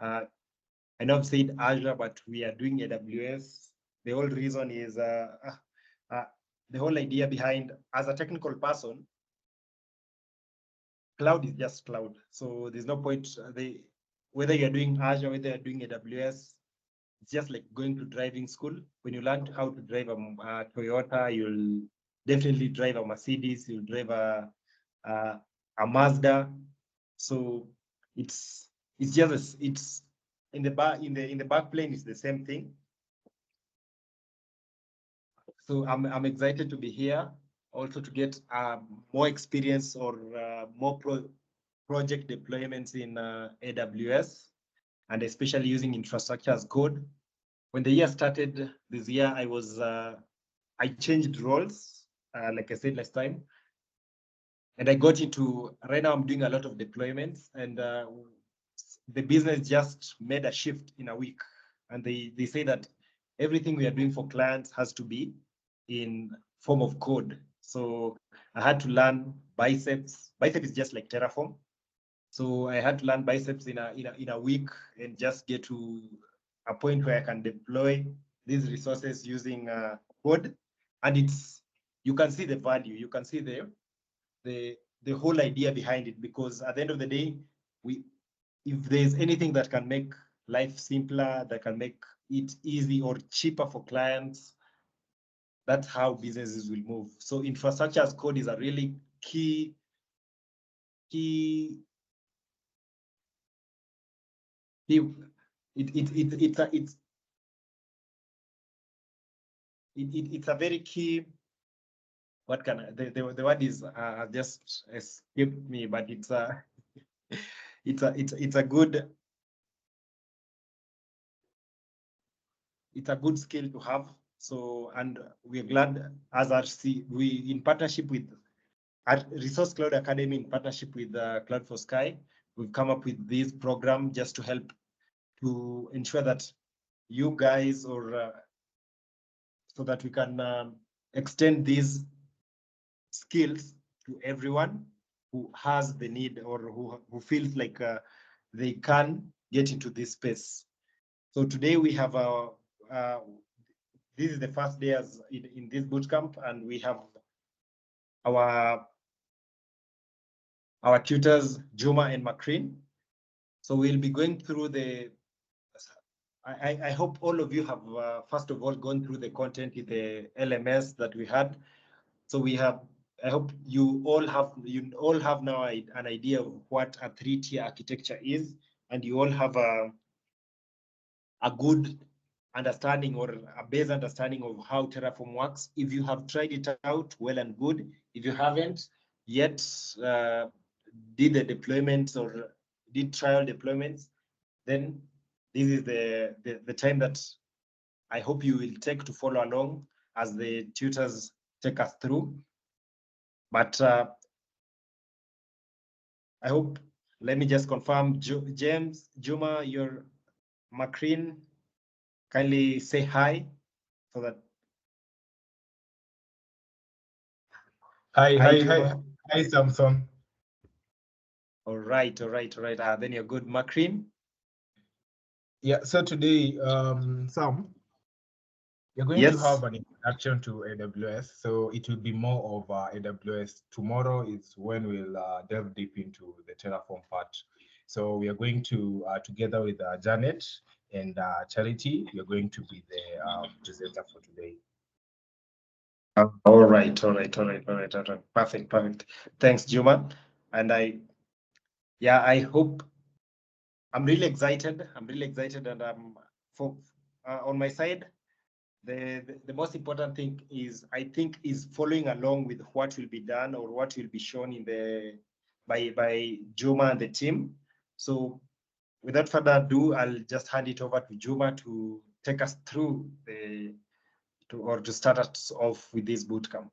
I know I've said Azure, but we are doing AWS. The whole reason is the whole idea behind, as a technical person, cloud is just cloud. So there's no point, whether you're doing Azure, whether you're doing AWS, it's just like going to driving school. When you learn how to drive a Toyota, you'll definitely drive a Mercedes, you'll drive a Mazda. So it's just, it's in the back plane, it's the same thing. So I'm excited to be here, also to get more experience or more project deployments in AWS, and especially using infrastructure as code. When the year started this year, I changed roles, like I said last time, and I got into, right now I'm doing a lot of deployments, and the business just made a shift in a week. And they say that everything we are doing for clients has to be in form of code. So I had to learn Biceps. Biceps is just like Terraform. So I had to learn Biceps in a week and just get to a point where I can deploy these resources using code. And you can see the value, you can see the whole idea behind it, because at the end of the day, if there's anything that can make life simpler, that can make it easy or cheaper for clients, that's how businesses will move. So infrastructure as code is a really key it's a very key. What can the word is just escaped me, but it's a good skill to have. So, and we're glad as RC, we in partnership with our Resource Cloud Academy, in partnership with Cloud for Sky, we've come up with this program just to help to ensure that you guys, or so that we can extend these skills to everyone who has the need, or who feels like they can get into this space. So today we have this is the first day as in this bootcamp, and we have our tutors, Juma and Makrin. So we'll be going through I hope all of you have, first of all, gone through the content in the LMS that we had. So we have, I hope you all have now an idea of what a 3-tier architecture is, and you all have a good understanding, or a base understanding of how Terraform works. If you have tried it out, well and good. If you haven't yet did the deployments or did trial deployments, then this is the time that I hope you will take to follow along as the tutors take us through. But I hope, let me just confirm, James, Juma, your Makrin, kindly say hi so that. Hi, Samson. All right. Then you're good, Makrin. Yeah. So today, Sam, you're going to have an introduction to AWS. So it will be more of AWS. Tomorrow is when we'll delve deep into the Terraform part. So we are going to, together with Janet and Charity, you're going to be the presenter for today. All right. Perfect. Thanks, Juma. And I hope, I'm really excited. And on my side, the most important thing is, I think, is following along with what will be done or what will be shown in by Juma and the team. So without further ado, I'll just hand it over to Juma to take us through to start us off with this bootcamp.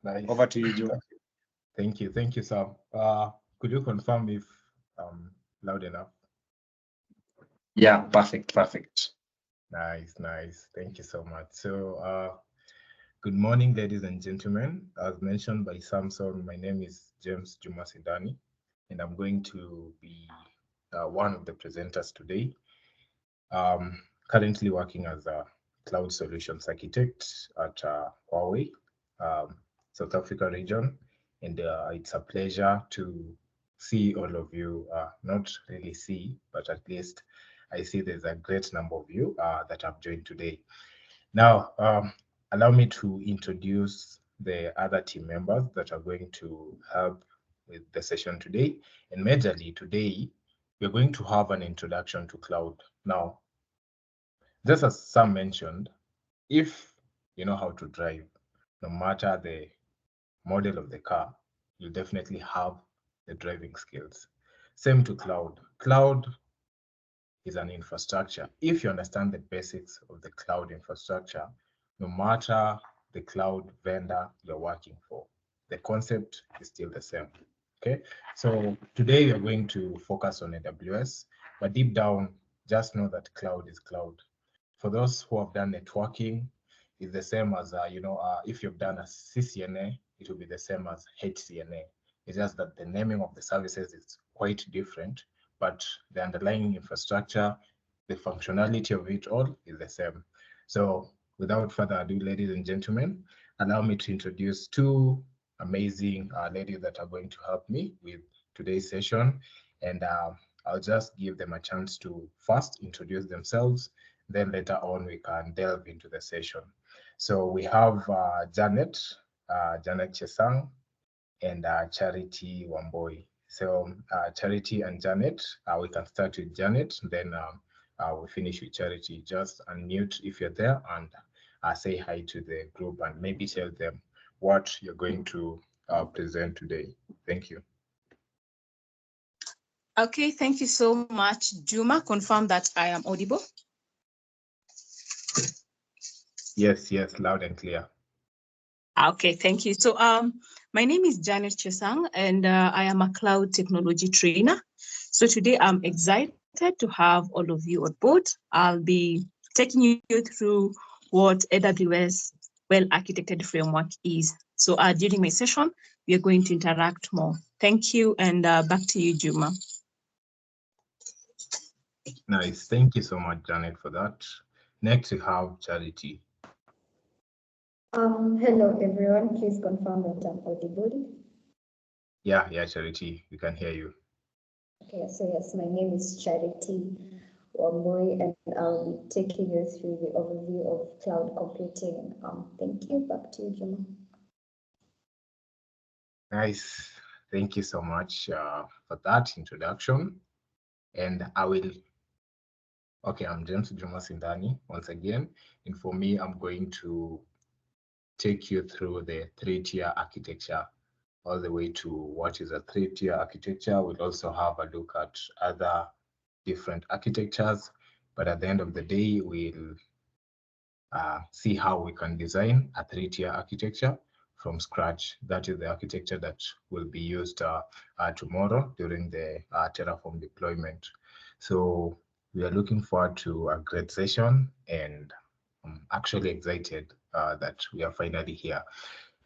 Nice. Over to you, Juma. Thank you, Sam. Could you confirm if loud enough? Yeah, perfect. Nice. Thank you so much. So, good morning, ladies and gentlemen. As mentioned by Samson, my name is James Juma Sidani, and I'm going to be one of the presenters today. Currently working as a cloud solutions architect at Huawei, South Africa region, and it's a pleasure to see all of you. Not really see, but at least I see there's a great number of you that have joined today. Now, allow me to introduce the other team members that are going to help with the session today. And majorly today, we're going to have an introduction to cloud. Now, just as Sam mentioned, if you know how to drive, no matter the model of the car, you'll definitely have the driving skills. Same to cloud. Cloud is an infrastructure. If you understand the basics of the cloud infrastructure, no matter the cloud vendor you're working for, the concept is still the same. Okay, so today we are going to focus on AWS, but deep down, just know that cloud is cloud. For those who have done networking, it's the same as, if you've done a CCNA, it will be the same as HCNA. It's just that the naming of the services is quite different, but the underlying infrastructure, the functionality of it all is the same. So without further ado, ladies and gentlemen, allow me to introduce two amazing ladies that are going to help me with today's session. And I'll just give them a chance to first introduce themselves, then later on we can delve into the session. So we have Janet Chesang, and Charity Wamboi. So Charity and Janet, we can start with Janet, then we'll finish with Charity. Just unmute if you're there and say hi to the group and maybe tell them what you're going to present today. Thank you. Okay, thank you so much, Juma. Confirm that I am audible. Yes, loud and clear. Okay, thank you. So my name is Janet Chesang, and I am a cloud technology trainer. So today I'm excited to have all of you on board. I'll be taking you through what AWS well-architected framework is. So during my session, we are going to interact more. Thank you, and back to you, Juma. Nice. Thank you so much, Janet, for that. Next, we have Charity. Hello, everyone. Please confirm that I'm audible. Yeah, Charity, we can hear you. Okay, so yes, my name is Charity Wamboi, and I'll be taking you through the overview of cloud computing. Thank you. Back to you, Juma. Nice. Thank you so much for that introduction. And I'm James Juma Sindani once again. And for me, I'm going to take you through the three-tier architecture all the way to what is a three-tier architecture. We'll also have a look at other different architectures, but at the end of the day, we'll see how we can design a three-tier architecture from scratch. That is the architecture that will be used tomorrow during the Terraform deployment. So we are looking forward to a great session, and I'm actually excited that we are finally here.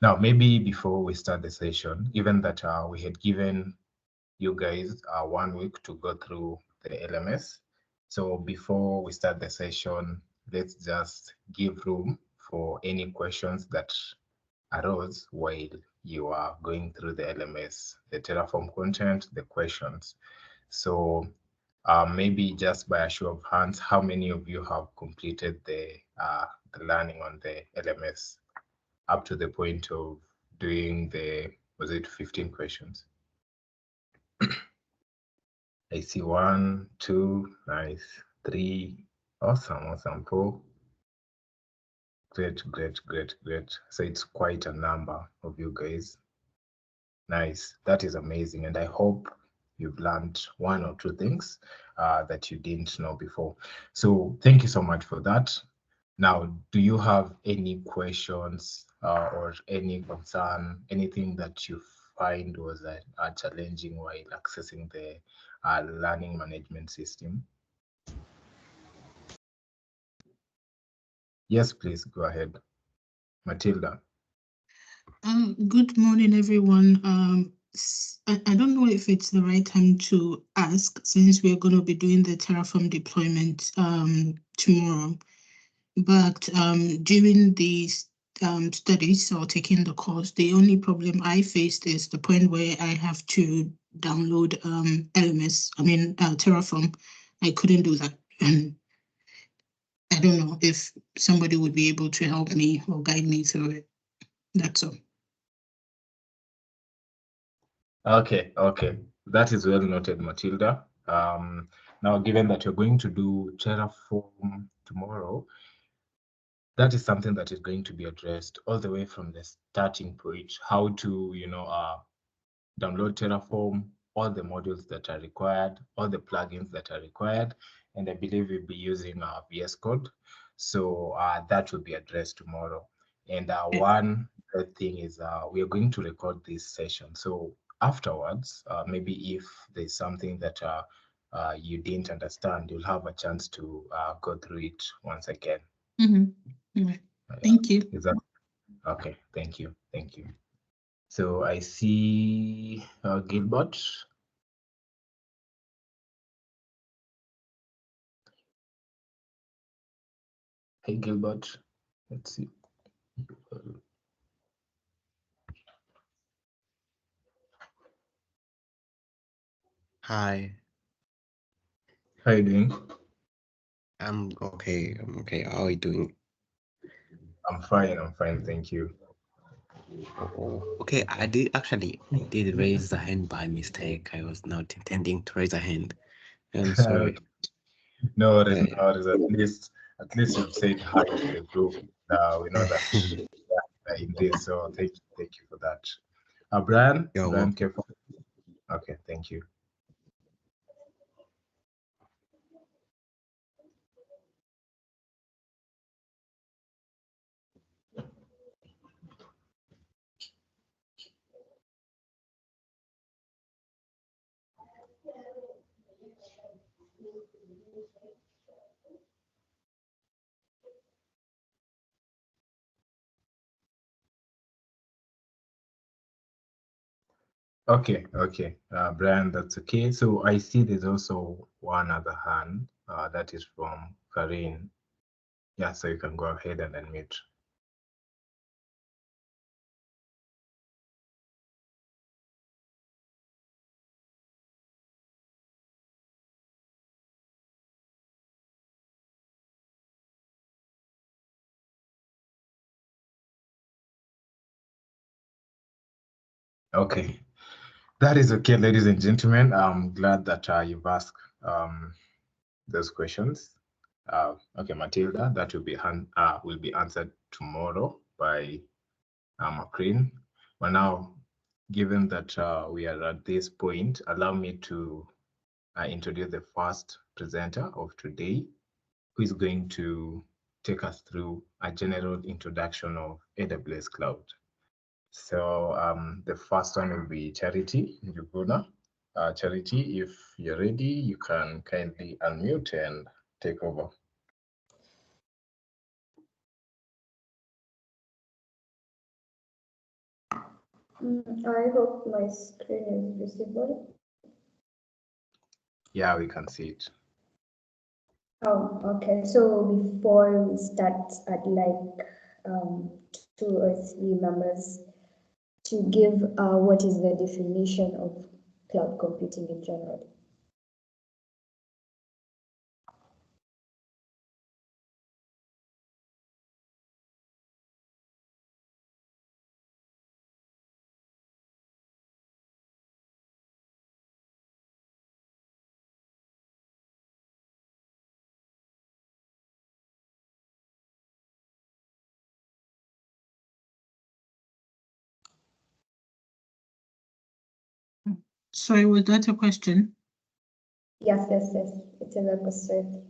Now, maybe before we start the session, given that we had given you guys 1 week to go through the LMS. So before we start the session, let's just give room for any questions that arose while you are going through the LMS, the Terraform content, the questions. So maybe just by a show of hands, how many of you have completed the learning on the LMS up to the point of doing was it 15 questions? I see 1, 2, nice, 3, awesome, 4. Great. So it's quite a number of you guys. Nice, that is amazing. And I hope you've learned 1 or 2 things that you didn't know before. So thank you so much for that. Now, do you have any questions or any concern, anything that you find was challenging while accessing the learning management system? Yes, please go ahead. Matilda. Good morning, everyone. I don't know if it's the right time to ask, since we're going to be doing the Terraform deployment tomorrow. But during these studies or taking the course, the only problem I faced is the point where I have to download Terraform. I couldn't do that. And I don't know if somebody would be able to help me or guide me through it. That's all. Okay. That is well noted, Matilda. Now, given that you're going to do Terraform tomorrow, that is something that is going to be addressed all the way from the starting point, how to, download Terraform, all the modules that are required, all the plugins that are required, and I believe we'll be using VS Code. So that will be addressed tomorrow. And one good thing is we are going to record this session. So afterwards, maybe if there's something that you didn't understand, you'll have a chance to go through it once again. Thank you. Is that okay? Thank you. So I see Gilbert. Hey, Gilbert. Let's see. Hi. How are you doing? I'm okay. How are you doing? I'm fine. Thank you. Oh, okay. I did raise the hand by mistake. I was not intending to raise a hand. I'm sorry. No worries. At least you've said hi to the group. We know that in this, so thank you for that. Brian. You're Brian, welcome. careful. Okay, thank you. Okay, Brian, that's okay. So I see there's also one other hand that is from Karin. Yeah, so you can go ahead and unmute. Okay, that is okay, ladies and gentlemen. I'm glad that you've asked those questions. Okay, Matilda, that will be answered tomorrow by Macreen. But now, given that we are at this point, allow me to introduce the first presenter of today, who is going to take us through a general introduction of AWS Cloud. So the first one will be Charity Njuguna. Charity, if you're ready, you can kindly unmute and take over. I hope my screen is visible. Yeah, we can see it. Oh, okay. So before we start, I'd like 2 or 3 members to give what is the definition of cloud computing in general. Sorry, was that a question? Yes. It's a question.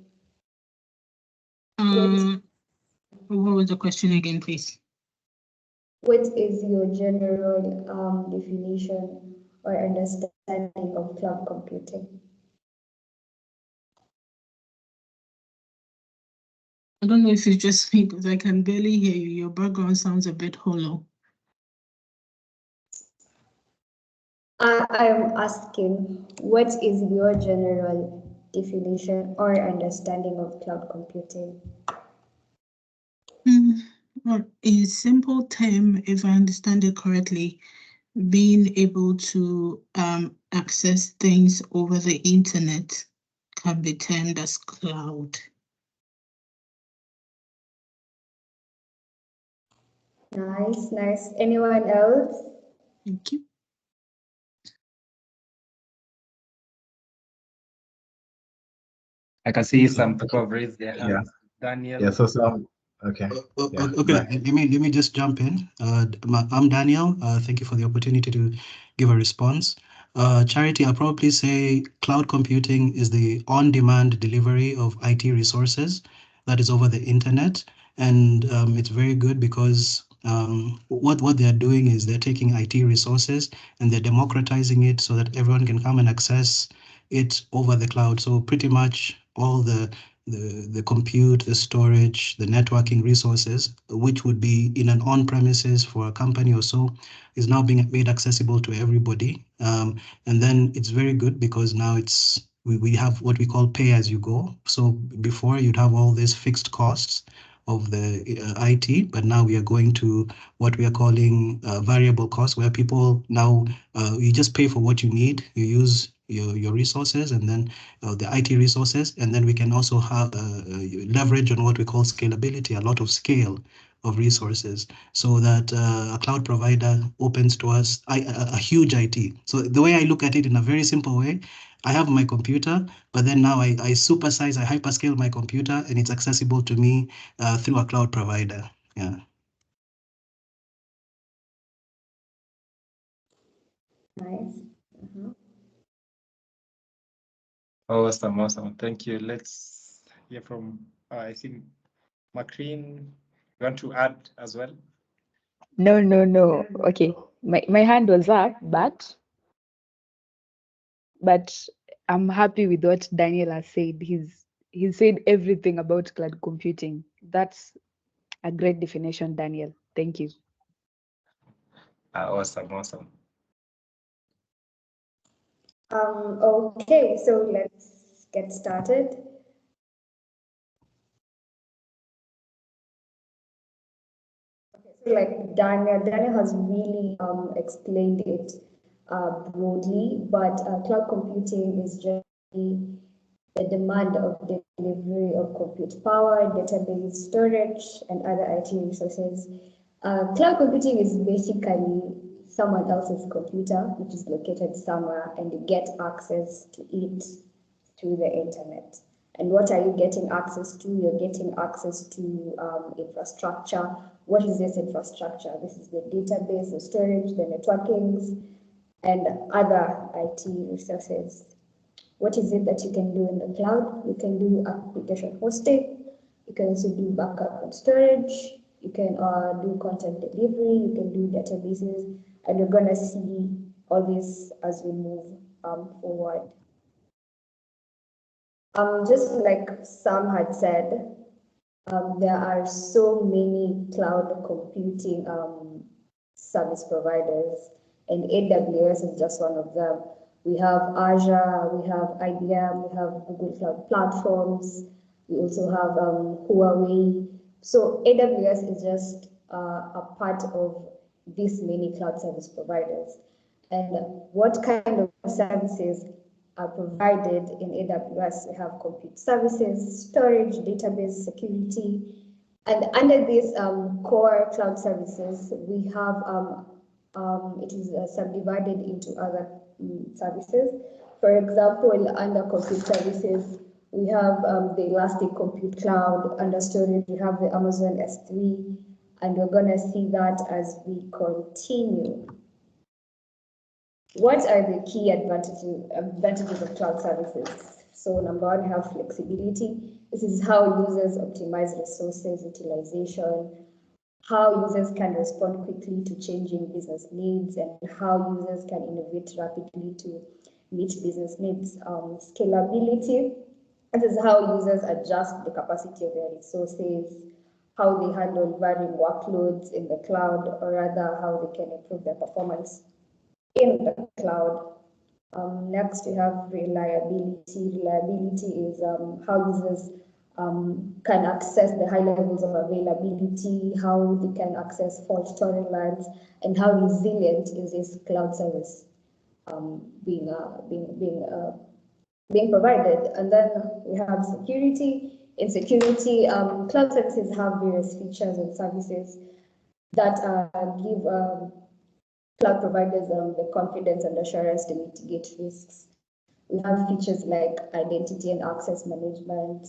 What was the question again, please? What is your general definition or understanding of cloud computing? I don't know if it's just me, because I can barely hear you. Your background sounds a bit hollow. I am asking, what is your general definition or understanding of cloud computing? Well, in simple term, if I understand it correctly, being able to access things over the internet can be termed as cloud. Nice, nice. Anyone else? Thank you. I can see some people have raised their Yeah. hands. Daniel. Yeah, so some, okay. Yeah, Okay, right. let me just jump in. I'm Daniel. Thank you for the opportunity to give a response. Charity, I'll probably say cloud computing is the on-demand delivery of IT resources that is over the internet. And it's very good because what they're doing is they're taking IT resources and they're democratizing it so that everyone can come and access it over the cloud. So pretty much all the compute, the storage, the networking resources, which would be in an on-premises for a company or so, is now being made accessible to everybody. And then it's very good because now we have what we call pay as you go. So before you'd have all these fixed costs of the IT, but now we are going to what we are calling variable costs, where people now you just pay for what you need, you use your resources, and then the IT resources, and then we can also have leverage on what we call scalability, a lot of scale of resources, so that a cloud provider opens to us a huge IT. So the way I look at it in a very simple way, I have my computer, but then now I supersize, I hyperscale my computer, and it's accessible to me through a cloud provider. Yeah. Nice. Awesome, awesome. Thank you. Let's hear from, I think, Macreen. You want to add as well? No. Okay. My hand was up, but I'm happy with what Daniel has said. He said everything about cloud computing. That's a great definition, Daniel. Thank you. Awesome, awesome. Okay, so let's get started. So like Daniel has really explained it broadly, but cloud computing is just the demand of delivery of compute power, database storage, and other IT resources. Cloud computing is basically someone else's computer, which is located somewhere, and you get access to it through the internet. And what are you getting access to? You're getting access to infrastructure. What is this infrastructure? This is the database, the storage, the networkings, and other IT resources. What is it that you can do in the cloud? You can do application hosting. You can also do backup and storage. You can do content delivery. You can do databases. And you're going to see all this as we move forward. Just like Sam had said, there are so many cloud computing service providers, and AWS is just one of them. We have Azure, we have IBM, we have Google Cloud Platforms, we also have Huawei. So AWS is just a part of these many cloud service providers. And what kind of services are provided in AWS? We have compute services, storage, database, security. And under these core cloud services, we have, it is subdivided into other services. For example, under compute services, we have the Elastic Compute Cloud. Under storage, we have the Amazon S3, and we're going to see that as we continue. What are the key advantages of cloud services? So number one, have flexibility. This is how users optimize resources utilization, how users can respond quickly to changing business needs, and how users can innovate rapidly to meet business needs. Scalability. This is how users adjust the capacity of their resources, how they handle varying workloads in the cloud, or rather how they can improve their performance. in the cloud. Next, we have reliability. Reliability is how users can access the high levels of availability, how they can access fault tolerance, and how resilient is this cloud service being provided. And then we have security. In security, cloud services have various features and services that give cloud providers the confidence and assurance to mitigate risks. We have features like identity and access management.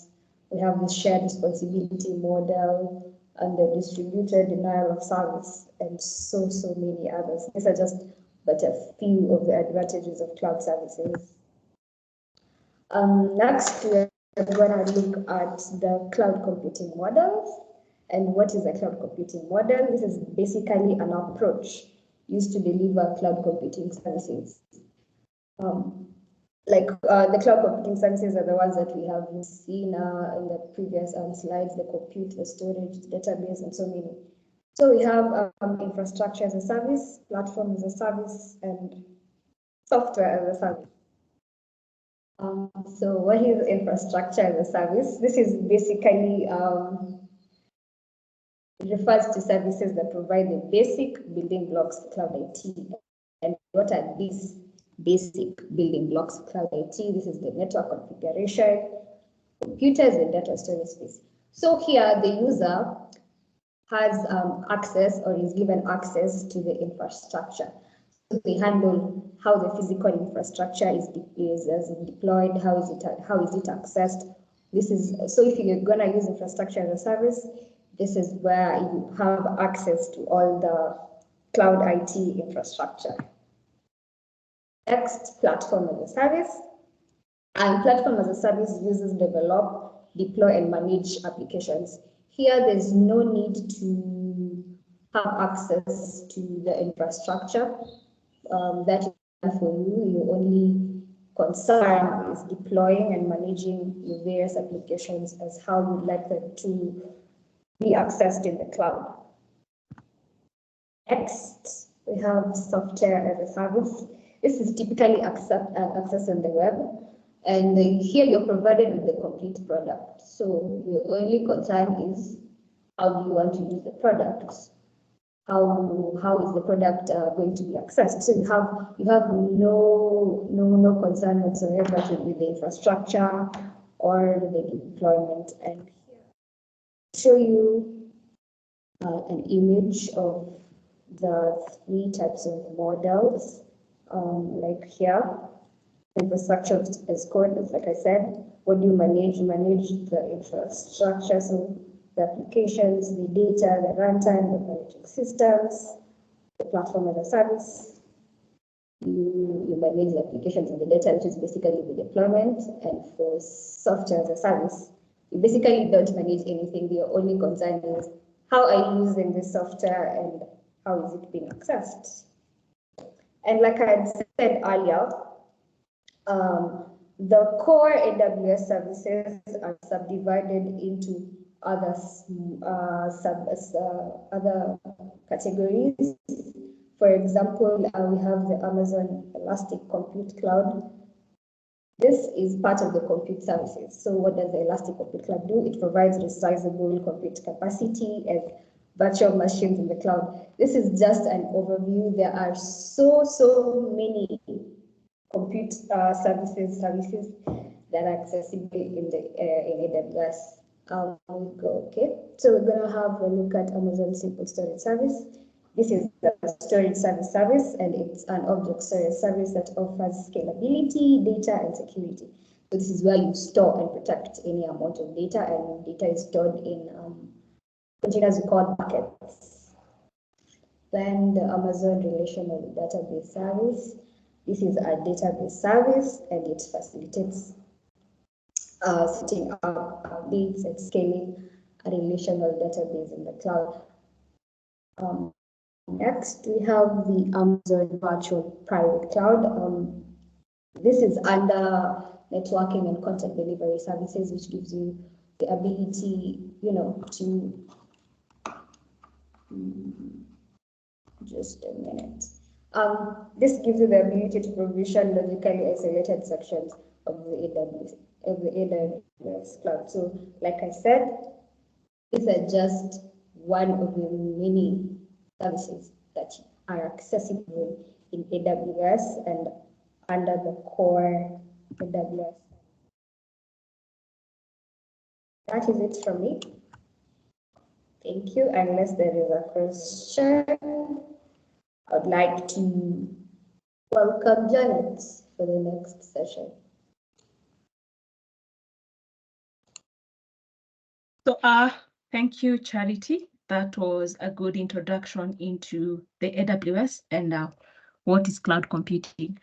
We have the shared responsibility model and the distributed denial of service, and so many others. These are just but a few of the advantages of cloud services. Next, we're going to look at the cloud computing models. And what is a cloud computing model? This is basically an approach used to deliver cloud computing services. The cloud computing services are the ones that we have seen in the previous slides, the compute, the storage, the database, and so many. So we have infrastructure as a service, platform as a service, and software as a service. So what is infrastructure as a service? This is basically, it refers to services that provide the basic building blocks of cloud IT. And what are these basic building blocks of cloud IT? This is the network configuration, computers, and data storage space. So here the user has access or is given access to the infrastructure. So they handle how the physical infrastructure is deployed, how is it accessed. This is so if you're gonna use infrastructure as a service, this is where you have access to all the cloud IT infrastructure. Next, platform as a service. And platform as a service uses develop, deploy, and manage applications. Here, there's no need to have access to the infrastructure that is for you. Your only concern is deploying and managing your various applications as how you'd like them to be accessed in the cloud. Next, we have software as a service. This is typically accessed on the web. And here you're provided with the complete product. So your only concern is how do you want to use the product? How is the product going to be accessed? So you have no concern whatsoever with the infrastructure or the deployment. And here I'll show you an image of the 3 types of models, like here. Infrastructure as code, like I said. What do you manage? You manage the infrastructure, so the applications, the data, the runtime, the managing systems, the platform as a service. You manage the applications and the data, which is basically the deployment. And for software as a service, you basically don't manage anything. Your only concern is how are you using this software and how is it being accessed. And like I had said earlier, the core AWS services are subdivided into other categories. For example, we have the Amazon Elastic Compute Cloud. This is part of the compute services. So what does the Elastic Compute Cloud do? It provides resizable compute capacity and virtual machines in the cloud. This is just an overview. There are so many compute services that are accessible in AWS. We'll go, okay. So we're gonna have a look at Amazon Simple Storage Service. This is the storage service, and it's an object storage service that offers scalability, data, and security. So this is where you store and protect any amount of data, and data is stored in containers we call buckets. Then the Amazon Relational Database Service. This is a database service, and it facilitates setting up updates and scaling a relational database in the cloud. Next, we have the Amazon Virtual Private Cloud. This is under networking and content delivery services, which gives you the ability, to just a minute. This gives you the ability to provision logically isolated sections of the AWS cloud. So, like I said, these are just one of the many services that are accessible in AWS and under the core AWS. That is it from me. Thank you. Unless there is a question, I'd like to welcome Janet for the next session. So, thank you, Charity. That was a good introduction into the AWS and what is cloud computing.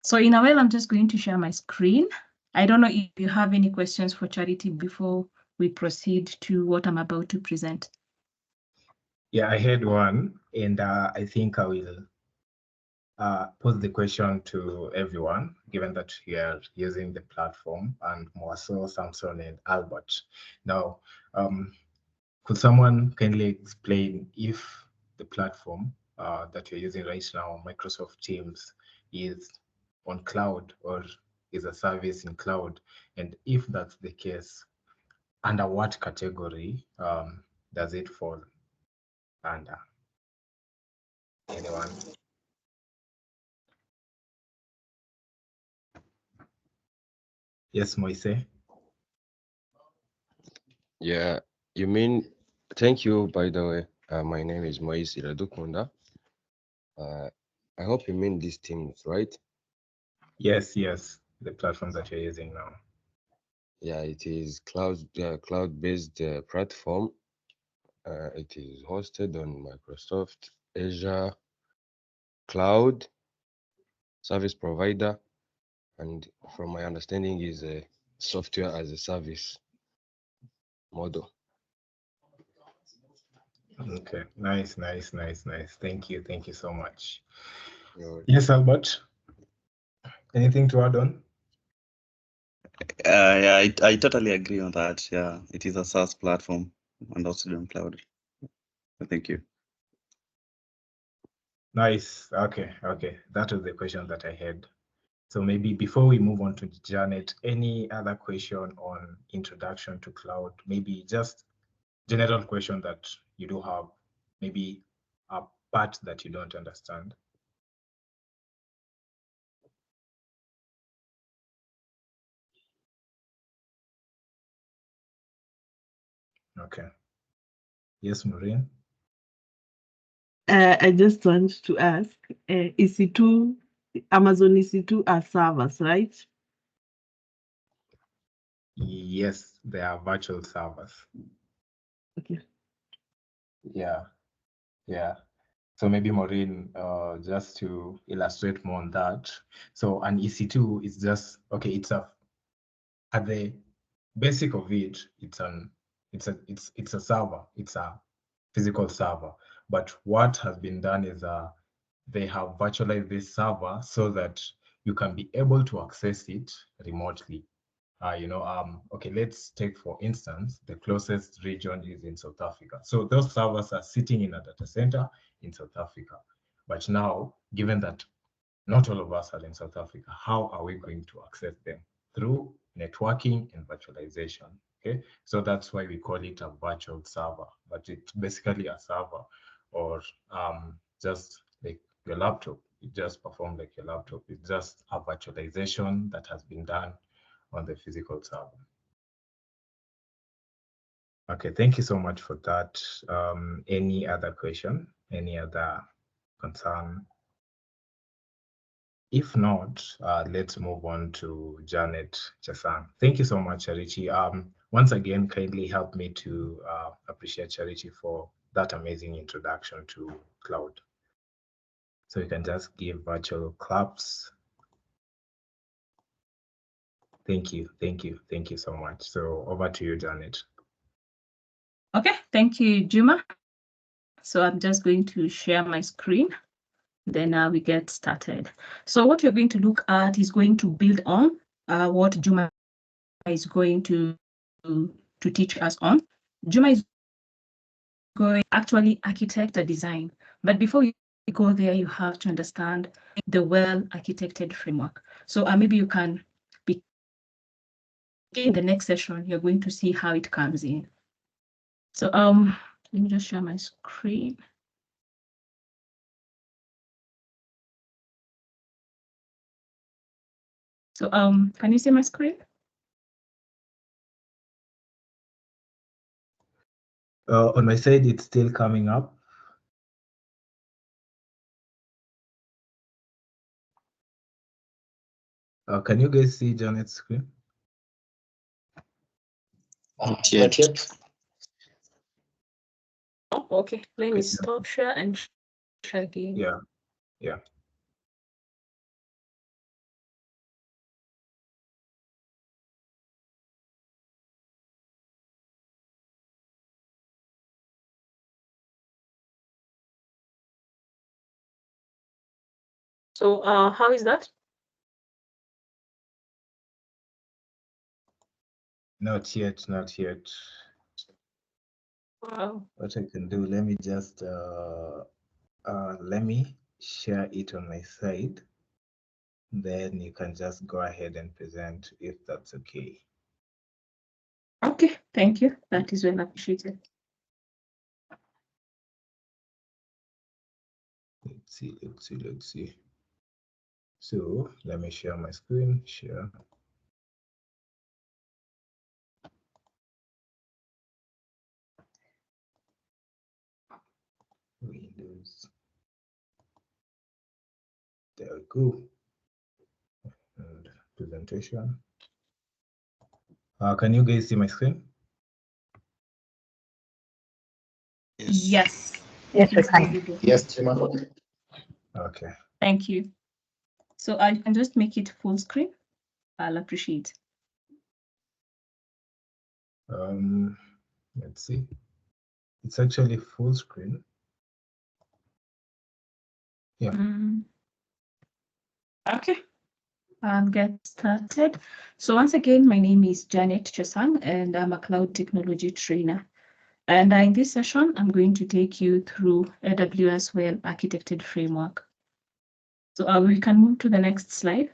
So in a while, I'm just going to share my screen. I don't know if you have any questions for Charity before we proceed to what I'm about to present. Yeah, I had one, and I think I will pose the question to everyone, given that we are using the platform, and more so Samson and Albert. Now, could someone kindly explain if the platform that you're using right now, Microsoft Teams, is on cloud or is a service in cloud? And if that's the case, under what category does it fall under? Anyone? Yes, Moise? Yeah, you mean, thank you, by the way. My name is Moise Iradukunda. I hope you mean these teams, right? Yes, the platform that you're using now. Yeah, it is cloud-based platform. It is hosted on Microsoft Azure Cloud service provider, and from my understanding is a software as a service model. Okay, nice. Thank you so much. Yes, Albert, anything to add on? Yeah, I totally agree on that. Yeah, it is a SaaS platform and also on cloud. Thank you. Nice. Okay. That was the question that I had. So maybe before we move on to Janet, any other question on introduction to cloud? Maybe just general question that you do have, maybe a part that you don't understand. Okay. Yes, Maureen? I just want to ask, EC2, Amazon EC2 are servers, right? Yes, they are virtual servers. Okay. Yeah. So maybe Maureen, just to illustrate more on that. So an EC2 is just, okay, it's at the basic of it, it's a server, it's a physical server. But what has been done is they have virtualized this server so that you can be able to access it remotely. Okay, let's take, for instance, the closest region is in South Africa. So those servers are sitting in a data center in South Africa. But now, given that not all of us are in South Africa, how are we going to access them? Through networking and virtualization. Okay, so that's why we call it a virtual server, but it's basically a server, or just like your laptop. It just performs like your laptop. It's just a virtualization that has been done on the physical server. Okay, thank you so much for that. Any other question? Any other concern? If not, let's move on to Janet Chesang. Thank you so much, Charity. Once again, kindly help me to appreciate Charity for that amazing introduction to cloud. So you can just give virtual claps. Thank you so much. So over to you, Janet. Okay, thank you, Juma. So I'm just going to share my screen. Then we get started. So what you're going to look at is going to build on what Juma is going to teach us on. Juma is going to actually architect a design. But before we go there, you have to understand the well-architected framework. So maybe you can be in the next session, you're going to see how it comes in. So let me just share my screen. So can you see my screen? On my side, it's still coming up. Can you guys see Janet's screen? Not yet. Oh, okay. Let me stop share and try again. Yeah. So how is that? Not yet. Wow. What I can do, let me just let me share it on my side. Then you can just go ahead and present if that's okay. Okay, thank you. That is well appreciated. Let's see. So let me share my screen. Share. Windows. There we go. And presentation. Can you guys see my screen? Yes. Yes, we can. Yes, Okay. Thank you. So I can just make it full screen. I'll appreciate. Let's see. It's actually full screen. Yeah. Okay. I'll get started. So once again, my name is Janet Chesang, and I'm a cloud technology trainer. And in this session, I'm going to take you through AWS well-architected framework. So we can move to the next slide.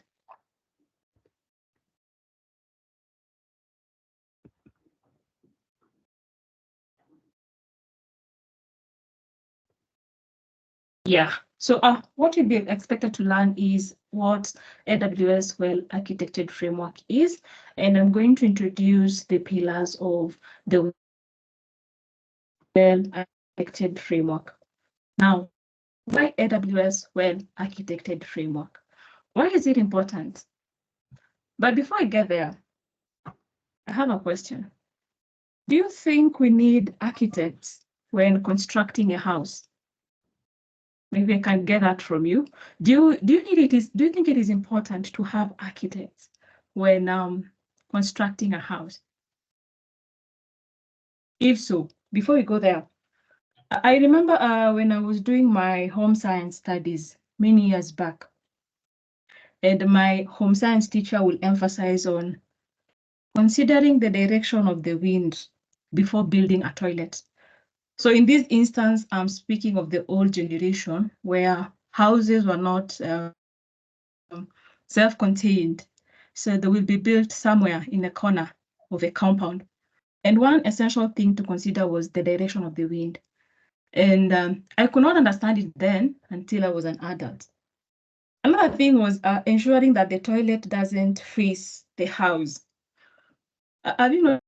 Yeah. So what you'll be expected to learn is what AWS well-architected framework is, and I'm going to introduce the pillars of the well-architected framework. Now, why AWS well-architected framework? Why is it important? But before I get there, I have a question. Do you think we need architects when constructing a house? Maybe I can get that from you. Do you think it is important to have architects when constructing a house? If so, before we go there, I remember when I was doing my home science studies many years back, and my home science teacher will emphasize on considering the direction of the wind before building a toilet. So in this instance, I'm speaking of the old generation where houses were not self-contained. So they will be built somewhere in a corner of a compound. And one essential thing to consider was the direction of the wind. And I could not understand it then until I was an adult. Another thing was ensuring that the toilet doesn't face the house. Have you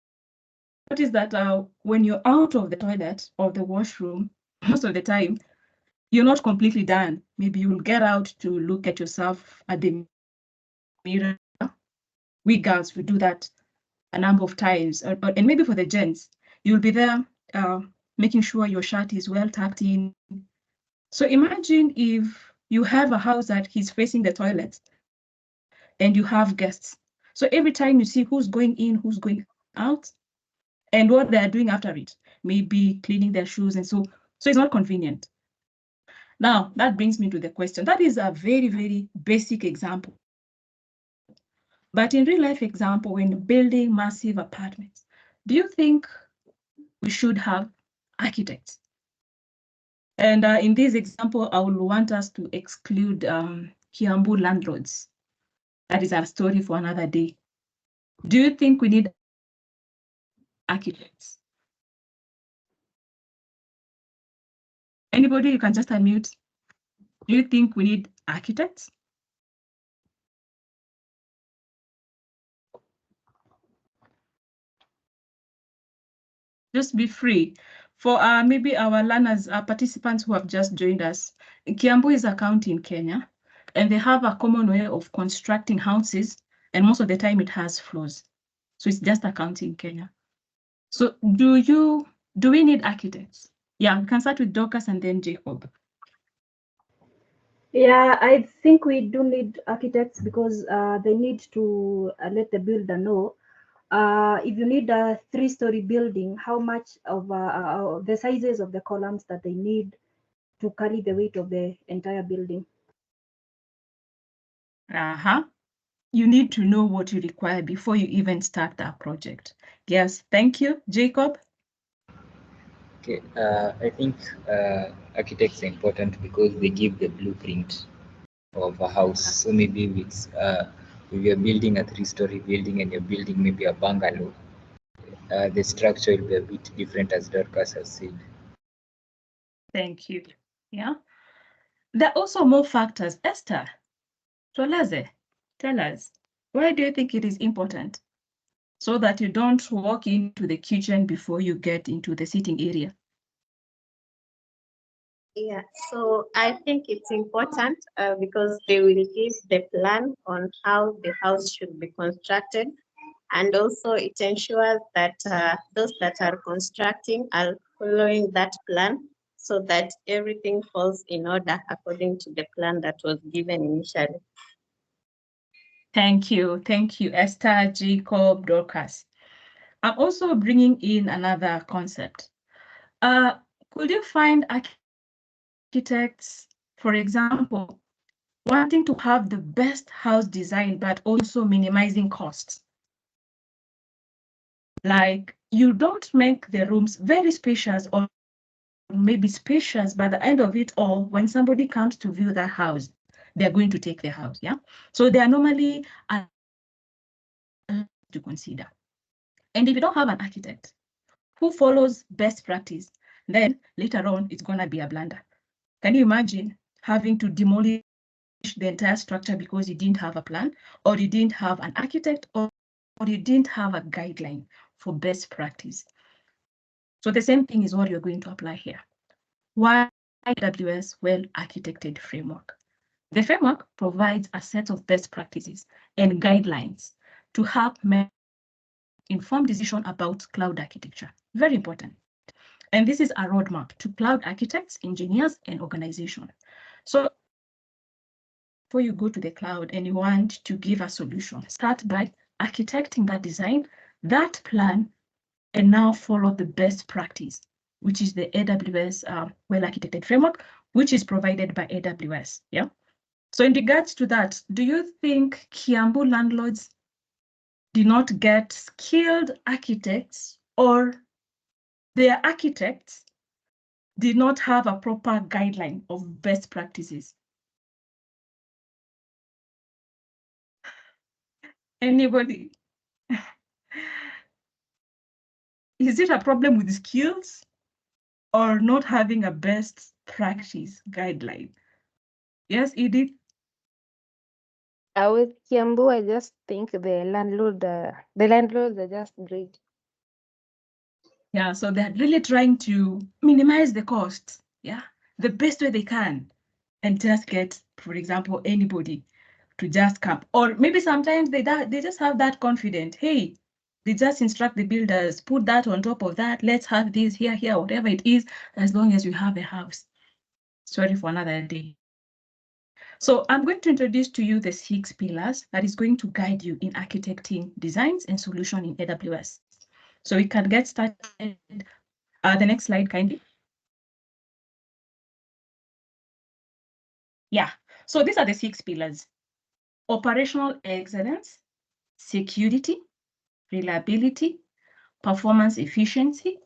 noticed that when you're out of the toilet or the washroom, most of the time, you're not completely done. Maybe you'll get out to look at yourself at the mirror. We girls, we do that a number of times. And maybe for the gents, you'll be there making sure your shirt is well tucked in. So imagine if you have a house that is facing the toilet and you have guests. So every time you see who's going in, who's going out, and what they're doing after it, maybe cleaning their shoes and so it's not convenient. Now, that brings me to the question. That is a very, very basic example. But in real life example, when building massive apartments, do you think we should have architects? And in this example, I would want us to exclude Kiambu landlords. That is a story for another day. Do you think we need architects? Anybody, you can just unmute. Do you think we need architects? Just be free. For maybe our learners, participants who have just joined us, Kiambu is a county in Kenya, and they have a common way of constructing houses, and most of the time it has floors. So it's just a county in Kenya. So do we need architects? Yeah, we can start with Dorcas and then Jacob. Yeah, I think we do need architects because they need to let the builder know if you need a 3-story building, how much of the sizes of the columns that they need to carry the weight of the entire building. You need to know what you require before you even start that project. Yes, thank you. Jacob? Okay, I think architects are important because they give the blueprint of a house. So maybe if you're building a 3-story building and you're building maybe a bungalow, the structure will be a bit different, as Dorcas has said. Thank you. Yeah. There are also more factors. Esther, Toleze, tell us, why do you think it is important? So that you don't walk into the kitchen before you get into the sitting area. Yeah, so I think it's important because they will give the plan on how the house should be constructed. And also it ensures that those that are constructing are following that plan so that everything falls in order according to the plan that was given initially. Thank you. Thank you, Esther, Jacob, Dorcas. I'm also bringing in another concept. Could you find architects, for example, wanting to have the best house design, but also minimizing costs? Like you don't make the rooms very spacious or maybe spacious, but at the end of it all, when somebody comes to view that house, they're going to take the house, yeah? So they are normally to consider. And if you don't have an architect who follows best practice, then later on, it's gonna be a blunder. Can you imagine having to demolish the entire structure because you didn't have a plan, or you didn't have an architect, or you didn't have a guideline for best practice? So the same thing is what you're going to apply here. Why AWS well-architected framework? The framework provides a set of best practices and guidelines to help make informed decision about cloud architecture. Very important. And this is a roadmap to cloud architects, engineers, and organizations. So before you go to the cloud and you want to give a solution, start by architecting that design, that plan, and now follow the best practice, which is the AWS well-architected framework, which is provided by AWS. Yeah. So in regards to that, do you think Kiambu landlords did not get skilled architects, or their architects did not have a proper guideline of best practices? Anybody? Is it a problem with skills or not having a best practice guideline? Yes, Edith? With Kiambu, I just think the landlords are just great. Yeah, so they're really trying to minimize the costs, yeah, the best way they can, and just get, for example, anybody to just come. Or maybe sometimes they just have that confidence. Hey, they just instruct the builders, put that on top of that, let's have this here, whatever it is, as long as you have a house. Sorry for another day. So I'm going to introduce to you the 6 pillars that is going to guide you in architecting designs and solution in AWS. So we can get started. The next slide, kindly. Yeah, so these are the 6 pillars: operational excellence, security, reliability, performance efficiency,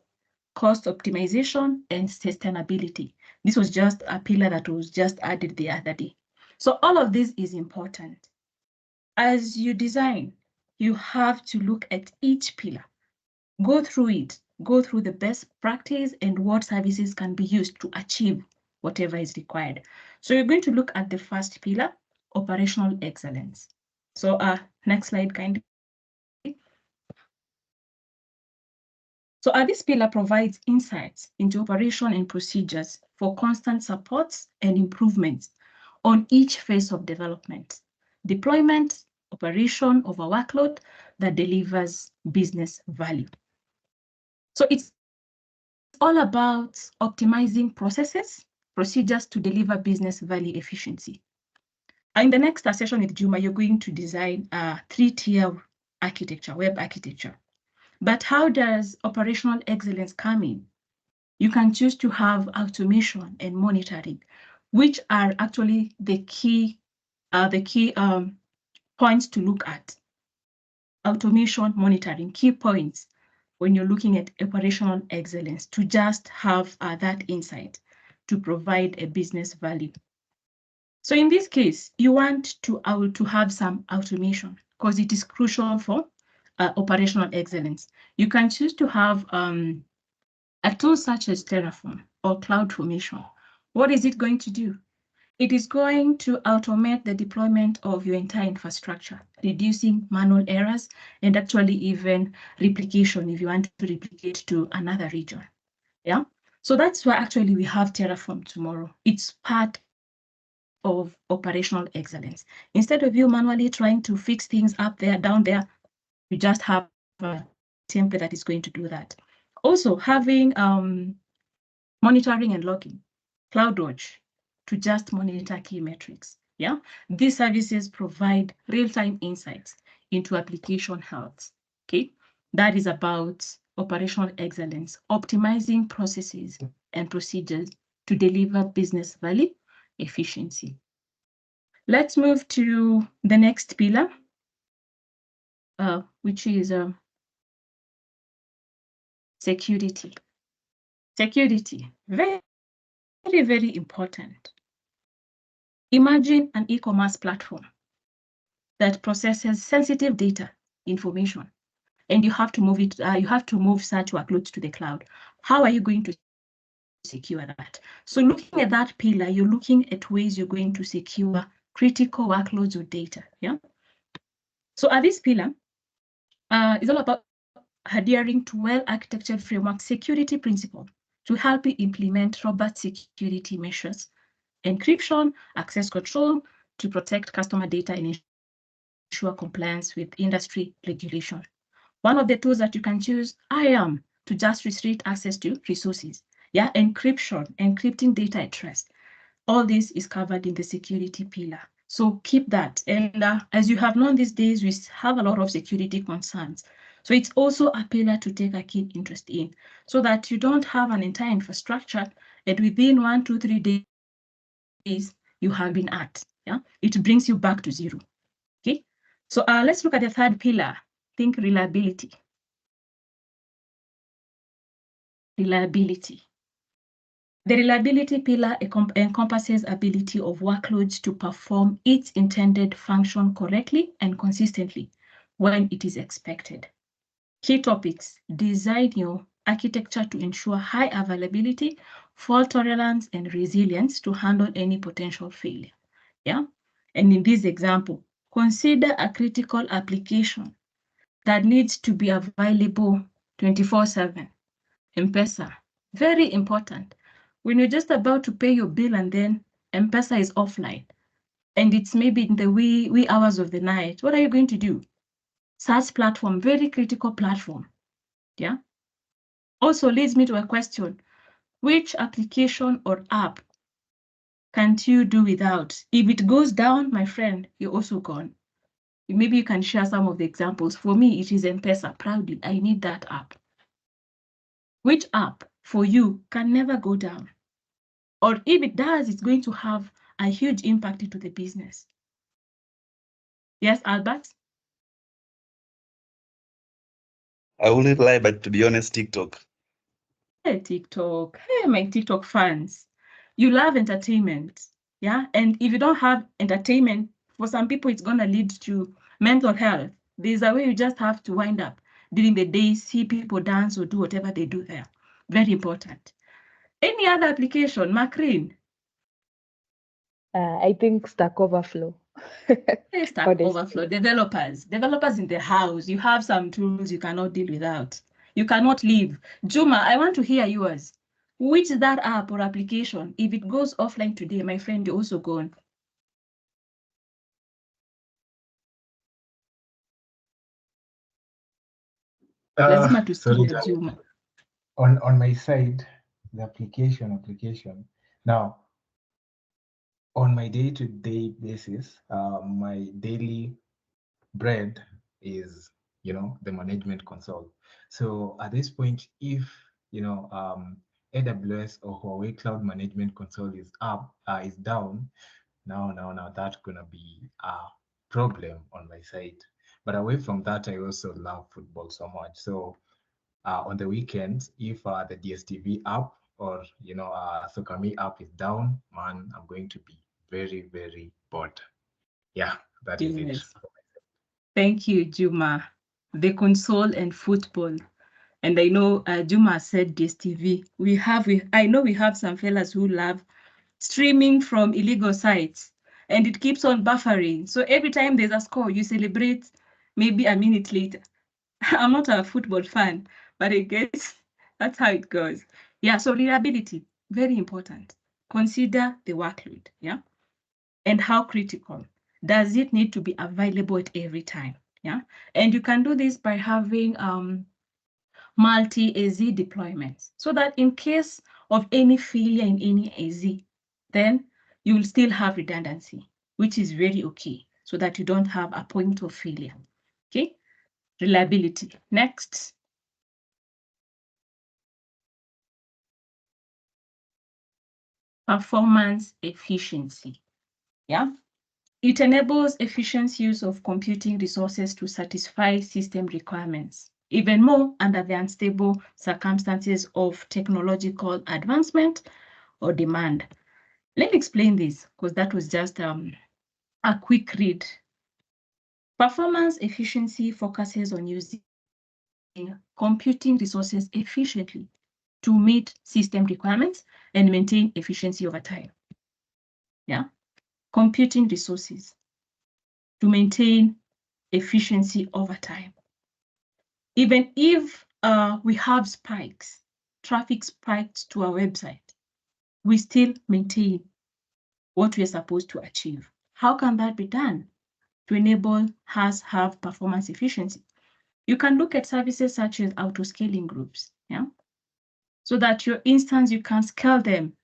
cost optimization, and sustainability. This was just a pillar that was just added the other day. So all of this is important. As you design, you have to look at each pillar, go through it, go through the best practice and what services can be used to achieve whatever is required. So you're going to look at the first pillar, operational excellence. So next slide, kindly. So this pillar provides insights into operation and procedures for constant supports and improvements on each phase of development, deployment, operation of a workload that delivers business value. So it's all about optimizing processes, procedures to deliver business value efficiency. In the next session with Juma, you're going to design a 3-tier architecture, web architecture. But how does operational excellence come in? You can choose to have automation and monitoring, which are actually the key points to look at. Automation, monitoring, key points when you're looking at operational excellence, to just have that insight to provide a business value. So in this case, you want to have some automation because it is crucial for operational excellence. You can choose to have a tool such as Terraform or CloudFormation. What is it going to do? It is going to automate the deployment of your entire infrastructure, reducing manual errors and actually even replication if you want to replicate to another region. Yeah. So that's why actually we have Terraform tomorrow. It's part of operational excellence. Instead of you manually trying to fix things up there, down there, you just have a template that is going to do that. Also having monitoring and logging, CloudWatch, to just monitor key metrics. Yeah, these services provide real-time insights into application health. Okay, that is about operational excellence, optimizing processes and procedures to deliver business value efficiency. Let's move to the next pillar, which is security. Security, very, very important. Imagine an e-commerce platform that processes sensitive data, information, and you have to move it. You have to move such workloads to the cloud. How are you going to secure that? So looking at that pillar, you're looking at ways you're going to secure critical workloads or data. Yeah. So at this pillar is all about adhering to well-architected framework security principle to help you implement robust security measures, encryption, access control to protect customer data and ensure compliance with industry regulation. One of the tools that you can choose, IAM, to just restrict access to resources. Yeah, encryption, encrypting data at rest. All this is covered in the security pillar. So keep that. And as you have known these days, we have a lot of security concerns. So it's also a pillar to take a keen interest in, so that you don't have an entire infrastructure and within 1, 2, 3 days you have been at. Yeah, it brings you back to zero. Okay, so let's look at the third pillar. Think reliability. Reliability. The reliability pillar encompasses ability of workloads to perform its intended function correctly and consistently when it is expected. Key topics: design your architecture to ensure high availability, fault tolerance, and resilience to handle any potential failure. Yeah, and in this example, consider a critical application that needs to be available 24/7. M-Pesa, very important. When you're just about to pay your bill and then M-Pesa is offline, and it's maybe in the wee hours of the night, what are you going to do? SaaS platform, very critical platform. Yeah. Also leads me to a question: which application or app can't you do without? If it goes down, my friend, you're also gone. Maybe you can share some of the examples. For me, it is M-Pesa. Proudly, I need that app. Which app for you can never go down? Or if it does, it's going to have a huge impact into the business. Yes, Albert? I wouldn't lie, but to be honest, TikTok. Hey, TikTok. Hey, my TikTok fans. You love entertainment, yeah? And if you don't have entertainment, for some people, it's gonna lead to mental health. There's a way you just have to wind up during the day, see people dance or do whatever they do there. Very important. Any other application, Macreen? I think Stack Overflow. Stack Overflow, developers in the house, you have some tools you cannot deal without. You cannot leave. Juma, I want to hear yours. Which is that app or application? If it goes offline today, my friend, you're also gone. Lazima tusikie Juma. On my side, the application. Now, on my day-to-day basis, my daily bread is, the management console. So at this point, if, AWS or Huawei Cloud Management Console is down, now that's gonna be a problem on my side. But away from that, I also love football so much. So on the weekends, if the DSTV app or Sokami app is down, man, I'm going to be very, very bored. Yeah, that is it. Thank you, Juma. The console and football. And I know Juma said DSTV. I know we have some fellas who love streaming from illegal sites, and it keeps on buffering. So every time there's a score, you celebrate maybe a minute later. I'm not a football fan, but I guess that's how it goes. Yeah, so reliability, very important. Consider the workload, yeah? And how critical. Does it need to be available at every time? Yeah, and you can do this by having multi-AZ deployments, so that in case of any failure in any AZ, then you will still have redundancy, which is very okay, so that you don't have a point of failure. Okay, reliability. Next. Performance efficiency. Yeah. It enables efficient use of computing resources to satisfy system requirements, even more under the unstable circumstances of technological advancement or demand. Let me explain this, because that was just a quick read. Performance efficiency focuses on using computing resources efficiently to meet system requirements and maintain efficiency over time. Yeah, computing resources to maintain efficiency over time. Even if we have spikes, traffic spikes to our website, we still maintain what we are supposed to achieve. How can that be done? To enable us have performance efficiency. You can look at services such as auto-scaling groups, yeah? So that your instance, you can scale them,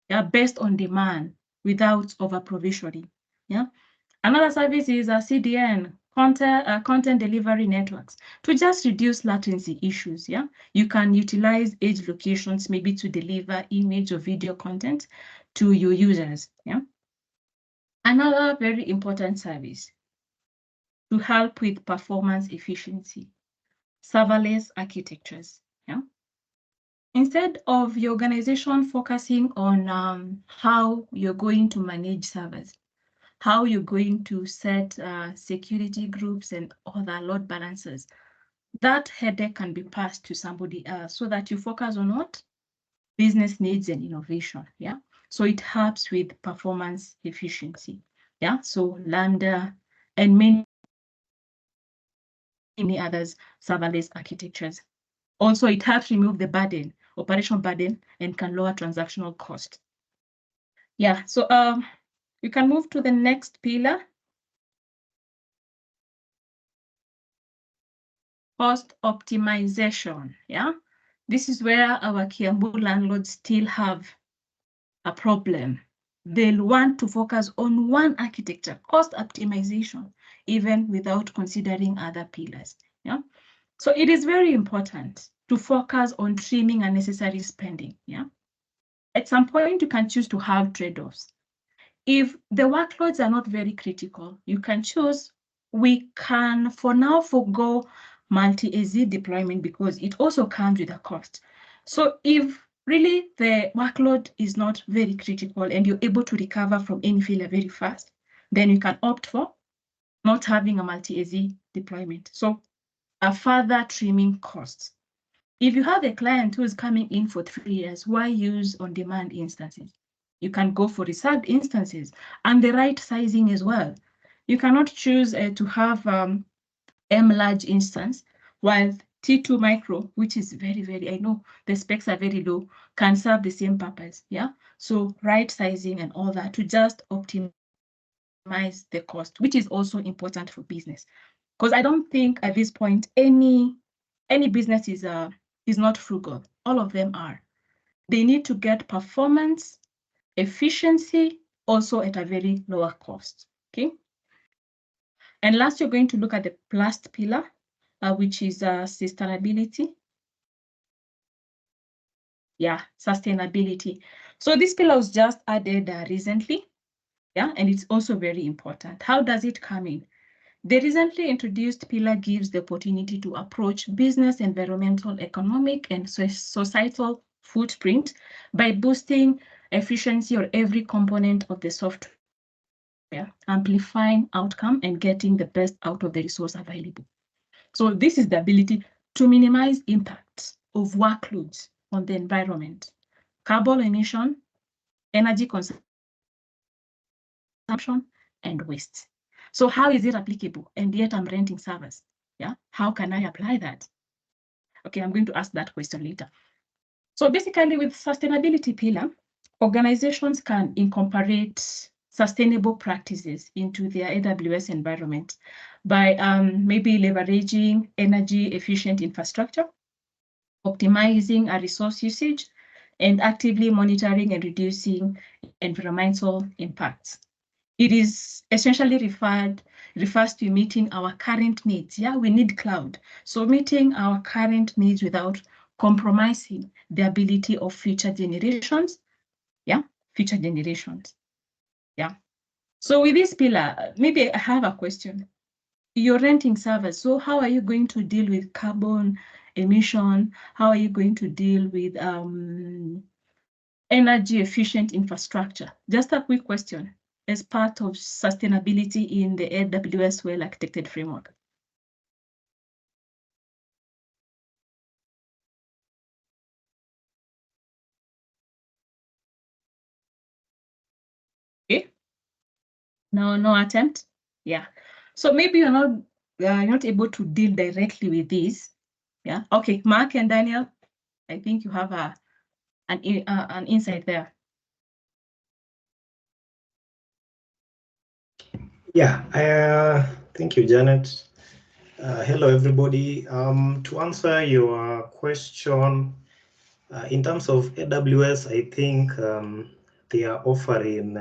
yeah, based on demand without over-provisioning, yeah? Another service is a CDN, content delivery networks, to just reduce latency issues, yeah? You can utilize edge locations maybe to deliver image or video content to your users, yeah? Another very important service to help with performance efficiency, serverless architectures, yeah? Instead of your organization focusing on how you're going to manage servers, how you're going to set security groups and other load balancers, that headache can be passed to somebody else so that you focus on what? Business needs and innovation, yeah? So it helps with performance efficiency, yeah? So Lambda and many others, serverless architectures. Also, it helps remove the burden, operation burden, and can lower transactional cost. Yeah, so you can move to the next pillar. Cost optimization, yeah? This is where our Kiambu landlords still have a problem. They'll want to focus on one architecture, cost optimization, even without considering other pillars, yeah? So it is very important to focus on trimming unnecessary spending, yeah? At some point, you can choose to have trade-offs. If the workloads are not very critical, you can choose, we can for now forgo multi-AZ deployment because it also comes with a cost. So if really the workload is not very critical and you're able to recover from any failure very fast, then you can opt for not having a multi-AZ deployment. So a further trimming costs. If you have a client who is coming in for 3 years, why use on-demand instances? You can go for reserved instances and the right sizing as well. You cannot choose to have M large instance, while T2 micro, which is very, I know the specs are very low, can serve the same purpose. Yeah. So right sizing and all that to just optimize the cost, which is also important for business. Because I don't think at this point any business is not frugal. All of them are. They need to get performance, efficiency, also at a very lower cost. Okay. And last, you're going to look at the last pillar, which is sustainability. Yeah, sustainability. So this pillar was just added recently. Yeah, and it's also very important. How does it come in? The recently introduced pillar gives the opportunity to approach business, environmental, economic, and societal footprint by boosting efficiency of every component of the software, amplifying outcome and getting the best out of the resource available. So this is the ability to minimize impacts of workloads on the environment, carbon emission, energy consumption, and waste. So how is it applicable? And yet I'm renting servers. Yeah, how can I apply that? Okay, I'm going to ask that question later. So basically with sustainability pillar, organizations can incorporate sustainable practices into their AWS environment by maybe leveraging energy efficient infrastructure, optimizing a resource usage, and actively monitoring and reducing environmental impacts. It is essentially refers to meeting our current needs. Yeah, we need cloud. So meeting our current needs without compromising the ability of future generations. Yeah, future generations. Yeah. So with this pillar, maybe I have a question. You're renting servers. So how are you going to deal with carbon emission? How are you going to deal with energy efficient infrastructure? Just a quick question as part of sustainability in the AWS well-architected framework. Okay. No attempt. Yeah. So maybe you're not able to deal directly with this. Yeah. Okay. Mark and Daniel, I think you have an insight there. Yeah. Thank you, Janet. Hello, everybody. To answer your question, in terms of AWS, I think they are offering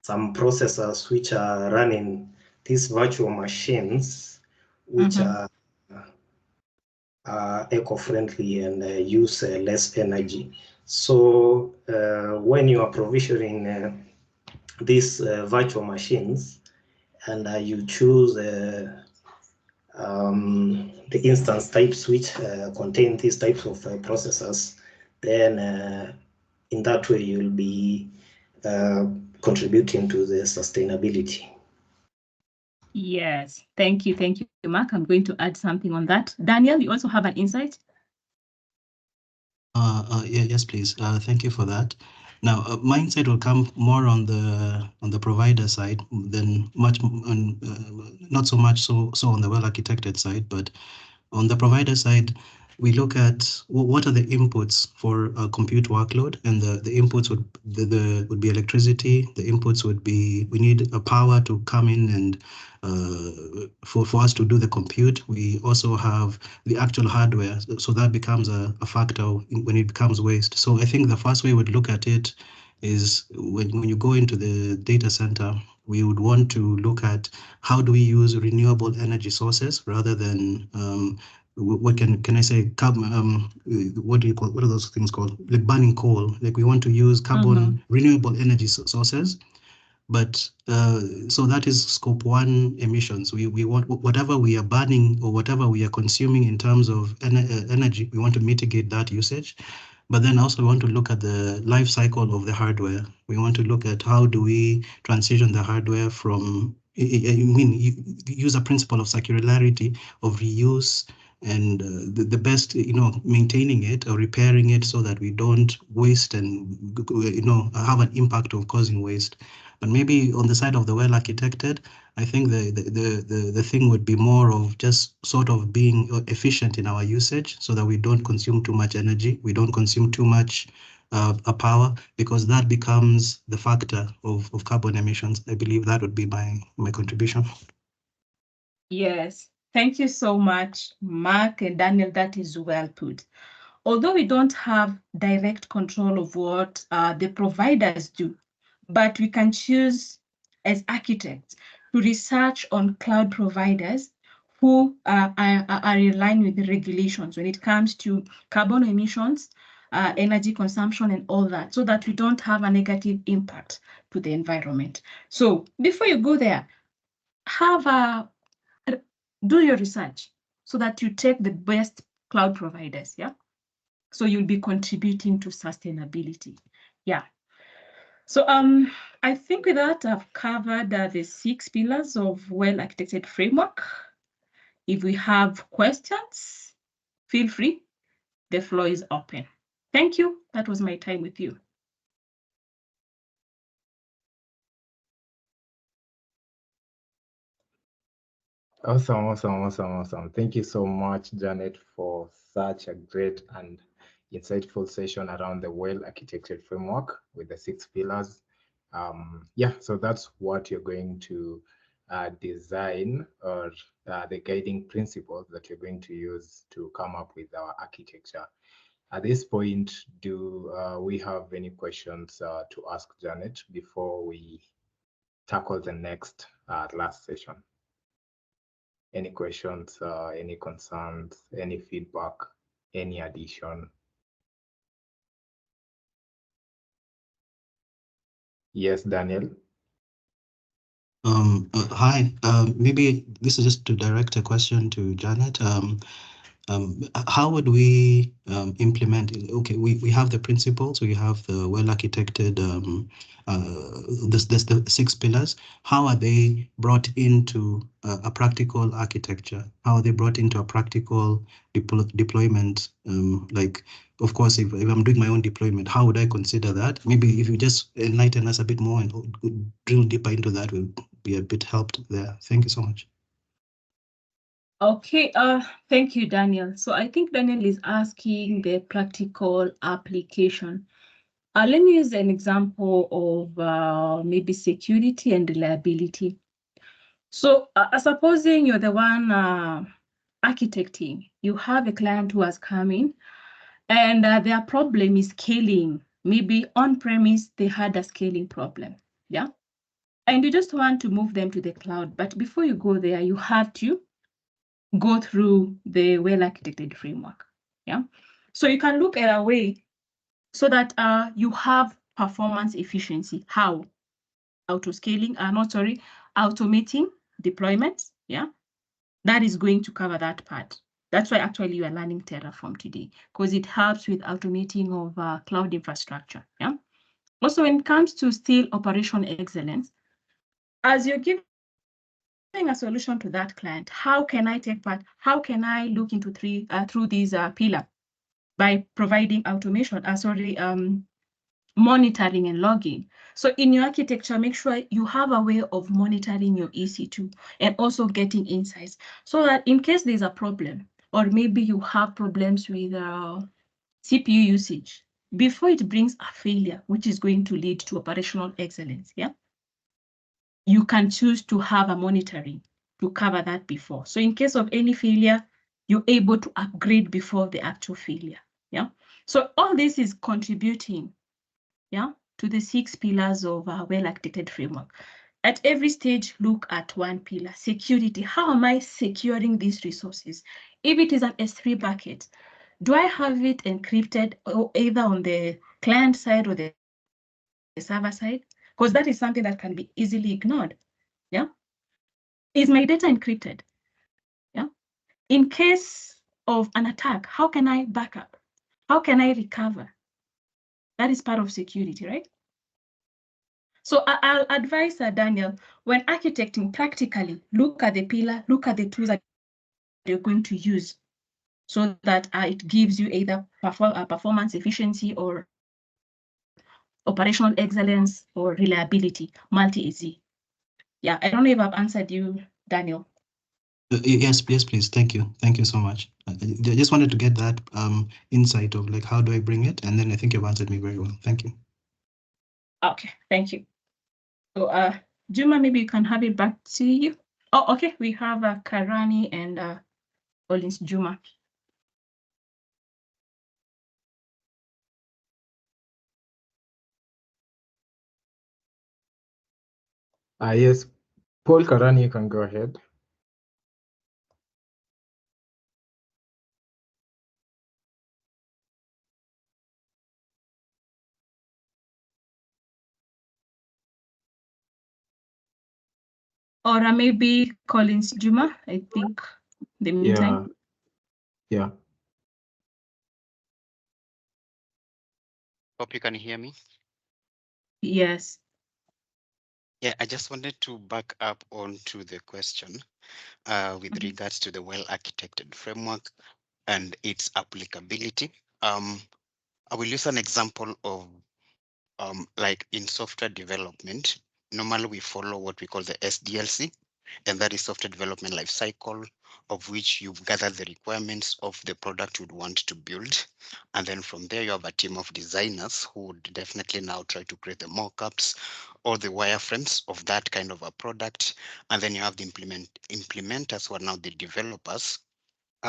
some processors which are running these virtual machines, which are eco-friendly and use less energy. So when you are provisioning these virtual machines and you choose the instance types which contain these types of processors, then in that way you'll be contributing to the sustainability. Yes, thank you, Mark. I'm going to add something on that. Daniel, you also have an insight? Yes, please. Thank you for that. Now, my insight will come more on the provider side than much, not so much so on the well-architected side, but on the provider side, we look at what are the inputs for a compute workload, and the inputs would be electricity. The inputs would be, we need a power to come in and for us to do the compute. We also have the actual hardware, so that becomes a factor when it becomes waste. So I think the first way we would look at it is when you go into the data center, we would want to look at how do we use renewable energy sources rather than what can I say? What do you call? What are those things called? Like burning coal. Like we want to use carbon renewable energy sources, but so that is scope 1 emissions. We want whatever we are burning or whatever we are consuming in terms of energy. We want to mitigate that usage. But then also we want to look at the life cycle of the hardware. We want to look at how do we transition the hardware from, use a principle of circularity, of reuse, and the best, maintaining it or repairing it so that we don't waste and, have an impact of causing waste. But maybe on the side of the well-architected, I think the thing would be more of just sort of being efficient in our usage so that we don't consume too much energy, we don't consume too much power, because that becomes the factor of carbon emissions. I believe that would be my contribution. Yes, thank you so much, Mark and Daniel. That is well put. Although we don't have direct control of what the providers do, but we can choose as architects to research on cloud providers who are in line with the regulations when it comes to carbon emissions, energy consumption, and all that, so that we don't have a negative impact to the environment. So before you go there, do your research so that you take the best cloud providers, yeah? So you'll be contributing to sustainability. Yeah. So I think with that, I've covered the 6 pillars of well-architected framework. If we have questions, feel free. The floor is open. Thank you. That was my time with you. Awesome. Thank you so much, Janet, for such a great and insightful session around the well-architected framework with the 6 pillars. So that's what you're going to design, or the guiding principles that you're going to use to come up with our architecture. At this point, do we have any questions to ask Janet before we tackle the next last session? Any questions, any concerns, any feedback, any addition? Yes, Daniel. Hi, maybe this is just to direct a question to Janet. How would we implement? Okay, we have the principles, we have the well-architected, the 6 pillars. How are they brought into a practical architecture? How are they brought into a practical deployment? Like, of course, if I'm doing my own deployment, how would I consider that? Maybe if you just enlighten us a bit more and drill deeper into that, we'll be a bit helped there. Thank you so much. Okay, thank you, Daniel. So I think Daniel is asking the practical application. Let me use an example of maybe security and reliability. So supposing you're the one architecting, you have a client who has come in and their problem is scaling. Maybe on-premise, they had a scaling problem, yeah? And you just want to move them to the cloud. But before you go there, you have to go through the well-architected framework, yeah? So you can look at a way so that you have performance efficiency. How? Automating deployments, yeah? That is going to cover that part. That's why actually you are learning Terraform today, because it helps with automating of cloud infrastructure, yeah? Also, when it comes to still operation excellence, as you're giving a solution to that client, how can I take part? How can I look into through these pillars? By providing automation, monitoring and logging. So in your architecture, make sure you have a way of monitoring your EC2 and also getting insights so that in case there's a problem, or maybe you have problems with CPU usage, before it brings a failure, which is going to lead to operational excellence, yeah? You can choose to have a monitoring to cover that before. So in case of any failure, you're able to upgrade before the actual failure, yeah? So all this is contributing, yeah, to the 6 pillars of our well-architected framework. At every stage, look at one pillar, security. How am I securing these resources? If it is an S3 bucket, do I have it encrypted either on the client side or the server side? Because that is something that can be easily ignored, yeah? Is my data encrypted, yeah? In case of an attack, how can I back up? How can I recover? That is part of security, right? So I'll advise Daniel, when architecting practically, look at the pillar, look at the tools that you're going to use so that it gives you either performance efficiency or operational excellence or reliability, multi-easy. Yeah, I don't know if I've answered you, Daniel. Yes, please. Thank you so much. I just wanted to get that insight of like how do I bring it, and then I think you've answered me very well. Thank you. Okay, thank you. So Juma, maybe you can have it back to you. Oh, okay, we have Karani and Collins Juma. Yes, Paul Karani, you can go ahead. Or maybe Collins Juma, I think, the meantime. Yeah. Hope you can hear me. Yes. Yeah, I just wanted to back up onto the question with regards to the well-architected framework and its applicability. I will use an example of like in software development. Normally we follow what we call the SDLC, and that is software development life cycle, of which you've gathered the requirements of the product you'd want to build. And then from there, you have a team of designers who would definitely now try to create the mockups or the wireframes of that kind of a product. And then you have the implementers who are now the developers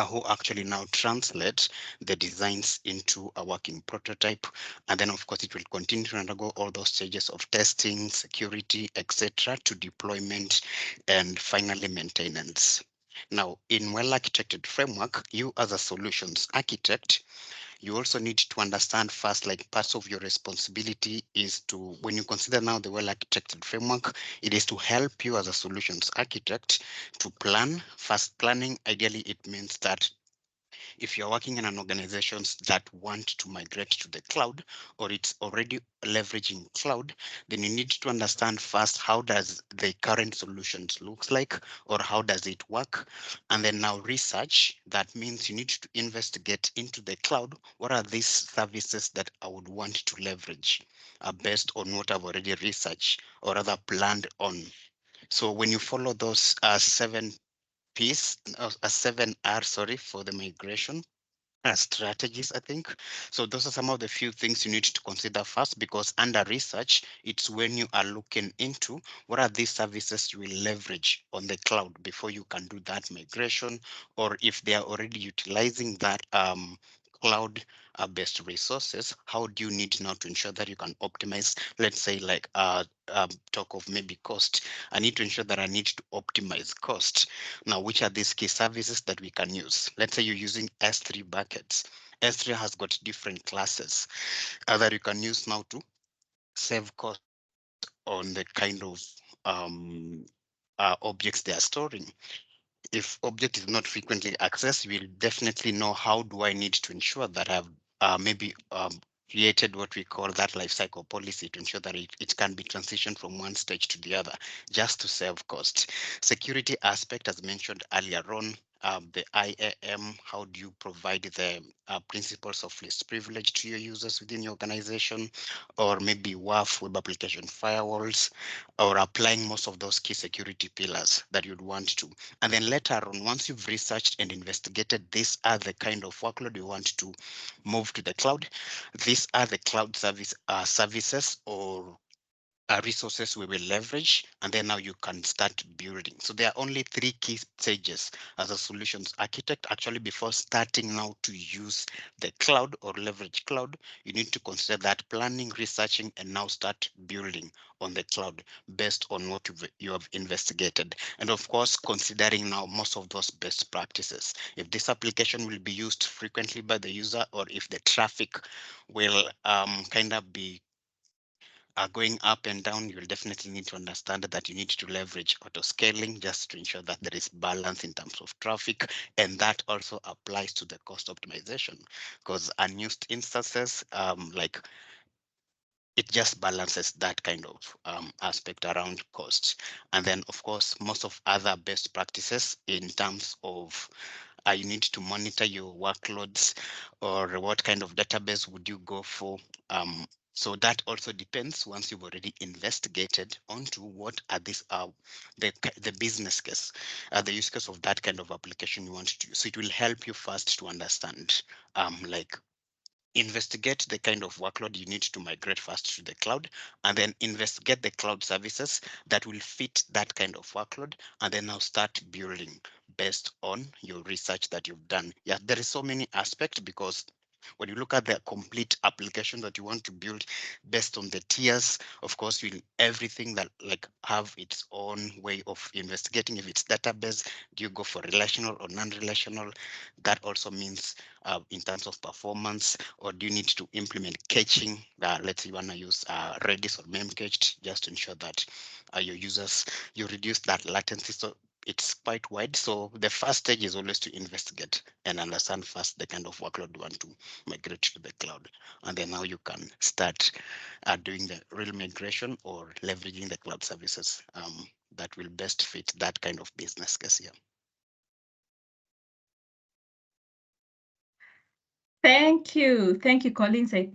who actually now translate the designs into a working prototype. And then of course it will continue to undergo all those stages of testing, security, etc., to deployment and finally maintenance. Now, in well-architected framework, you as a solutions architect, you also need to understand first, like parts of your responsibility is to, when you consider now the well-architected framework, it is to help you as a solutions architect to plan. Fast planning, ideally, it means that if you're working in an organization that want to migrate to the cloud, or it's already leveraging cloud, then you need to understand first, how does the current solutions looks like, or how does it work? And then now research, that means you need to investigate into the cloud. What are these services that I would want to leverage based on what I've already researched or rather planned on? So when you follow those 7R, sorry, for the migration strategies, I think. So those are some of the few things you need to consider first, because under research, it's when you are looking into what are these services you will leverage on the cloud before you can do that migration, or if they are already utilizing that cloud based resources, how do you need now to ensure that you can optimize, let's say like talk of maybe cost. I need to ensure that I need to optimize cost. Now, which are these key services that we can use? Let's say you're using S3 buckets. S3 has got different classes that you can use now to save cost on the kind of objects they are storing. If object is not frequently accessed, you will definitely know how do I need to ensure that I've maybe created what we call that lifecycle policy to ensure that it can be transitioned from one stage to the other, just to save cost. Security aspect, as mentioned earlier on, the IAM, how do you provide the principles of least privilege to your users within your organization, or maybe WAF, web application firewalls, or applying most of those key security pillars that you'd want to. And then later on, once you've researched and investigated, these are the kind of workload you want to move to the cloud. These are the cloud services or resources we will leverage, and then now you can start building. So there are only 3 key stages as a solutions architect. Actually, before starting now to use the cloud or leverage cloud, you need to consider that planning, researching, and now start building on the cloud based on what you have investigated. And of course, considering now most of those best practices. If this application will be used frequently by the user, or if the traffic will kind of be going up and down, you'll definitely need to understand that you need to leverage auto scaling just to ensure that there is balance in terms of traffic. And that also applies to the cost optimization, because unused instances, like it just balances that kind of aspect around cost. And then, of course, most of other best practices in terms of you need to monitor your workloads, or what kind of database would you go for. So that also depends once you've already investigated onto what are the business case, the use case of that kind of application you want to use. So it will help you first to understand like investigate the kind of workload you need to migrate first to the cloud, and then investigate the cloud services that will fit that kind of workload, and then now start building based on your research that you've done. Yeah, there is so many aspects, because when you look at the complete application that you want to build based on the tiers, of course, everything that like have its own way of investigating. If it's database, do you go for relational or non-relational? That also means in terms of performance, or do you need to implement caching? Let's say you want to use Redis or Memcached, just to ensure that your users, you reduce that latency. So it's quite wide. So the first stage is always to investigate and understand first the kind of workload you want to migrate to the cloud. And then now you can start doing the real migration or leveraging the cloud services that will best fit that kind of business case here. Thank you, Collins. I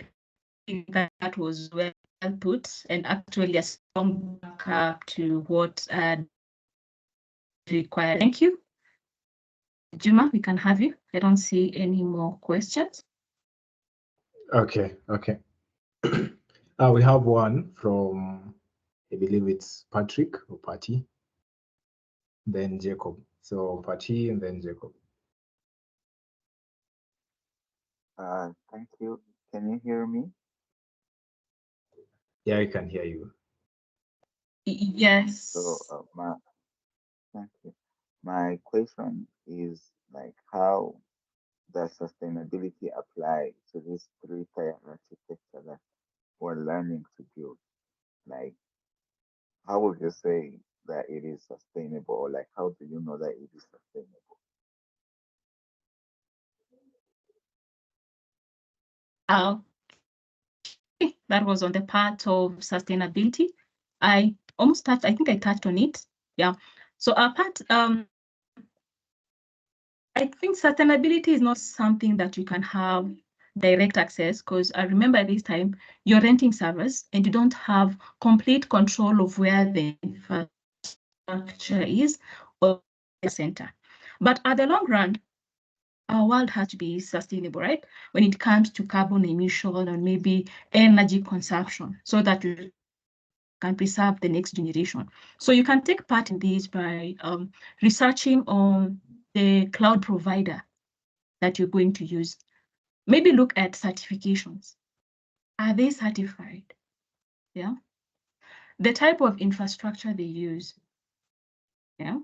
think that was well put, and actually a strong backup to what required. Thank you. Juma, we can have you. I don't see any more questions. Okay. We have one from, I believe it's Patrick or Patty, then Jacob. So Patty and then Jacob. Thank you. Can you hear me? Yeah, I can hear you. Yes. So thank you. My question is like, how does sustainability apply to this three-tier architecture that we're learning to build? Like, how would you say that it is sustainable, or like, how do you know that it is sustainable? That was on the part of sustainability. I think I touched on it. Yeah. So our part, I think sustainability is not something that you can have direct access, because I remember at this time you're renting servers and you don't have complete control of where the infrastructure is or the center. But at the long run, our world has to be sustainable, right? When it comes to carbon emission and maybe energy consumption, so that you can preserve the next generation. So you can take part in this by researching on the cloud provider that you're going to use. Maybe look at certifications. Are they certified? Yeah. The type of infrastructure they use. Yeah.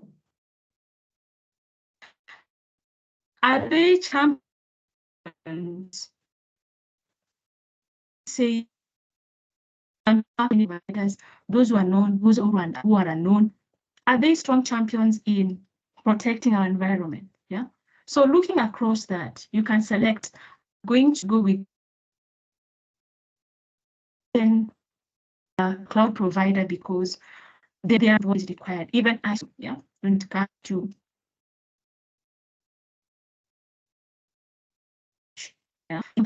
Are they champions? Say those who are known, those who are unknown, are they strong champions in protecting our environment? Yeah. So looking across that, you can select going to go with a cloud provider because they are what is required, even as when it comes to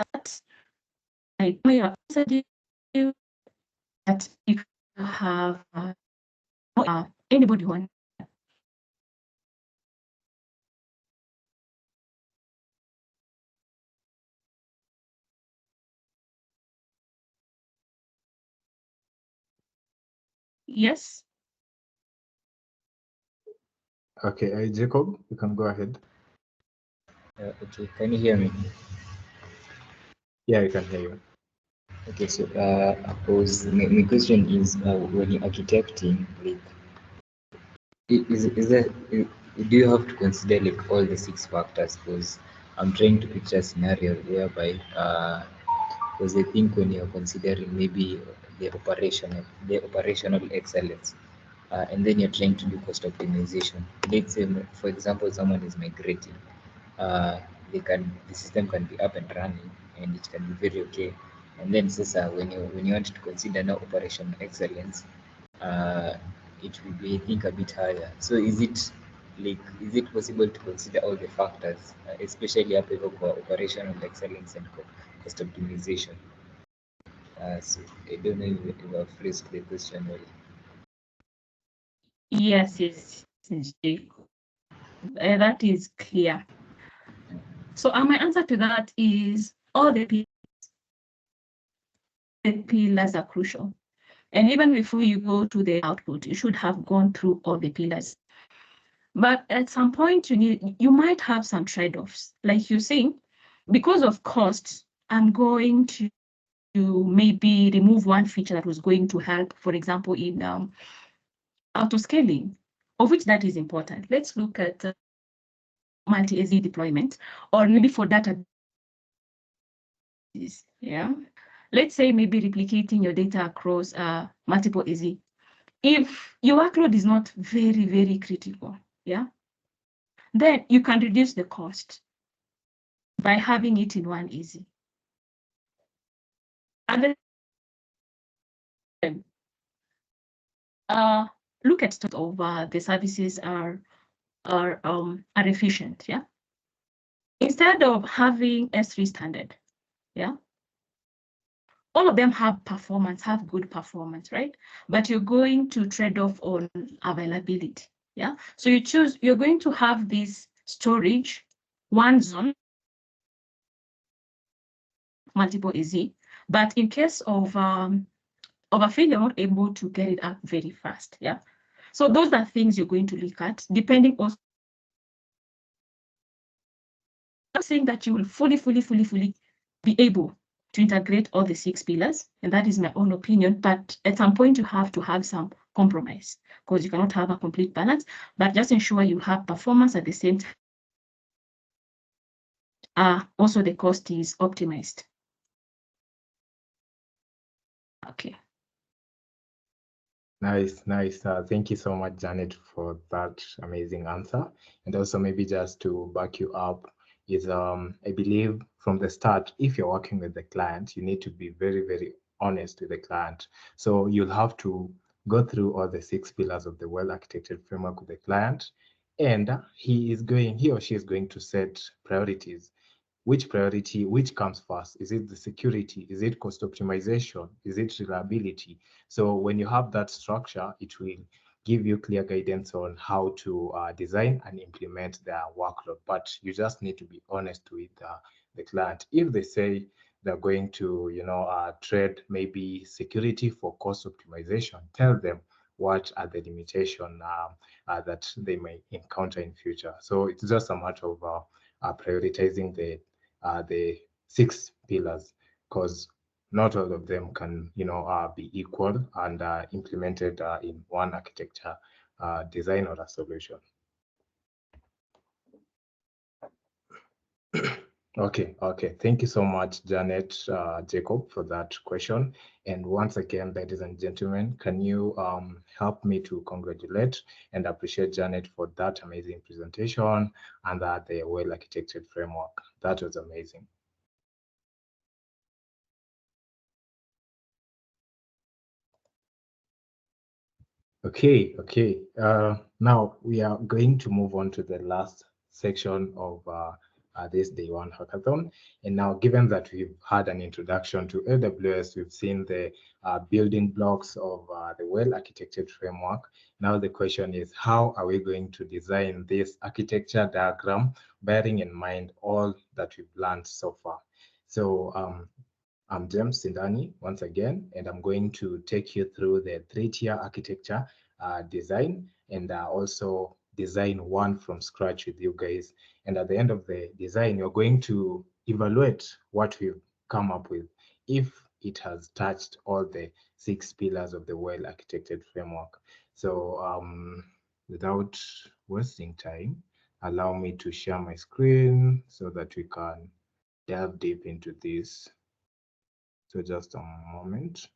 that I may answer you that if you have anybody want. Yes. Okay, Jacob, you can go ahead. Okay, can you hear me? Yeah, I can hear you. Okay, so my question is, when you're architecting, like, do you have to consider like all the 6 factors? Because I'm trying to picture a scenario whereby, because I think when you're considering maybe the operational excellence, and then you're trying to do cost optimization. Let's say, for example, someone is migrating. The system can be up and running and it can be very okay, And then when you want to consider now operational excellence, it will be, I think, a bit higher. So is it possible to consider all the factors, especially up for operational excellence and cost optimization? So I don't know if you have phrased the question well. Yes, that is clear. So my answer to that is all the pillars are crucial. And even before you go to the output, you should have gone through all the pillars. But at some point, you might have some trade-offs. Like you're saying, because of cost, I'm going to maybe remove one feature that was going to help, for example, in auto-scaling, of which that is important. Let's look at multi-AZ deployment, or maybe for data. Yeah. Let's say maybe replicating your data across multiple AZ. If your workload is not very, very critical, yeah, then you can reduce the cost by having it in one AZ. And then look at the services are efficient, yeah. Instead of having S3 standard, yeah, all of them have good performance, right? But you're going to trade off on availability, yeah? So you're going to have this storage, one zone, multiple AZ, but in case of a failure, you're not able to get it up very fast, yeah? So those are things you're going to look at, depending also. I'm saying that you will fully be able to integrate all the 6 pillars, and that is my own opinion, but at some point you have to have some compromise because you cannot have a complete balance, but just ensure you have performance at the same time. Also the cost is optimized. Okay. Nice. Thank you so much, Janet, for that amazing answer. And also maybe just to back you up is I believe from the start, if you're working with the client, you need to be very honest with the client. So you'll have to go through all the 6 pillars of the well-architected framework with the client, and he or she is going to set priorities. Which comes first? Is it the security? Is it cost optimization? Is it reliability? So when you have that structure, it will give you clear guidance on how to design and implement their workload. But you just need to be honest with the client. If they say they're going to, trade maybe security for cost optimization, tell them what are the limitations that they may encounter in future. So it's just a matter of prioritizing the 6 pillars, because not all of them can be equal and implemented in one architecture design or a solution. Okay. Thank you so much, Janet, Jacob, for that question. And once again, ladies and gentlemen, can you help me to congratulate and appreciate Janet for that amazing presentation and the well-architected framework. That was amazing. Okay. Now we are going to move on to the last section of this Day 1 hackathon. And now, given that we've had an introduction to AWS, we've seen the building blocks of the well-architected framework. Now the question is, how are we going to design this architecture diagram, bearing in mind all that we've learned so far? So I'm James Sindani once again, and I'm going to take you through the 3-tier architecture design and also design one from scratch with you guys. And at the end of the design, you're going to evaluate what we've come up with, if it has touched all the 6 pillars of the well-architected framework. So without wasting time, allow me to share my screen so that we can delve deep into this. So just a moment.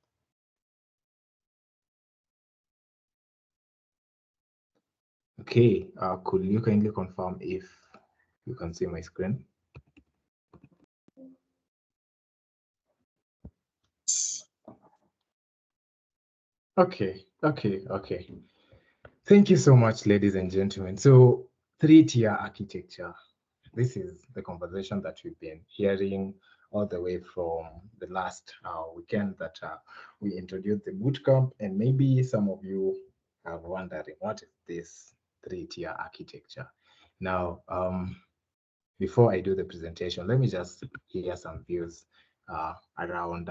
Okay, could you kindly confirm if you can see my screen? Okay. Thank you so much, ladies and gentlemen. So, three-tier architecture. This is the conversation that we've been hearing all the way from the last weekend that we introduced the bootcamp, and maybe some of you are wondering what is this three-tier architecture. Now, before I do the presentation, let me just hear some views around,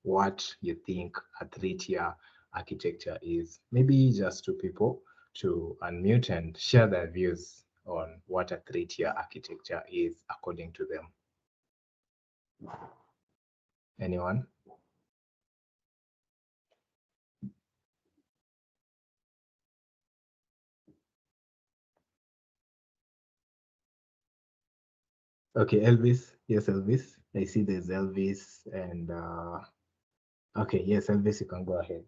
what you think a three-tier architecture is. Maybe just two people to unmute and share their views on what a three-tier architecture is according to them. Anyone? Okay, Elvis. Yes, Elvis. I see there's Elvis and okay, yes, Elvis, you can go ahead.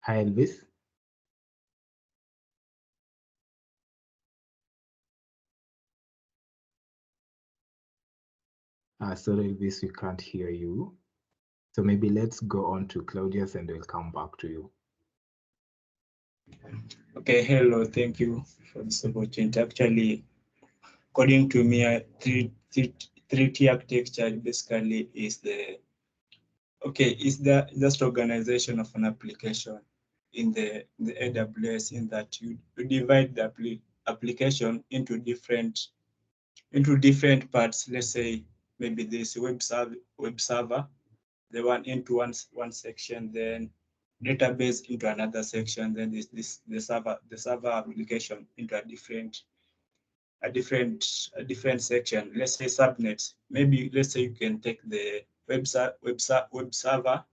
Hi, Elvis. Sorry, Elvis, we can't hear you. So maybe let's go on to Claudius and we'll come back to you. Okay, hello, thank you for this opportunity. Actually, according to me, three-tier architecture basically is the just organization of an application in the AWS, in that you divide the application into different parts. Let's say maybe this web server, the one into one section, then database into another section, then the server application into a different section. Let's say subnets. Maybe let's say you can take the web server,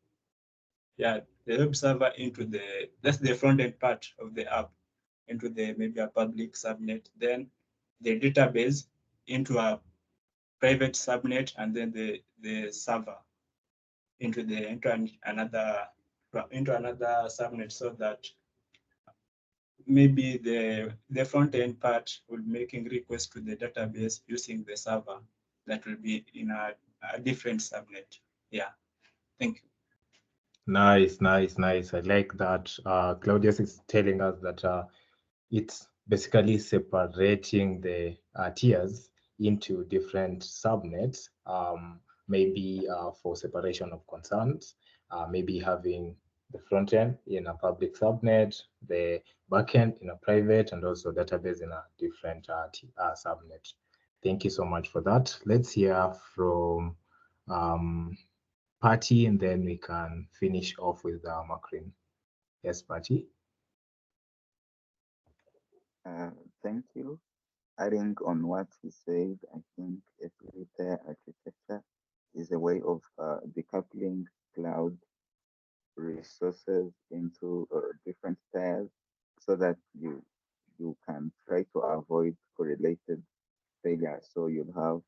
yeah, the web server into that's the front end part of the app, into maybe a public subnet, then the database into a private subnet, and then the server into another subnet, so that maybe the front end part will making requests to the database using the server that will be in a different subnet. Yeah, thank you. Nice. I like that. Claudius is telling us that it's basically separating the tiers into different subnets, maybe for separation of concerns, maybe having the front end in a public subnet, the backend in a private, and also database in a different subnet. Thank you so much for that. Let's hear from Patty, and then we can finish off with Makrin. Yes, Patty. Thank you. Adding on what he said, I think a three-tier architecture is a way of decoupling cloud resources into different tiers, so that you can try to avoid correlated failure. So you'll have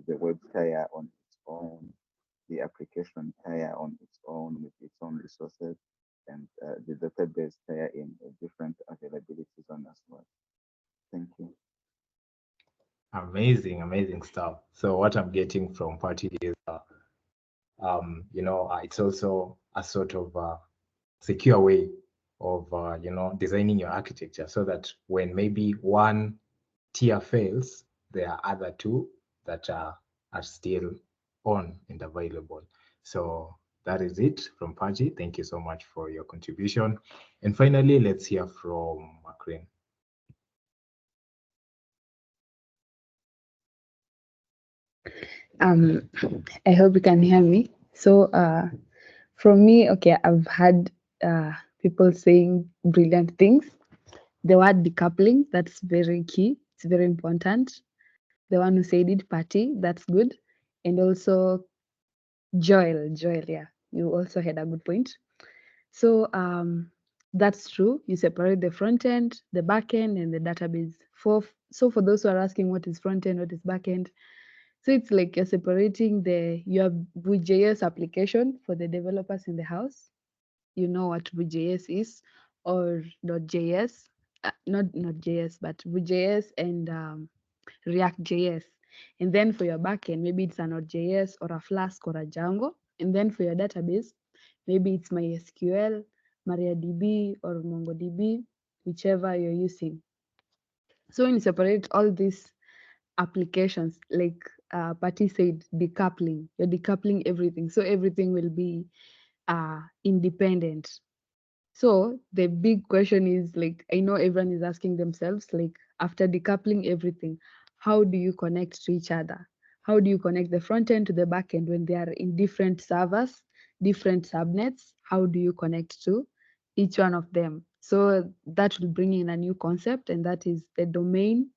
the web tier on its own, the application tier on its own with its own resources, and the database tier in a different availability zone as well. Thank you. Amazing stuff. So what I'm getting from Patty is, it's also a sort of secure way of, designing your architecture, so that when maybe one tier fails, there are other two that are still on and available. So that is it from Patty. Thank you so much for your contribution. And finally, let's hear from Makrin. I hope you can hear me. So from me, okay, I've had people saying brilliant things. The word decoupling, that's very key. It's very important. The one who said it, Patty, that's good. And also Joel, yeah, you also had a good point. So that's true. You separate the front end, the back end, and the database. So for those who are asking what is front end, what is back end, so it's like you're separating your Vue.js application for the developers in the house. You know what Vue.js is, or .js. not JS, but Vue.js and React.js. And then for your backend, maybe it's a Node.js or a Flask or a Django. And then for your database, maybe it's MySQL, MariaDB, or MongoDB, whichever you're using. So when you separate all these applications, like Patty said, decoupling, you're decoupling everything. So everything will be independent. So the big question is, like, I know everyone is asking themselves, like, after decoupling everything, how do you connect to each other? How do you connect the front end to the back end when they are in different servers, different subnets? How do you connect to each one of them? So that will bring in a new concept, and that is the domain.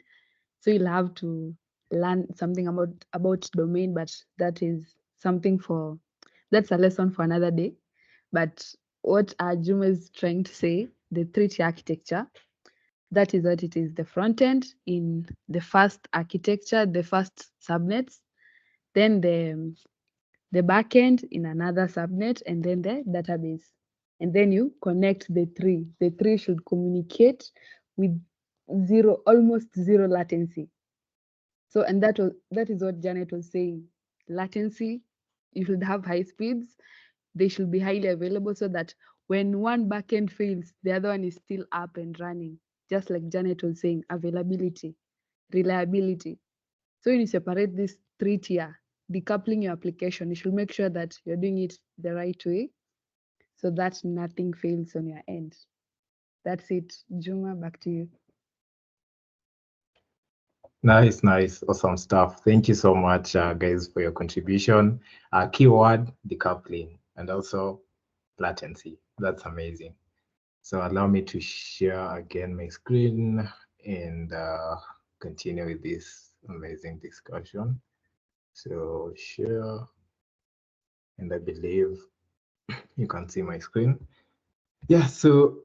So you'll have to learn something about domain, but that is something that's a lesson for another day. But what Juma is trying to say, the 3-tier architecture, that is what it is. The front end in the first architecture, the first subnets, then the back end in another subnet, and then the database. And then you connect the three. The three should communicate with almost zero latency. So, and that is what Janet was saying. Latency, you should have high speeds. They should be highly available so that when one backend fails, the other one is still up and running. Just like Janet was saying, availability, reliability. So when you separate this 3-tier, decoupling your application, you should make sure that you're doing it the right way so that nothing fails on your end. That's it. Juma, back to you. Nice, awesome stuff. Thank you so much, guys, for your contribution. Keyword, decoupling, and also latency. That's amazing. So allow me to share again my screen and continue with this amazing discussion. So share, and I believe you can see my screen. Yeah, so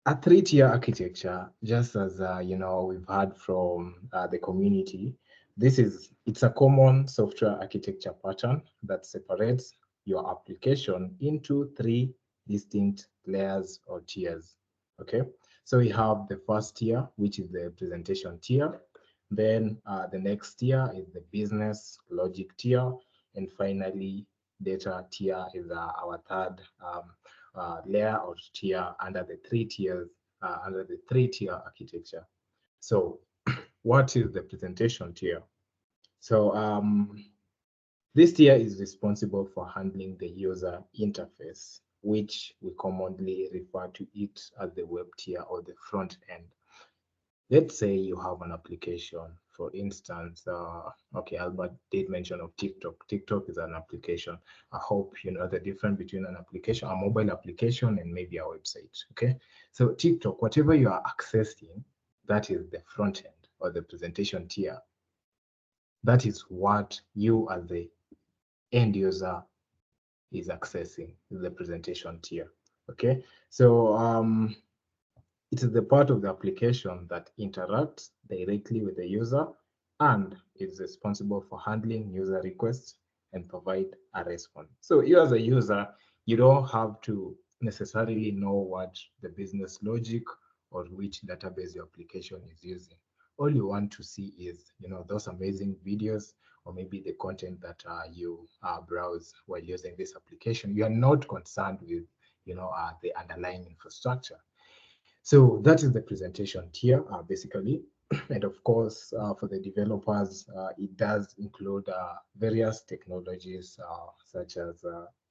a 3-tier architecture, just as we've heard from the community, it's a common software architecture pattern that separates your application into 3 distinct layers or tiers. Okay, so we have the first tier, which is the presentation tier. Then the next tier is the business logic tier, and finally data tier is our third layer or tier under the 3 tiers, under the 3-tier architecture. So what is the presentation tier? So this tier is responsible for handling the user interface, which we commonly refer to it as the web tier or the front end. Let's say you have an application, for instance, okay, Albert did mention of TikTok. TikTok is an application. I hope you know the difference between an application, a mobile application, and maybe a website, okay? So TikTok, whatever you are accessing, that is the front end or the presentation tier. That is what you as the end user is accessing, the presentation tier, okay? So it is the part of the application that interacts directly with the user and is responsible for handling user requests and provide a response. So you as a user, you don't have to necessarily know what the business logic or which database your application is using. All you want to see is, those amazing videos or maybe the content that you browse while using this application. You are not concerned with, the underlying infrastructure. So that is the presentation tier, basically. And of course, for the developers, it does include various technologies such as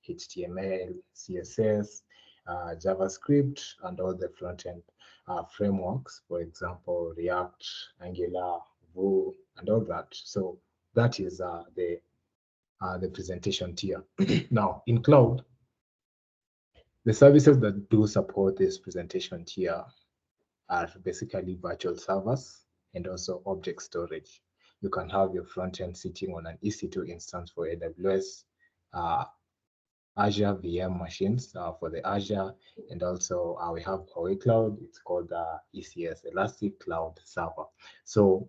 HTML, CSS, JavaScript, and all the front-end frameworks, for example, React, Angular, Vue, and all that. So that is the presentation tier. Now, in cloud, the services that do support this presentation tier are basically virtual servers and also object storage. You can have your front end sitting on an EC2 instance for AWS, Azure VM machines for the Azure, and also we have Huawei Cloud. It's called ECS, Elastic Cloud Server. So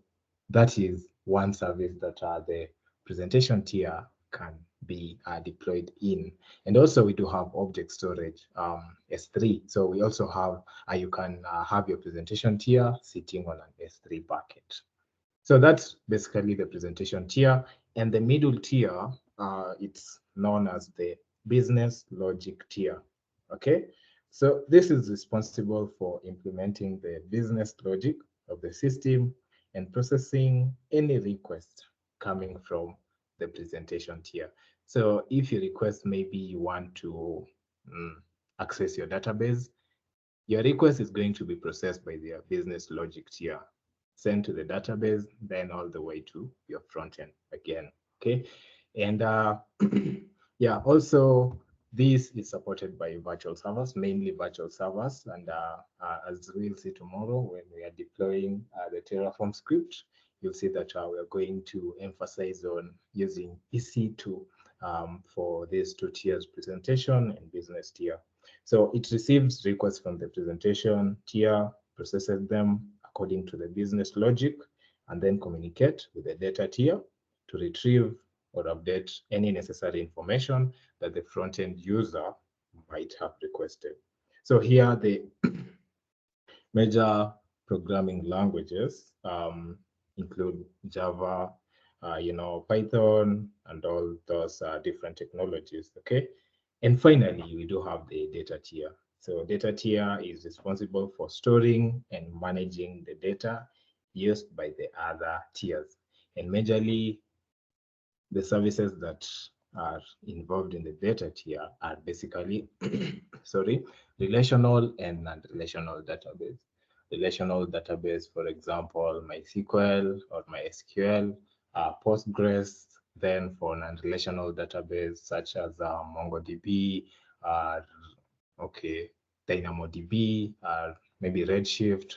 that is one service that the presentation tier can be deployed in. And also we do have object storage, S3. So we also have, you can have your presentation tier sitting on an S3 bucket. So that's basically the presentation tier. And the middle tier, it's known as the business logic tier, okay? So this is responsible for implementing the business logic of the system and processing any request coming from the presentation tier. So if you request, maybe you want to access your database, your request is going to be processed by the business logic tier, sent to the database, then all the way to your front end again, okay? And yeah, also this is supported by virtual servers, mainly virtual servers. And as we'll see tomorrow when we are deploying the Terraform script, you'll see that we are going to emphasize on using EC2 for these two tiers, presentation and business tier. So it receives requests from the presentation tier, processes them according to the business logic, and then communicate with the data tier to retrieve or update any necessary information that the front-end user might have requested. So here the major programming languages include Java, Python, and all those different technologies, okay? And finally, we do have the data tier. So data tier is responsible for storing and managing the data used by the other tiers. And majorly, the services that are involved in the data tier are basically, relational and non-relational database. Relational database, for example, MySQL or MySQL, Postgres. Then for non-relational database such as MongoDB, DynamoDB, maybe Redshift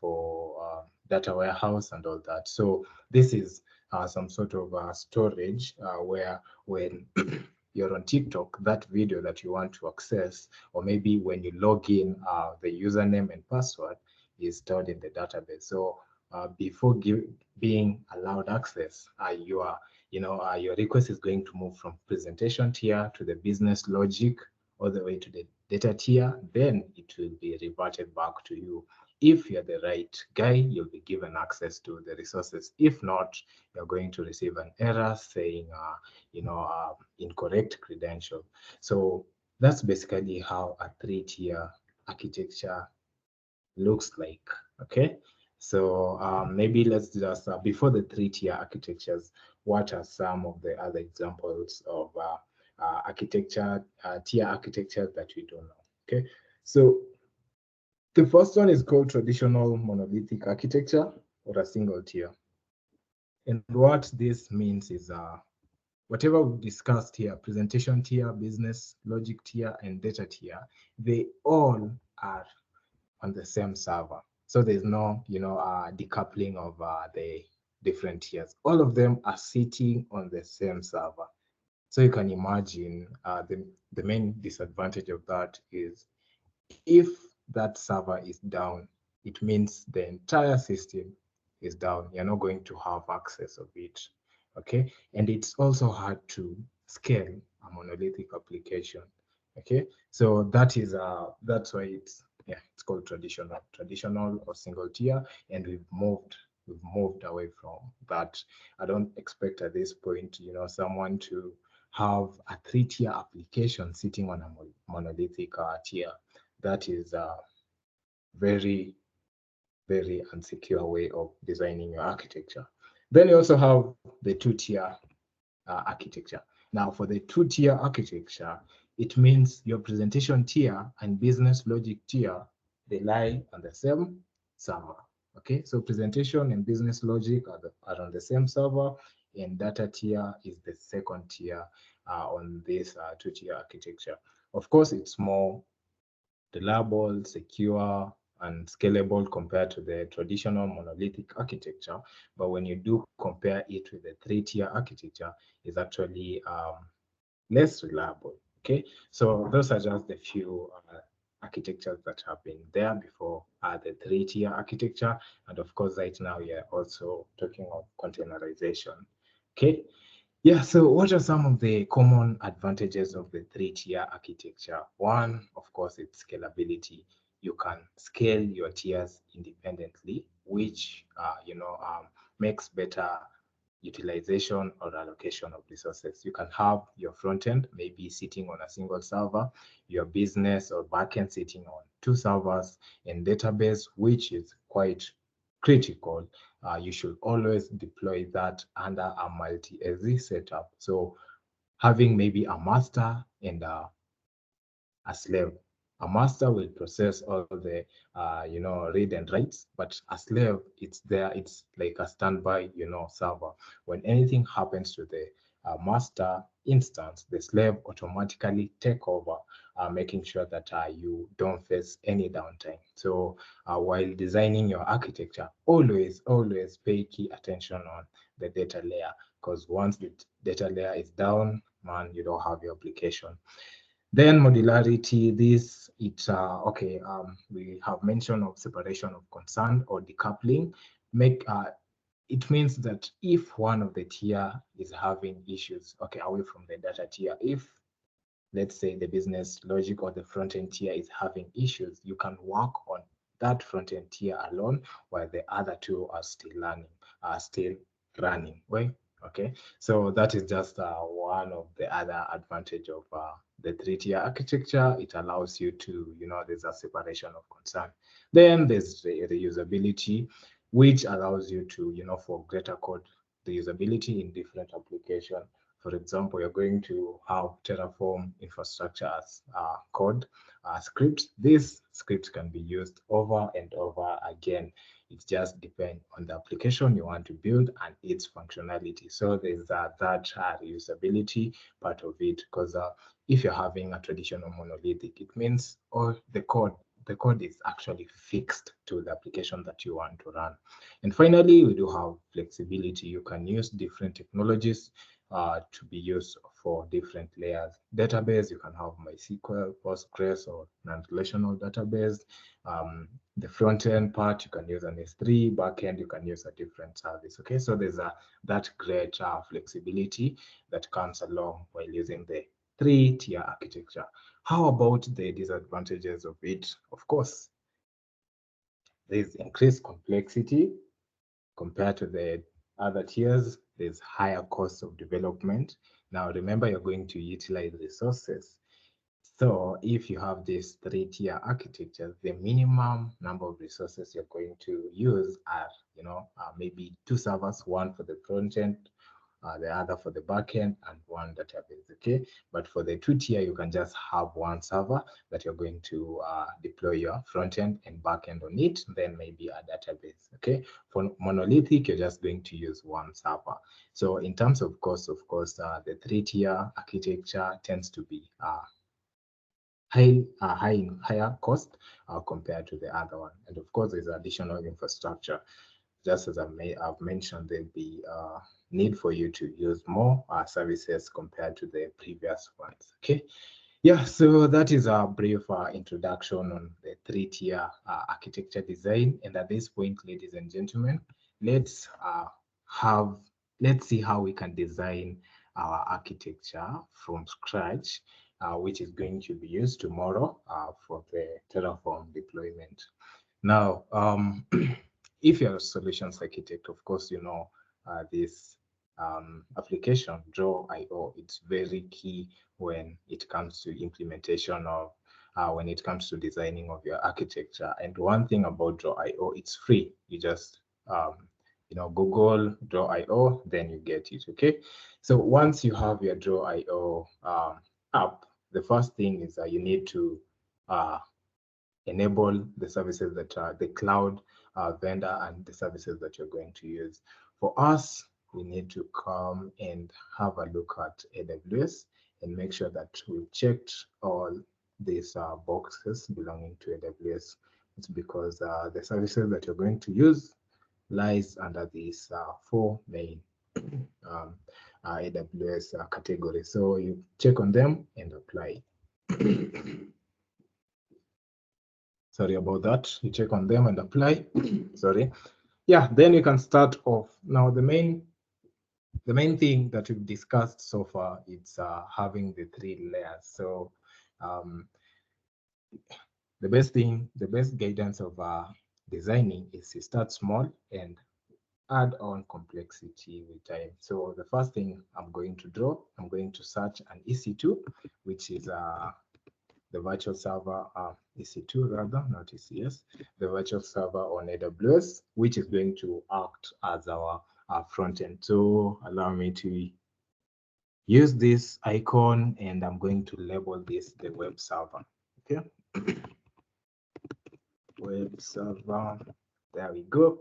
for data warehouse and all that. So this is some sort of storage where when you're on TikTok, that video that you want to access, or maybe when you log in, the username and password is stored in the database. So before being allowed access, your request is going to move from presentation tier to the business logic all the way to the data tier, then it will be reverted back to you. If you're the right guy, you'll be given access to the resources. If not, you're going to receive an error saying, incorrect credential. So that's basically how a three-tier architecture looks like, okay? So maybe let's just, before the three-tier architectures, what are some of the other examples of tier architecture that we don't know, okay? So the first one is called traditional monolithic architecture or a single tier. And what this means is whatever we discussed here, presentation tier, business logic tier, and data tier, they all are on the same server. So there's no, decoupling of the different tiers. All of them are sitting on the same server. So you can imagine the main disadvantage of that is if that server is down, it means the entire system is down. You're not going to have access of it, okay? And it's also hard to scale a monolithic application, okay? So that is that's why it's called traditional or single tier, and we've moved away from that. I don't expect at this point, someone to have a three-tier application sitting on a monolithic tier. That is a very, very unsecure way of designing your architecture. Then you also have the two-tier architecture. Now, for the two-tier architecture, it means your presentation tier and business logic tier, they lie on the same server. Okay, so presentation and business logic are on the same server, and data tier is the second tier on this two-tier architecture. Of course, it's more reliable, secure, and scalable compared to the traditional monolithic architecture. But when you do compare it with the three-tier architecture, it's actually less reliable. Okay, so those are just the few architectures that have been there before the three-tier architecture. And of course, right now we are also talking of containerization. Okay, Yeah, so what are some of the common advantages of the three-tier architecture? One, of course, it's scalability. You can scale your tiers independently, which makes better utilization or allocation of resources. You can have your front end maybe sitting on a single server, your business or backend sitting on 2 servers, and database, which is quite critical. You should always deploy that under a multi-AZ setup. So having maybe a master and a slave. A master will process all the read and writes, but a slave, it's there, it's like a standby server. When anything happens to the master instance, the slave automatically take over, making sure that you don't face any downtime. So while designing your architecture, always pay key attention on the data layer, because once the data layer is down, man, you don't have your application. Then modularity, we have mention of separation of concern or decoupling. It means that if one of the tier is having issues, away from the data tier, if let's say the business logic or the front-end tier is having issues, you can work on that front-end tier alone while the other two are still running. Right? Okay, so that is just one of the other advantage of the three-tier architecture. It allows you to, there's a separation of concern. Then there's the reusability, which allows you to, for greater code reusability in different applications. For example, you're going to have Terraform infrastructure as code scripts. These scripts can be used over and over again. It just depends on the application you want to build and its functionality. So there's that reusability part of it, because if you're having a traditional monolithic, it means all the code is actually fixed to the application that you want to run. And finally, we do have flexibility. You can use different technologies to be used for different layers. Database, you can have MySQL, Postgres, or non-relational database. The front-end part, you can use an S3. Backend, you can use a different service. Okay, so there's that great flexibility that comes along while using the three-tier architecture. How about the disadvantages of it? Of course, there's increased complexity compared to the other tiers. There's higher cost of development. Now, remember, you're going to utilize resources. So if you have this three-tier architecture, the minimum number of resources you're going to use are, maybe 2 servers, one for the front end, the other for the backend, and one database. Okay, but for the 2-tier, you can just have 1 server that you're going to deploy your front end and backend on it, then maybe a database. Okay, for monolithic, you're just going to use 1 server. So in terms of cost, of course, the 3-tier architecture tends to be higher cost compared to the other one. And of course, there's additional infrastructure. Just as I've mentioned, there'll be need for you to use more services compared to the previous ones. Okay. Yeah, so that is a brief introduction on the 3-tier architecture design. And at this point, ladies and gentlemen, let's see how we can design our architecture from scratch, which is going to be used tomorrow for the Terraform deployment. Now, if you're a solutions architect, of course, this application, Draw.io, it's very key when it comes to implementation of, when it comes to designing of your architecture. And one thing about Draw.io, it's free. You just, Google Draw.io, then you get it, okay? So once you have your Draw.io app, the first thing is that you need to enable the services that are the cloud vendor and the services that you're going to use. For us, we need to come and have a look at AWS and make sure that we've checked all these boxes belonging to AWS. It's because the services that you're going to use lies under these 4 main AWS categories. So you check on them and apply. Sorry about that. You check on them and apply. Sorry. Yeah, then you can start off. Now, the main the main thing that we've discussed so far is having the 3 layers. So the best guidance of designing is to start small and add on complexity with time. So the first thing I'm going to draw, I'm going to search an EC2, which is the virtual server, EC2 rather, not ECS, the virtual server on AWS, which is going to act as our front end. So allow me to use this icon and I'm going to label this the web server. Okay. Web server, there we go.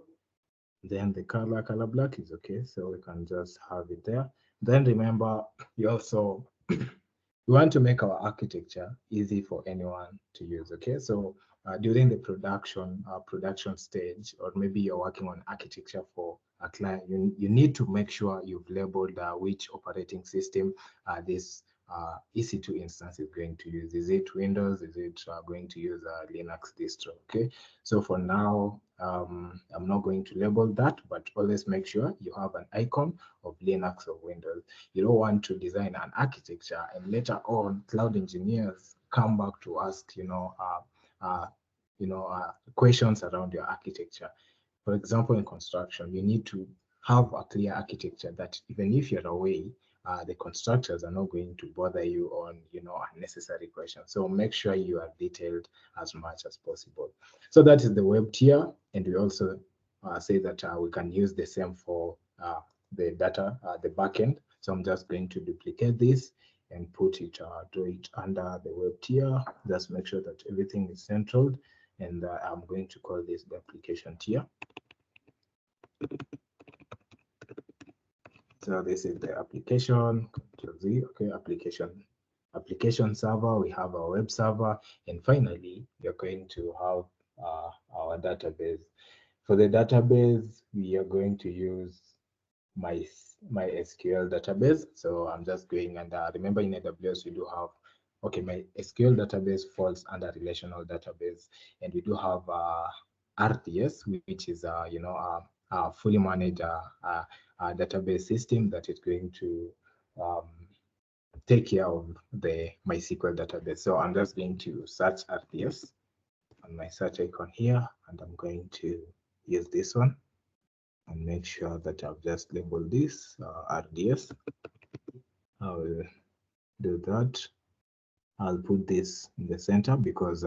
Then the color black is okay, so we can just have it there. Then remember, you also we want to make our architecture easy for anyone to use. Okay, so during the production stage, or maybe you're working on architecture for a client, you need to make sure you've labeled which operating system this EC2 instance is going to use. Is it Windows? Is it going to use a Linux distro? Okay, so for now, I'm not going to label that, but always make sure you have an icon of Linux or Windows. You don't want to design an architecture and later on cloud engineers come back to ask, questions around your architecture. For example, in construction, you need to have a clear architecture that even if you're away, the constructors are not going to bother you on, unnecessary questions. So make sure you are detailed as much as possible. So that is the web tier, and we also say that we can use the same for the data, the backend. So I'm just going to duplicate this and put it, draw it under the web tier. Just make sure that everything is centered, and I'm going to call this the application tier. So this is the application, Control Z, okay, application server, we have our web server, and finally, we're going to have our database. For the database, we are going to use my SQL database. So I'm just going, and remember in AWS, we do have, okay, my SQL database falls under relational database, and we do have RTS, which is, a fully managed database system that is going to take care of the MySQL database. So I'm just going to search RTS on my search icon here, and I'm going to use this one and make sure that I've just labeled this RDS. I will do that. I'll put this in the center because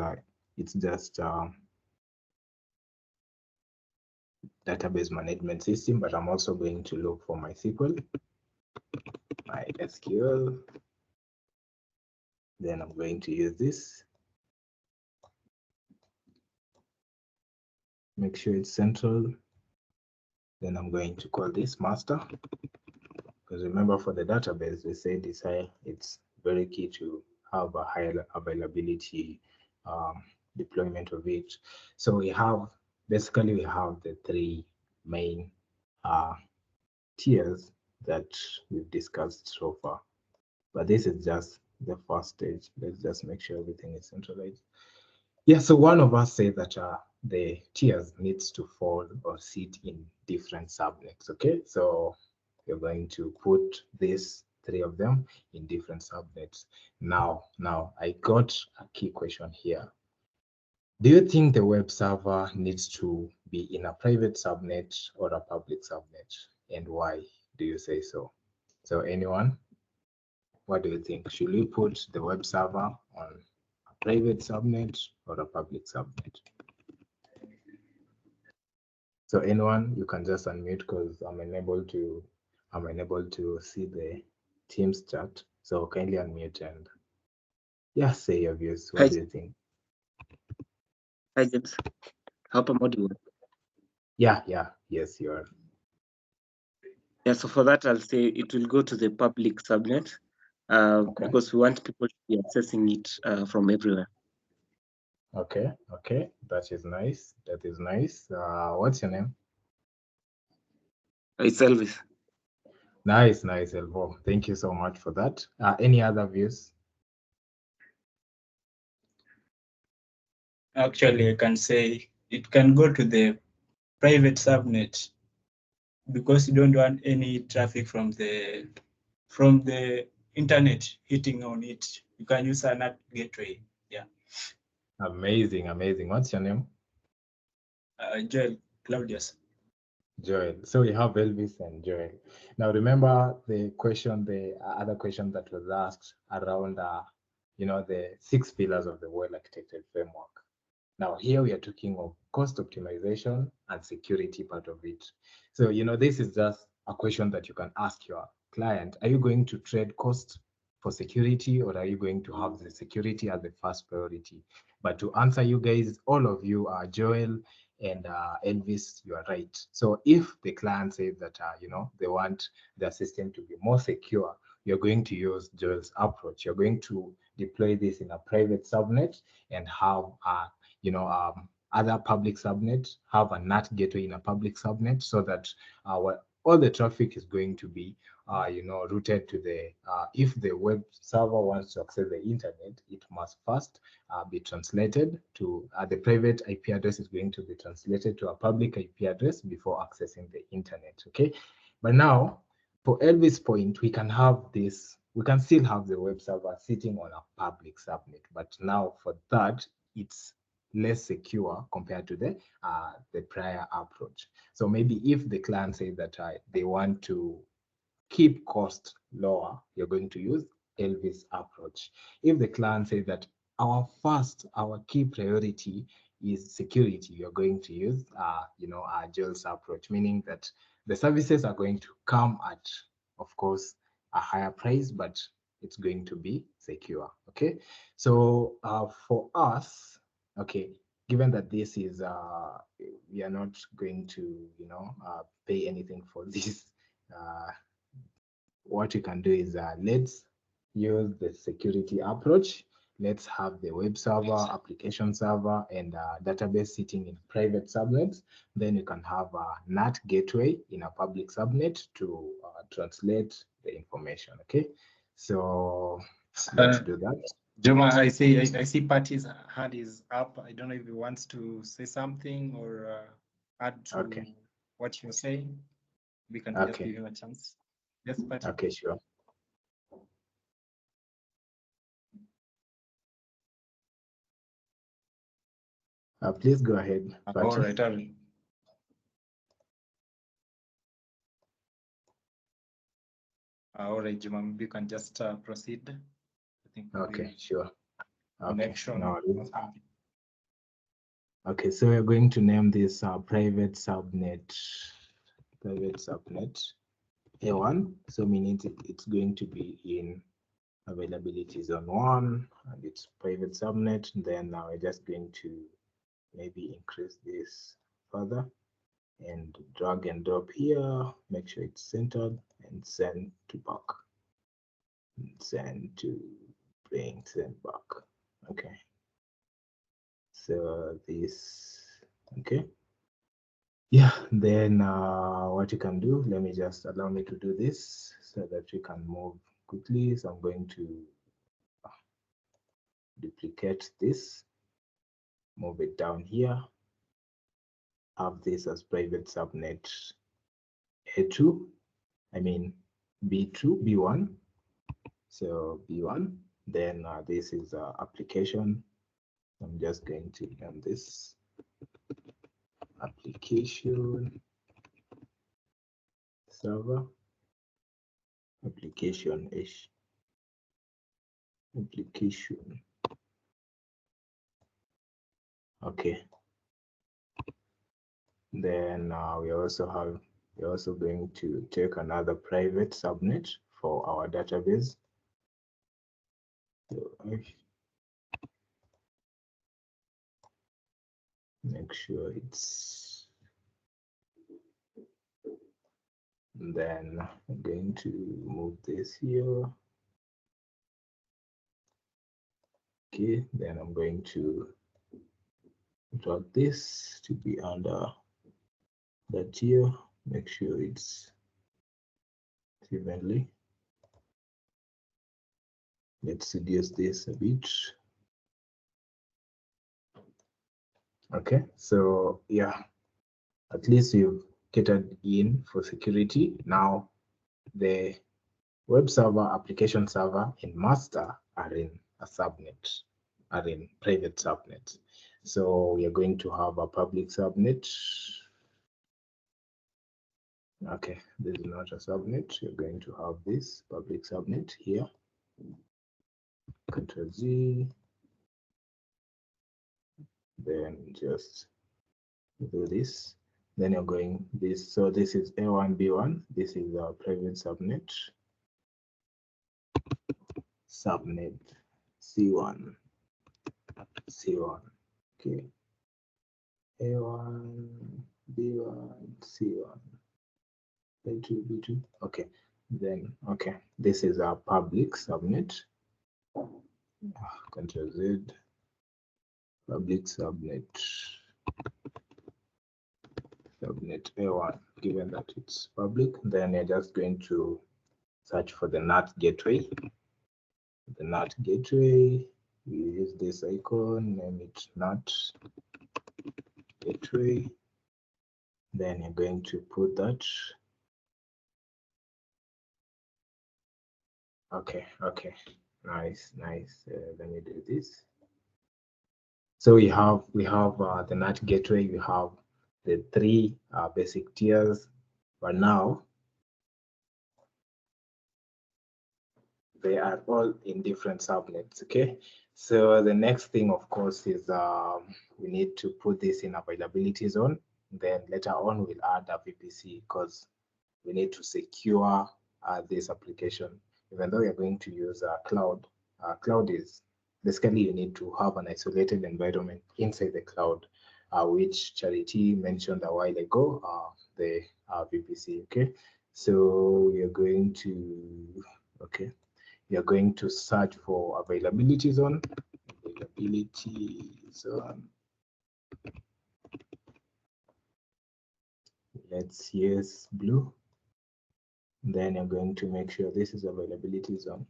it's just database management system, but I'm also going to look for MySQL, MySQL. Then I'm going to use this. Make sure it's central. Then I'm going to call this master. Because remember, for the database, we said it's very key to have a high availability deployment of it. So we have, basically we have the 3 main tiers that we've discussed so far. But this is just the first stage. Let's just make sure everything is centralized. Yeah, so one of us said that the tiers needs to fall or sit in different subnets, okay? So you're going to put these 3 of them in different subnets. Now, I got a key question here. Do you think the web server needs to be in a private subnet or a public subnet? And why do you say so? So anyone, what do you think? Should we put the web server on a private subnet or a public subnet? So anyone, you can just unmute because I'm unable to see the Teams chat. So kindly unmute and say your views. What do you think? Hi, James. Hope I'm audible. Yes, you are. Yeah, so for that, I'll say it will go to the public subnet because we want people to be accessing it from everywhere. Okay, that is nice. What's your name? It's Elvis. Nice, Elvo. Thank you so much for that. Any other views? Actually, I can say it can go to the private subnet because you don't want any traffic from the internet hitting on it. You can use a NAT gateway. Yeah. Amazing, amazing. What's your name? Joel Claudius. Joel. So we have Elvis and Joel. Now remember the question, the other question that was asked around, the 6 pillars of the well-architected framework. Now here we are talking of cost optimization and security part of it. So, this is just a question that you can ask your client. Are you going to trade cost for security, or are you going to have the security as the first priority? But to answer you guys, all of you are Joel and Elvis, you are right. So if the client says that, they want their system to be more secure, you're going to use Joel's approach. You're going to deploy this in a private subnet and have other public subnet, have a NAT gateway in a public subnet, so that all the traffic is going to be routed to the, if the web server wants to access the internet, it must first be translated to, the private IP address is going to be translated to a public IP address before accessing the internet, okay? But now, for Elvis' point, we can have this, we can still have the web server sitting on a public subnet, but now for that, it's less secure compared to the prior approach. So maybe if the client says that they want to keep cost lower, you're going to use Elvis approach. If the client says that our key priority is security, you're going to use Joel's approach, meaning that the services are going to come at, of course, a higher price, but it's going to be secure. Okay, so for us, okay, given that this is we are not going to pay anything for this, what you can do is let's use the security approach. Let's have the web server, application server, and database sitting in private subnets. Then you can have a NAT gateway in a public subnet to translate the information. Okay, so let's do that. Joma, I see Patty's hand is up. I don't know if he wants to say something or add to what you're saying. We can just give him a chance. Yes, Patty. Okay, sure. Please go ahead, Patty. All right, all right. All right, Juma, maybe you can just proceed. I think okay, sure. Connection. Okay, so we're going to name this private subnet A1. So meaning it's going to be in availability zone 1, and it's private subnet. Then now we're just going to maybe increase this further and drag and drop here, make sure it's centered, and send to back. Send to bring, send back. Okay. So this, okay. Yeah, then what you can do, let me just allow me to do this so that we can move quickly. So I'm going to duplicate this, move it down here, have this as private subnet A2, I mean B2, B1. So B1, then this is application. I'm just going to name this application server, application-ish, application. Okay. Then we're also going to take another private subnet for our database. So make sure it's, then I'm going to move this here. Okay, then I'm going to drag this to be under that here, make sure it's evenly. Let's reduce this a bit. Okay, so yeah, at least you've catered in for security. Now, the web server, application server, and master are in a subnet, are in private subnet. So we are going to have a public subnet. Okay, this is not a subnet. You're going to have this public subnet here. Control Z. Then just do this. Then you're going this. So this is A1, B1. This is our private subnet. Subnet C1. C1. Okay. A1, B1, C1. A2, B2. Okay. Then, okay. This is our public subnet. Control Z. Public subnet. Subnet A1. Given that it's public, then you're just going to search for the NAT gateway. The NAT gateway, we use this icon, name it NAT gateway. Then you're going to put that. Okay, nice. Let me do this. So we have the NAT gateway. We have the three basic tiers, but now they are all in different subnets. Okay, so the next thing, of course, is we need to put this in availability zone. Then later on, we'll add a VPC because we need to secure this application. Even though we are going to use cloud, cloud is basically you need to have an isolated environment inside the cloud, which Charity mentioned a while ago, the VPC. Okay, so we are going to you're going to search for availability zone. Availability zone. Let's use blue. Then you're going to make sure this is availability zone.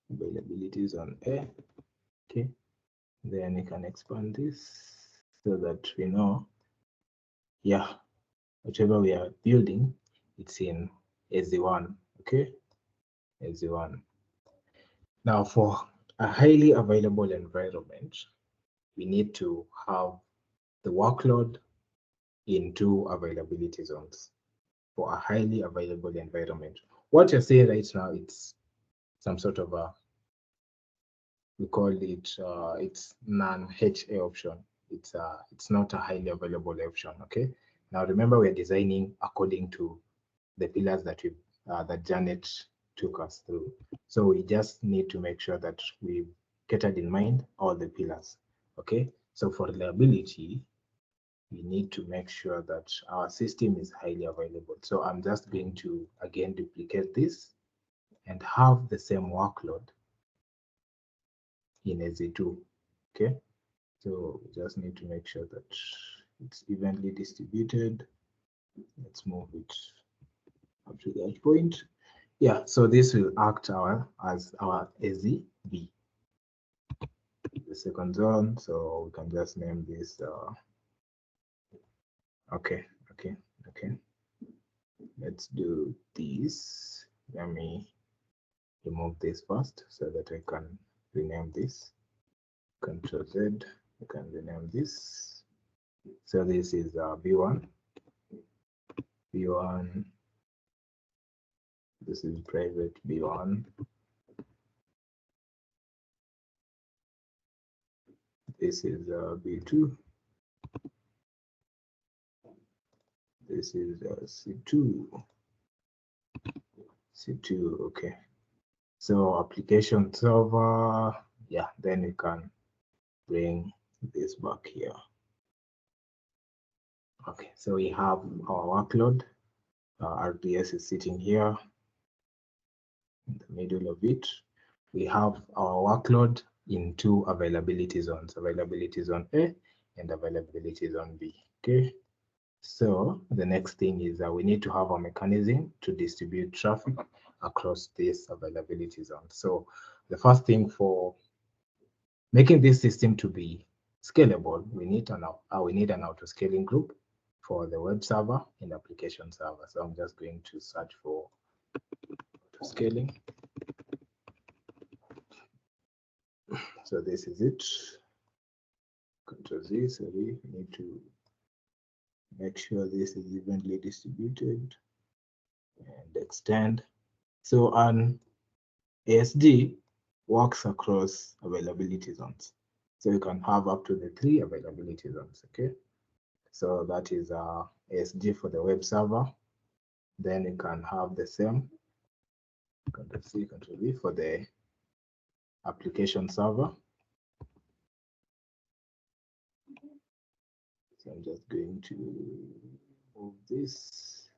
Availability zone A. Okay. Then you can expand this so that we know, yeah, whatever we are building, it's in AZ1. Okay. AZ1. Now, for a highly available environment, we need to have the workload in two availability zones for a highly available environment. What you're seeing right now, it's some sort of a, we call it, it's non-HA option. It's not a highly available option. Okay. Now remember, we're designing according to the pillars that that Janet took us through. So we just need to make sure that we catered in mind all the pillars. Okay. So for reliability, we need to make sure that our system is highly available. So I'm just going to again duplicate this and have the same workload in AZ2. Okay, so we just need to make sure that it's evenly distributed. Let's move it up to that point. Yeah, so this will act as our AZB, the second zone. So we can just name this. Okay. Let's do this. Let me remove this first so that I can rename this. Control Z, I can rename this. So this is B1. B1. This is private B1. This is B2. This is C2. C2, okay. So application server, yeah, then we can bring this back here. Okay, so we have our workload. RDS is sitting here in the middle of it. We have our workload in two availability zones, availability zone A and availability zone B. Okay, so the next thing is that we need to have a mechanism to distribute traffic across this availability zone. So the first thing for making this system to be scalable, we need an auto scaling group for the web server and application server. So I'm just going to search for auto scaling. So this is it. Control Z. So we need to make sure this is evenly distributed and extend. So an ASD works across availability zones. So you can have up to the 3 availability zones, okay? So that is ASD for the web server. Then you can have the same, Control C, Control V for the application server. So I'm just going to move this,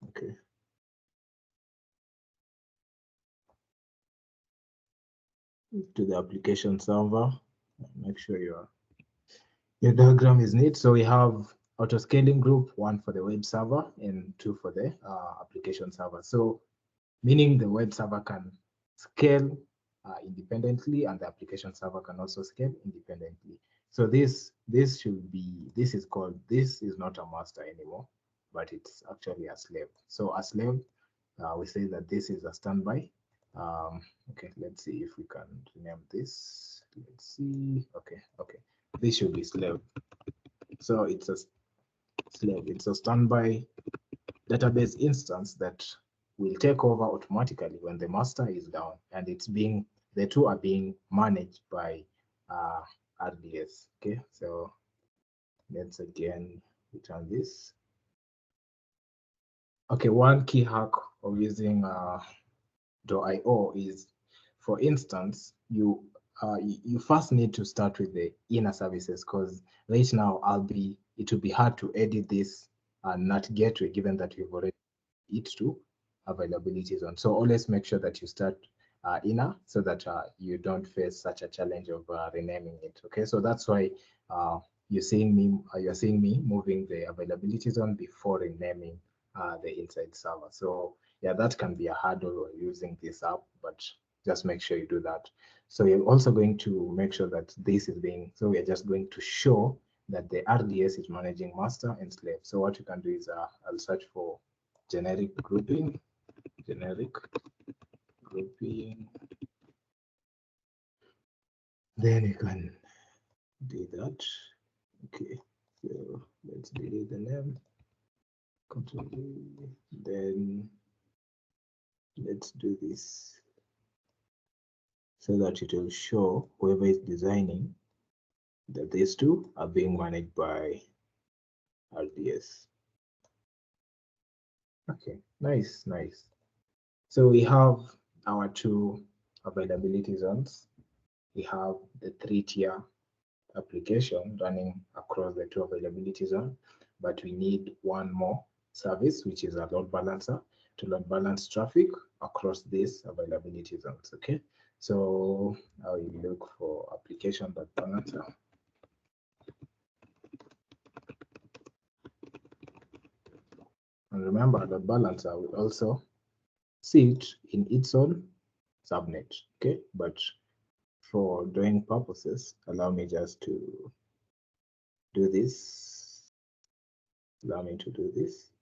okay. To the application server, make sure your diagram is neat. So we have auto scaling group, 1 for the web server and 2 for the application server. So meaning the web server can scale independently and the application server can also scale independently. So this should be, this is not a master anymore, but it's actually a slave. So a slave, we say that this is a standby. Okay, let's see if we can rename this. Let's see. Okay. This should be slave. So it's a slave. It's a standby database instance that will take over automatically when the master is down, and the two are being managed by RDS. Okay, so let's again return this. Okay, one key hack of using .io is, for instance, you first need to start with the inner services, because right now it will be hard to edit this NAT gateway given that we've already it to availability zone. So always make sure that you start inner so that you don't face such a challenge of renaming it. Okay, so that's why you're seeing me moving the availability zone before renaming the inside server. So yeah, that can be a hurdle when using this app, but just make sure you do that. So you're also going to make sure that this is being, so we are just going to show that the RDS is managing master and slave. So what you can do is I'll search for generic grouping. Then you can do that. Okay, so let's delete the name. Control D. Then let's do this so that it will show whoever is designing that these two are being managed by RDS. Okay, nice. So we have our 2 availability zones. We have the 3-tier application running across the 2 availability zones, but we need one more service, which is a load balancer, to load balance traffic across these availability zones. Okay, so I will look for application load balancer. And remember, load balancer will also sit in its own subnet. Okay, but for doing purposes, allow me just to do this. Allow me to do this,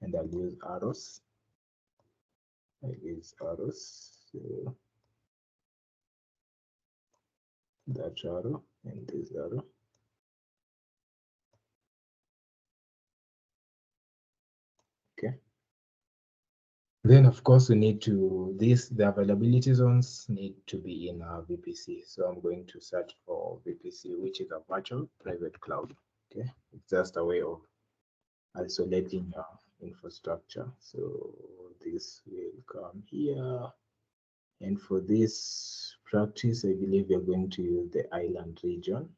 and I'll use arrows. So that arrow and this arrow. Okay. Then of course we need to, the availability zones need to be in our VPC. So I'm going to search for VPC, which is a virtual private cloud. Okay, it's just a way of isolating your infrastructure. So this will come here. And for this practice, I believe you're going to use the island region.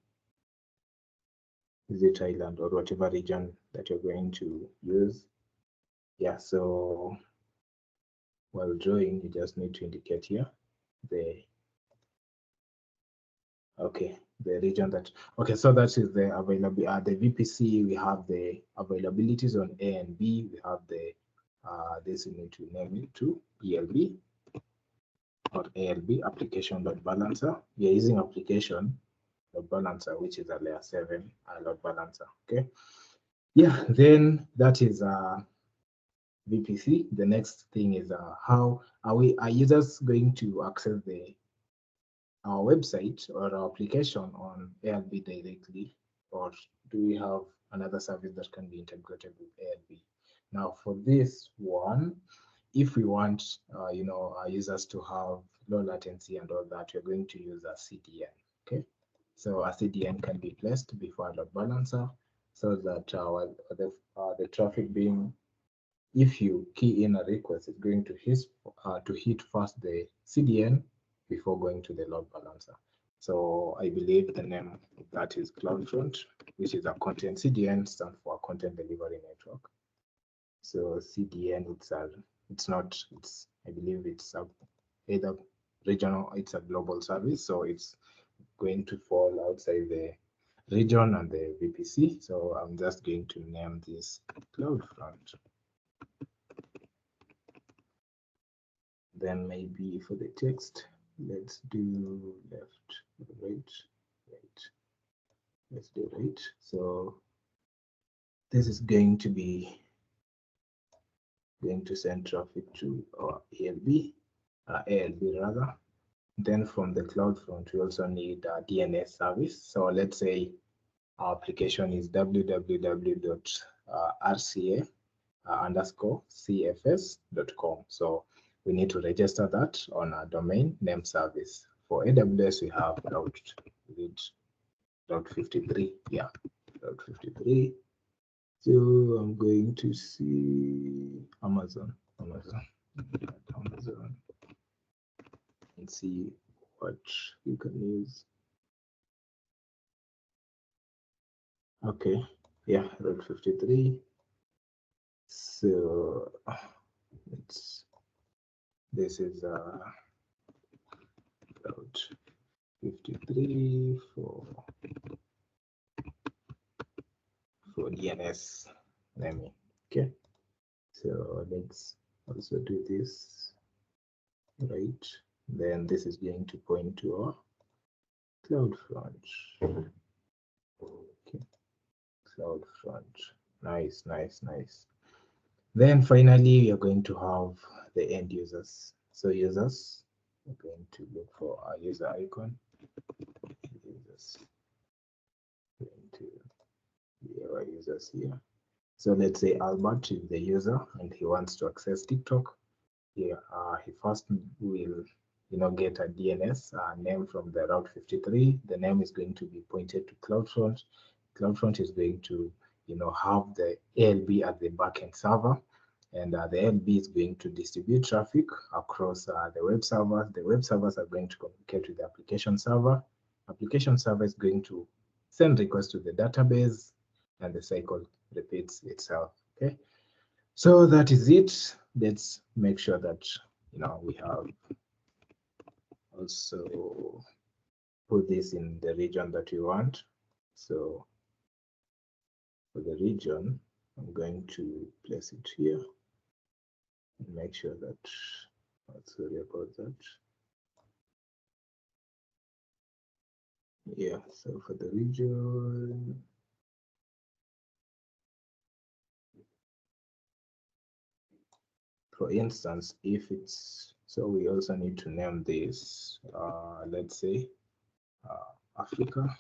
Is it island or whatever region that you're going to use? Yeah, so while drawing, you just need to indicate here the region that, okay, so that is the available, the VPC, we have the availabilities on A and B, we have the, this we need to name it to ELB or ALB, application load balancer. We are using application load balancer, which is a layer 7 load balancer. Okay. Yeah, then that is VPC. The next thing is how are users going to access our website or our application on ALB directly, or do we have another service that can be integrated with ALB? Now, for this one, if we want, our users to have low latency and all that, we're going to use a CDN. Okay, so a CDN can be placed before a load balancer, so that the traffic being, if you key in a request, it's going to hit first the CDN before going to the load balancer. So I believe the name of that is CloudFront, which is a content CDN, stands for Content Delivery Network. So CDN, I believe it's either regional, it's a global service, so it's going to fall outside the region and the VPC. So I'm just going to name this CloudFront. Then maybe for the text, let's do left, right. Let's do right. So this is going to send traffic to our ALB rather. Then from the CloudFront, we also need a DNS service. So let's say our application is www.rca_cfs.com. So we need to register that on our domain name service. For AWS, we have Route 53. Yeah, Route 53. So I'm going to see Amazon, and see what you can use. Okay, yeah, Route 53. So this is Route 53 for DNS naming. Okay, so let's also do this, right? Then this is going to point to our CloudFront. Okay, CloudFront. Nice. Then finally, we are going to have the end users. So users, we're going to look for our user icon. Users, going to be our users here. So let's say Albert is the user and he wants to access TikTok. Here, he first will, get a DNS name from the Route 53. The name is going to be pointed to CloudFront. CloudFront is going to, have the ALB as the backend server, and the ALB is going to distribute traffic across the web servers. The web servers are going to communicate with the application server. Application server is going to send requests to the database, and the cycle repeats itself. Okay, so that is it. Let's make sure that we have also put this in the region that we want. So for the region, I'm going to place it here and make sure that, sorry about that. Yeah, so for the region, for instance, if it's, so we also need to name this, let's say, Africa,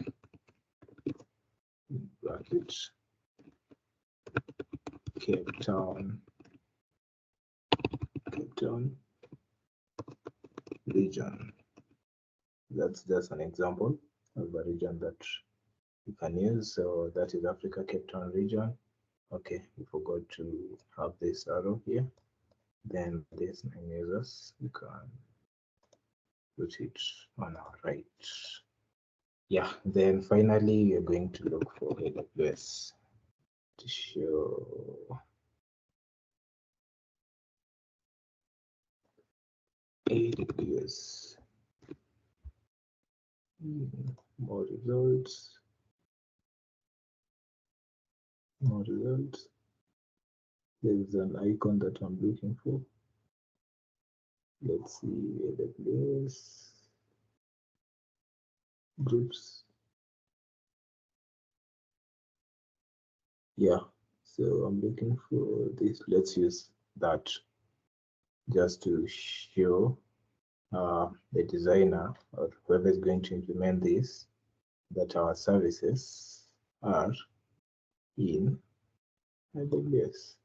bracket, Cape Town region. That's just an example of a region that you can use. So that is Africa Cape Town region. Okay, we forgot to have this arrow here. Then this 9 users, you can put it on our right. Yeah, then finally you're going to look for AWS to show AWS. More results. There's an icon that I'm looking for. Let's see, AWS groups. Yeah, so I'm looking for this. Let's use that just to show the designer or whoever is going to implement this that our services are in AWS.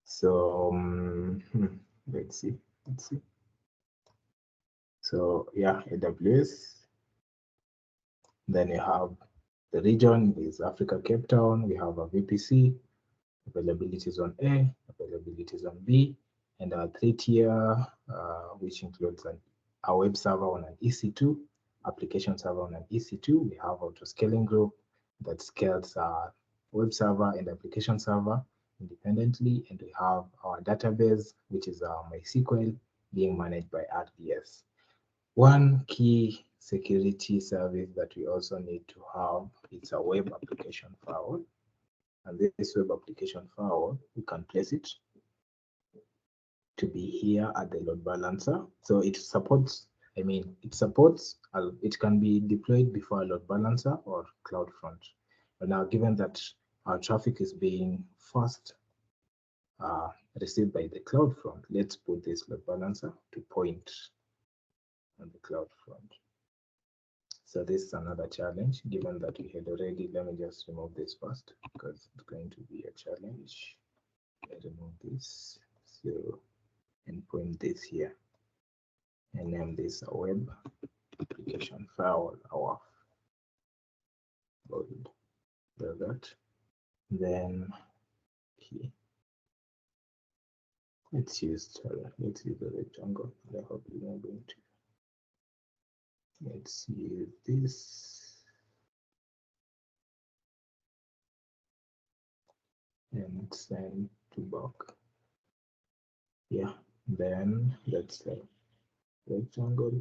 So let's see. So yeah, AWS. Then you have the region is Africa, Cape Town. We have a VPC, availability zone A, availability zone B, and our 3-tier, which includes a web server on an EC2, application server on an EC2. We have auto scaling group that scales our web server and application server independently, and we have our database, which is our MySQL, being managed by RDS. One key security service that we also need to have is a web application firewall. And this web application firewall, we can place it to be here at the load balancer. So it supports, it can be deployed before a load balancer or CloudFront. But now, given that our traffic is being first received by the CloudFront, let's put this load balancer to point on the CloudFront. So this is another challenge, given that we had already, let me just remove this first because it's going to be a challenge. Remove this, so, and point this here, and name this a web application firewall, our load, that. Then here, let's use the rectangle. I hope you're not going to. Let's use this. And send to back. Yeah, then let's say rectangle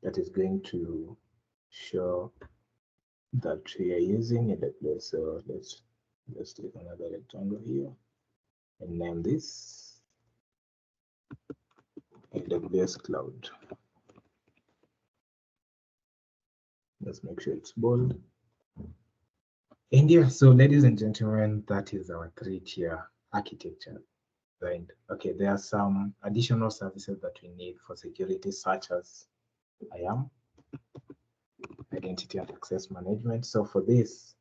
that is going to show that we are using AWS. So let's take another rectangle here and name this AWS Cloud. Let's make sure it's bold. And yeah, so ladies and gentlemen, that is our 3-tier architecture. Right. Okay, there are some additional services that we need for security, such as IAM, identity and access management. So for this,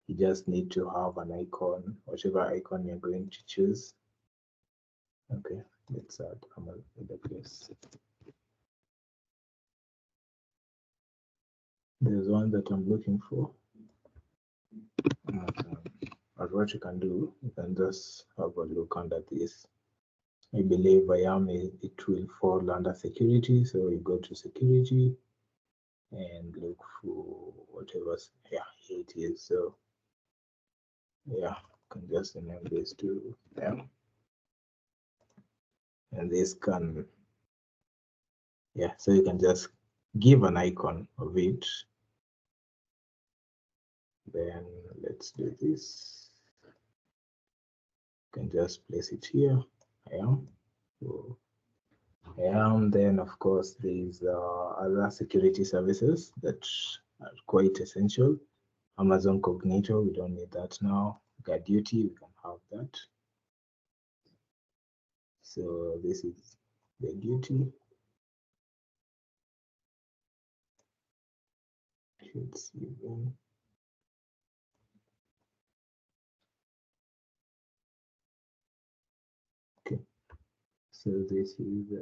you just need to have an icon, whatever icon you're going to choose. Okay, let's add AWS. There's one that I'm looking for. But what you can do, you can just have a look under this. I believe IAM, it will fall under security. So you go to security and look for whatever, yeah, here it is. So yeah, you can just name this to them. And this can, yeah, so you can just give an icon of it. Then let's do this. You can just place it here. IAM. So IAM, then of course there's other security services that are quite essential. Amazon Cognito, we don't need that now. GuardDuty, we can have that. So this is GuardDuty. Let's see then. Okay, so this is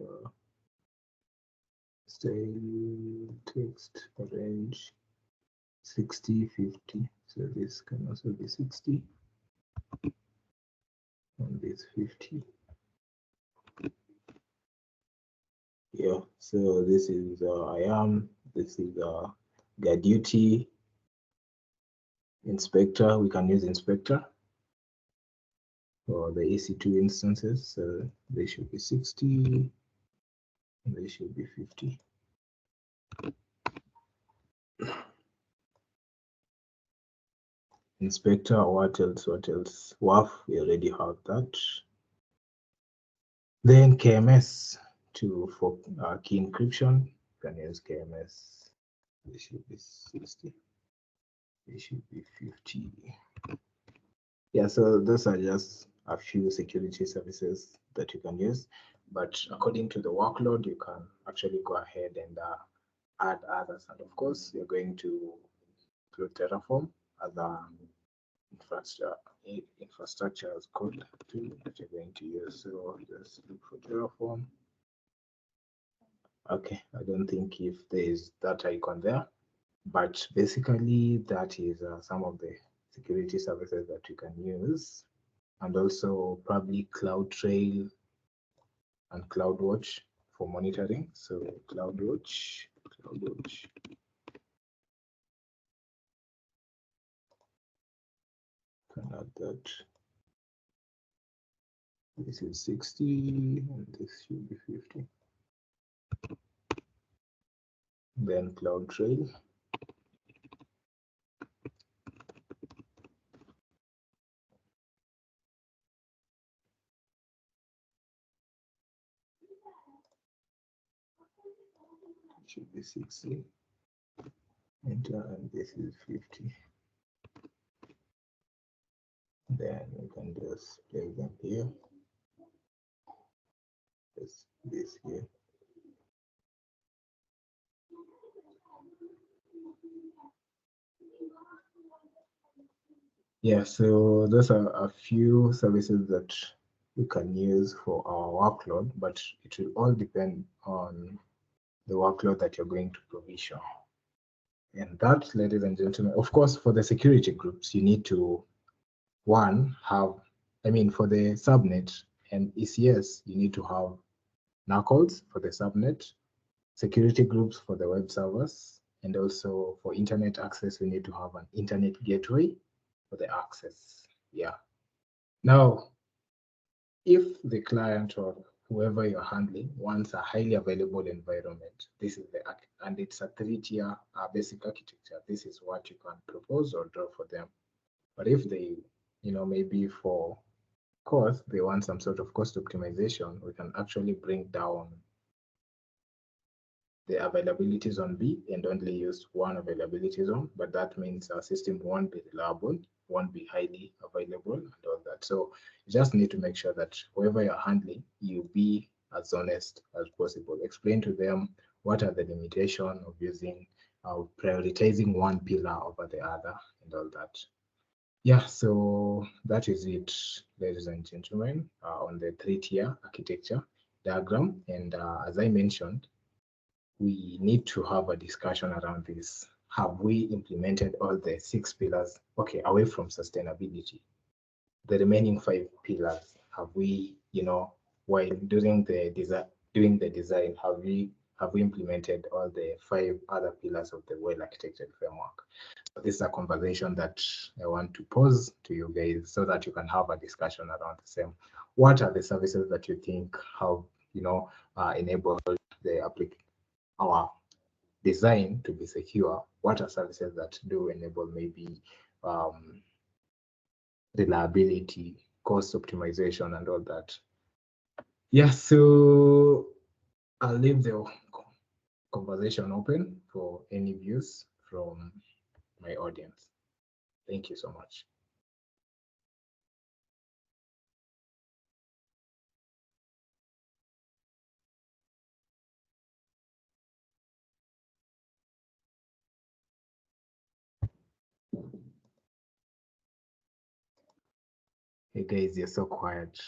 style text range 60, 50. So this can also be 60 and this 50. Yeah, so this is IAM, this is GuardDuty, Inspector. We can use Inspector for the EC2 instances. So they should be 60, and they should be 50. Inspector, what else? WAF, we already have that. Then KMS for key encryption, you can use KMS. This should be 60. it should be 50. Yeah, so those are just a few security services that you can use, but according to the workload, you can actually go ahead and add others. And of course, you're going to include Terraform as a infrastructure as code tool that you're going to use. So just look for Terraform. Okay, I don't think if there is that icon there, but basically that is some of the security services that you can use, and also probably CloudTrail and CloudWatch for monitoring. So CloudWatch. Can add that. This is 60 and this should be 50. Then CloudTrail. Should be 60. Enter, and this is 50. Then you can just place them here. This here. Yeah, so those are a few services that we can use for our workload, but it will all depend on the workload that you're going to provision. And that, ladies and gentlemen, of course, for the security groups, you need to, one, have, for the subnet and ECS, you need to have knuckles for the subnet, security groups for the web servers, and also for internet access, we need to have an internet gateway for the access. Yeah. Now, if the client or whoever you're handling wants a highly available environment, this is and it's a 3-tier basic architecture, this is what you can propose or draw for them. But if they, maybe for cost, they want some sort of cost optimization, we can actually bring down the availability zone B and only use one availability zone, but that means our system won't be reliable, won't be highly available and all that. So you just need to make sure that whoever you're handling, you be as honest as possible. Explain to them what are the limitations of using, prioritizing one pillar over the other and all that. Yeah, so that is it, ladies and gentlemen, on the 3-tier architecture diagram. And as I mentioned, we need to have a discussion around this. Have we implemented all the 6 pillars? Okay, away from sustainability, the remaining 5 pillars, have we, while doing the design, have we implemented all the 5 other pillars of the well-architected framework? So this is a conversation that I want to pose to you guys so that you can have a discussion around the same. What are the services that you think have, enabled our design to be secure? What are services that do enable maybe reliability, cost optimization, and all that? Yeah, so I'll leave the conversation open for any views from my audience. Thank you so much. Hey guys, you're so quiet.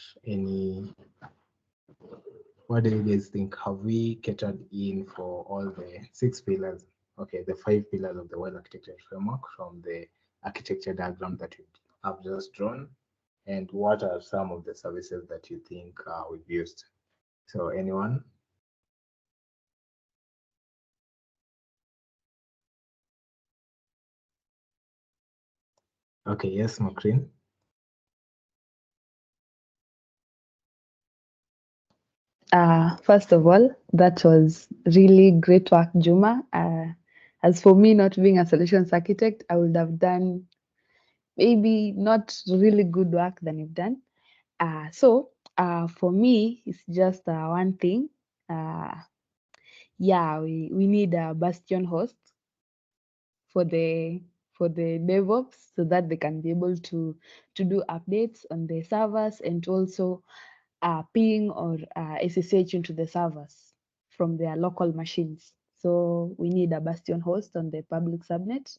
What do you guys think? Have we catered in for all the 6 pillars? Okay, the 5 pillars of the well-architected framework from the architecture diagram that you have just drawn? And what are some of the services that you think we've used? So anyone? Okay, yes, Makrin. First of all, that was really great work, Juma. As for me, not being a solutions architect, I would have done maybe not really good work than you've done. So for me, it's just one thing. Yeah, we need a bastion host for the for the DevOps so that they can be able to do updates on the servers and also ping or SSH into the servers from their local machines. So we need a Bastion host on the public subnet.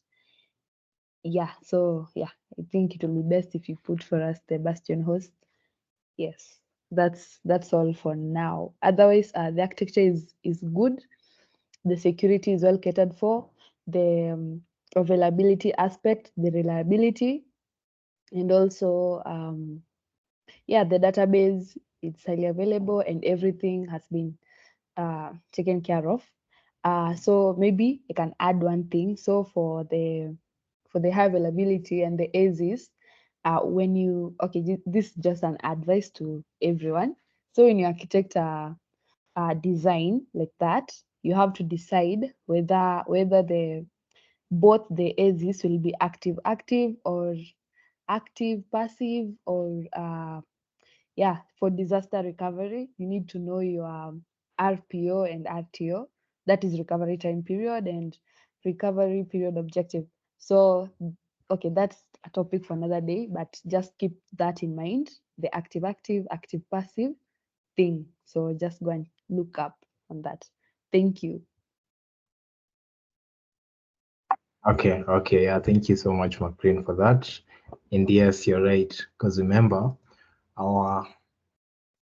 Yeah, so yeah, I think it will be best if you put for us the Bastion host. Yes, that's all for now. Otherwise, the architecture is good. The security is well catered for. The availability aspect, the reliability, and also yeah, the database, it's highly available and everything has been taken care of. So maybe I can add one thing. So for the high availability and the ASIS, when you, okay, this is just an advice to everyone. So when you architect a design like that, you have to decide whether both the ASIS will be active or active passive, or yeah, for disaster recovery, you need to know your RPO and RTO, that is recovery time period and recovery period objective. So, okay, that's a topic for another day, but just keep that in mind, the active, passive thing. So just go and look up on that. Thank you. Okay, yeah, thank you so much, Maclean, for that. And yes, you're right, because remember, our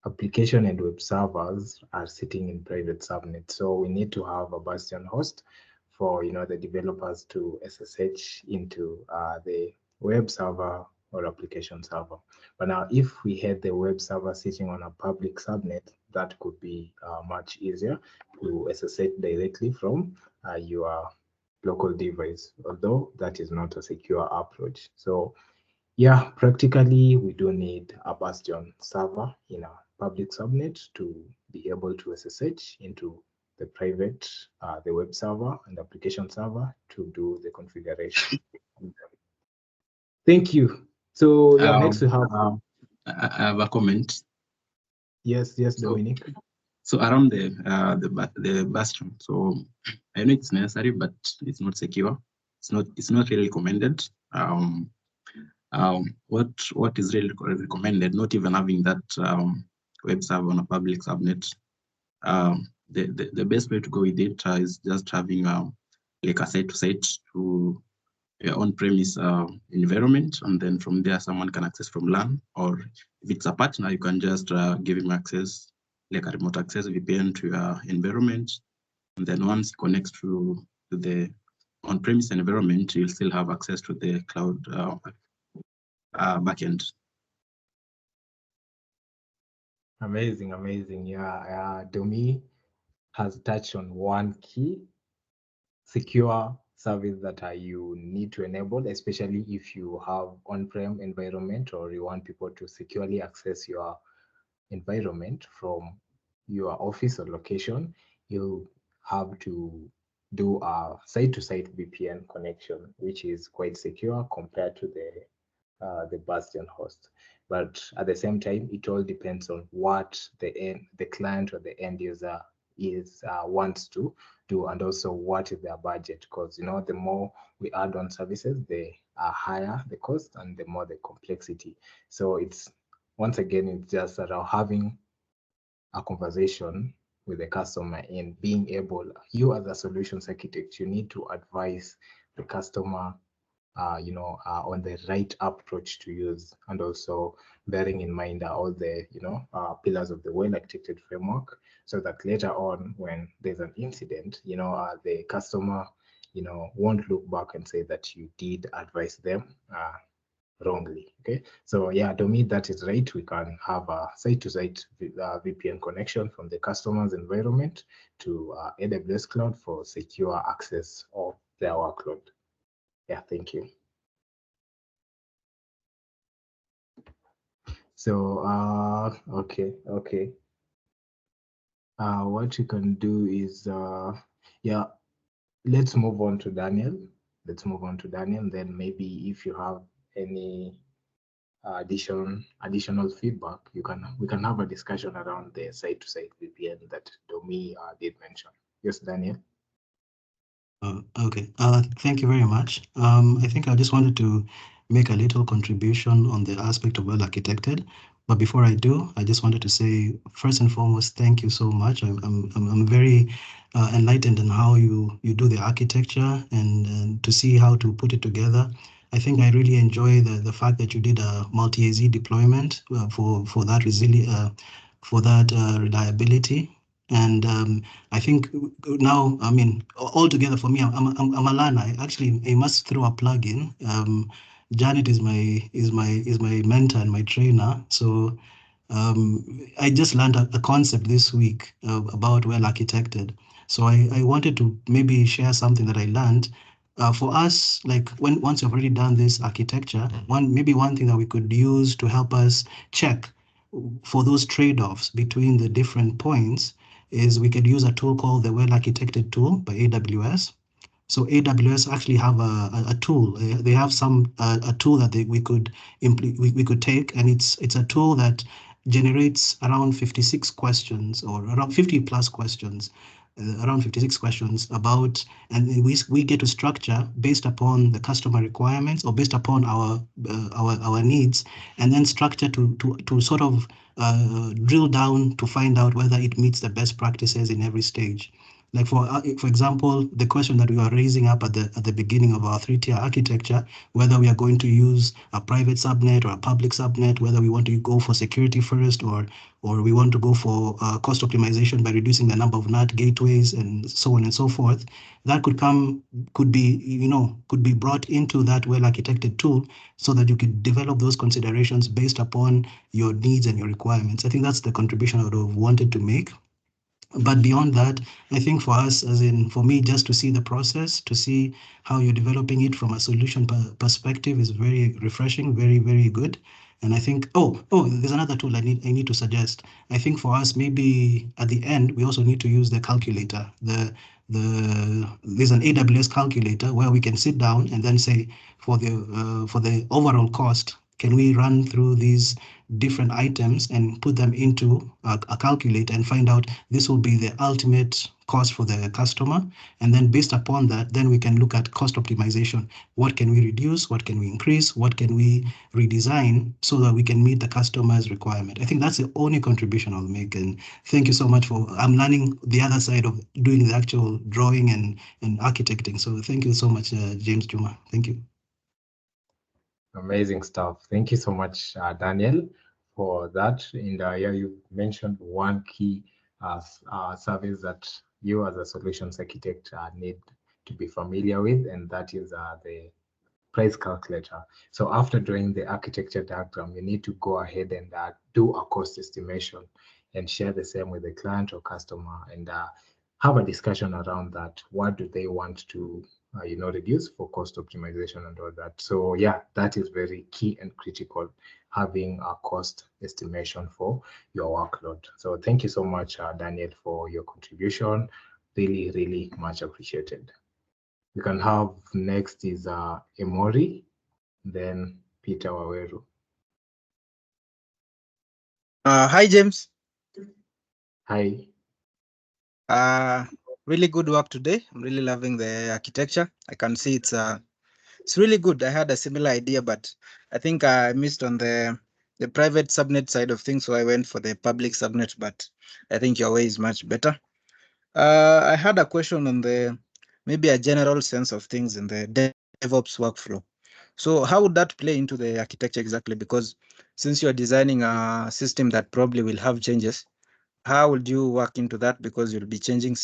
application and web servers are sitting in private subnet. So we need to have a Bastion host for the developers to SSH into the web server or application server. But now if we had the web server sitting on a public subnet, that could be much easier to SSH directly from your local device, although that is not a secure approach. So yeah, practically we do need a Bastion server in a public subnet to be able to SSH into the private, the web server and application server to do the configuration. Thank you. So yeah, next we have. I have a comment. Yes, Dominic. So around the Bastion, so I know it's necessary, but it's not secure. It's not really recommended. What is really recommended, not even having that web server on a public subnet. The best way to go with it is just having like a site-to-site to your on-premise environment, and then from there someone can access from LAN, or if it's a partner, you can just give him access, like a remote access VPN to your environment, and then once he connects to the on-premise environment, you'll still have access to the cloud backend. Amazing. Yeah, Domi has touched on one key secure service that you need to enable, especially if you have on-prem environment or you want people to securely access your environment from your office or location. You have to do a site-to-site VPN connection, which is quite secure compared to the Bastion host. But at the same time, it all depends on what the client or the end user wants to do, and also what is their budget. Because the more we add on services, the higher the cost and the more the complexity. So it's just around having a conversation with the customer and being able, you as a solutions architect, you need to advise the customer on the right approach to use, and also bearing in mind all the pillars of the well-architected framework, so that later on when there's an incident, the customer won't look back and say that you did advise them wrongly. Okay, so yeah, Domi, that is right. We can have a site-to-site VPN connection from the customer's environment to AWS cloud for secure access of their workload. Yeah, thank you. So, okay. What you can do is, yeah, let's move on to Daniel. Then maybe if you have any additional feedback, we can have a discussion around the site-to-site VPN that Domi did mention. Yes, Daniel. Okay. Thank you very much. I think I just wanted to make a little contribution on the aspect of well architected. But before I do, I just wanted to say, first and foremost, thank you so much. I'm very enlightened in how you do the architecture and to see how to put it together. I think I really enjoy the fact that you did a multi-AZ deployment for that reliability. And I think now, I mean, altogether for me, I'm a learner. I must throw a plug in. Janet is my mentor and my trainer. So I just learned a concept this week about well architected. So I wanted to maybe share something that I learned. For us, like once you've already done this architecture, one thing that we could use to help us check for those trade-offs between the different points is we could use a tool called the Well Architected tool by AWS. So AWS actually have a tool. They have a tool that we could take, and it's a tool that generates around 56 questions or around 50 plus questions, around 56 questions about, and we get to structure based upon the customer requirements or based upon our needs, and then structure to sort of drill down to find out whether it meets the best practices in every stage. Like for example, the question that we are raising up at the beginning of our 3-tier architecture, whether we are going to use a private subnet or a public subnet, whether we want to go for security first or we want to go for cost optimization by reducing the number of NAT gateways and so on and so forth, that could be brought into that well-architected tool so that you could develop those considerations based upon your needs and your requirements. I think that's the contribution I would have wanted to make. But beyond that, I think for us, as in for me, just to see the process, to see how you're developing it from a solution perspective is very refreshing, very, very good. And I think, there's another tool I need to suggest. I think for us, maybe at the end, we also need to use the calculator. There's an AWS calculator where we can sit down and then say, for the overall cost, can we run through these different items and put them into a calculator and find out this will be the ultimate cost for the customer. And then based upon that, then we can look at cost optimization. What can we reduce? What can we increase? What can we redesign so that we can meet the customer's requirement? I think that's the only contribution I'll make. And thank you so much I'm learning the other side of doing the actual drawing and architecting. So thank you so much, James Juma. Thank you. Amazing stuff. Thank you so much, Daniel, for that. And you mentioned one key service that you as a solutions architect need to be familiar with, and that is the price calculator. So after drawing the architecture diagram, you need to go ahead and do a cost estimation and share the same with the client or customer and have a discussion around that. What do they want to reduce for cost optimization and all that. So yeah, that is very key and critical, having a cost estimation for your workload. So thank you so much, Daniel, for your contribution. Really, really much appreciated. We can have next is Emory, then Peter Waweru. Hi, James. Hi. Really good work today. I'm really loving the architecture. I can see it's really good. I had a similar idea, but I think I missed on the private subnet side of things, so I went for the public subnet, but I think your way is much better. I had a question on maybe a general sense of things in the DevOps workflow. So how would that play into the architecture exactly? Because since you're designing a system that probably will have changes, how would you work into that? Because you'll be changing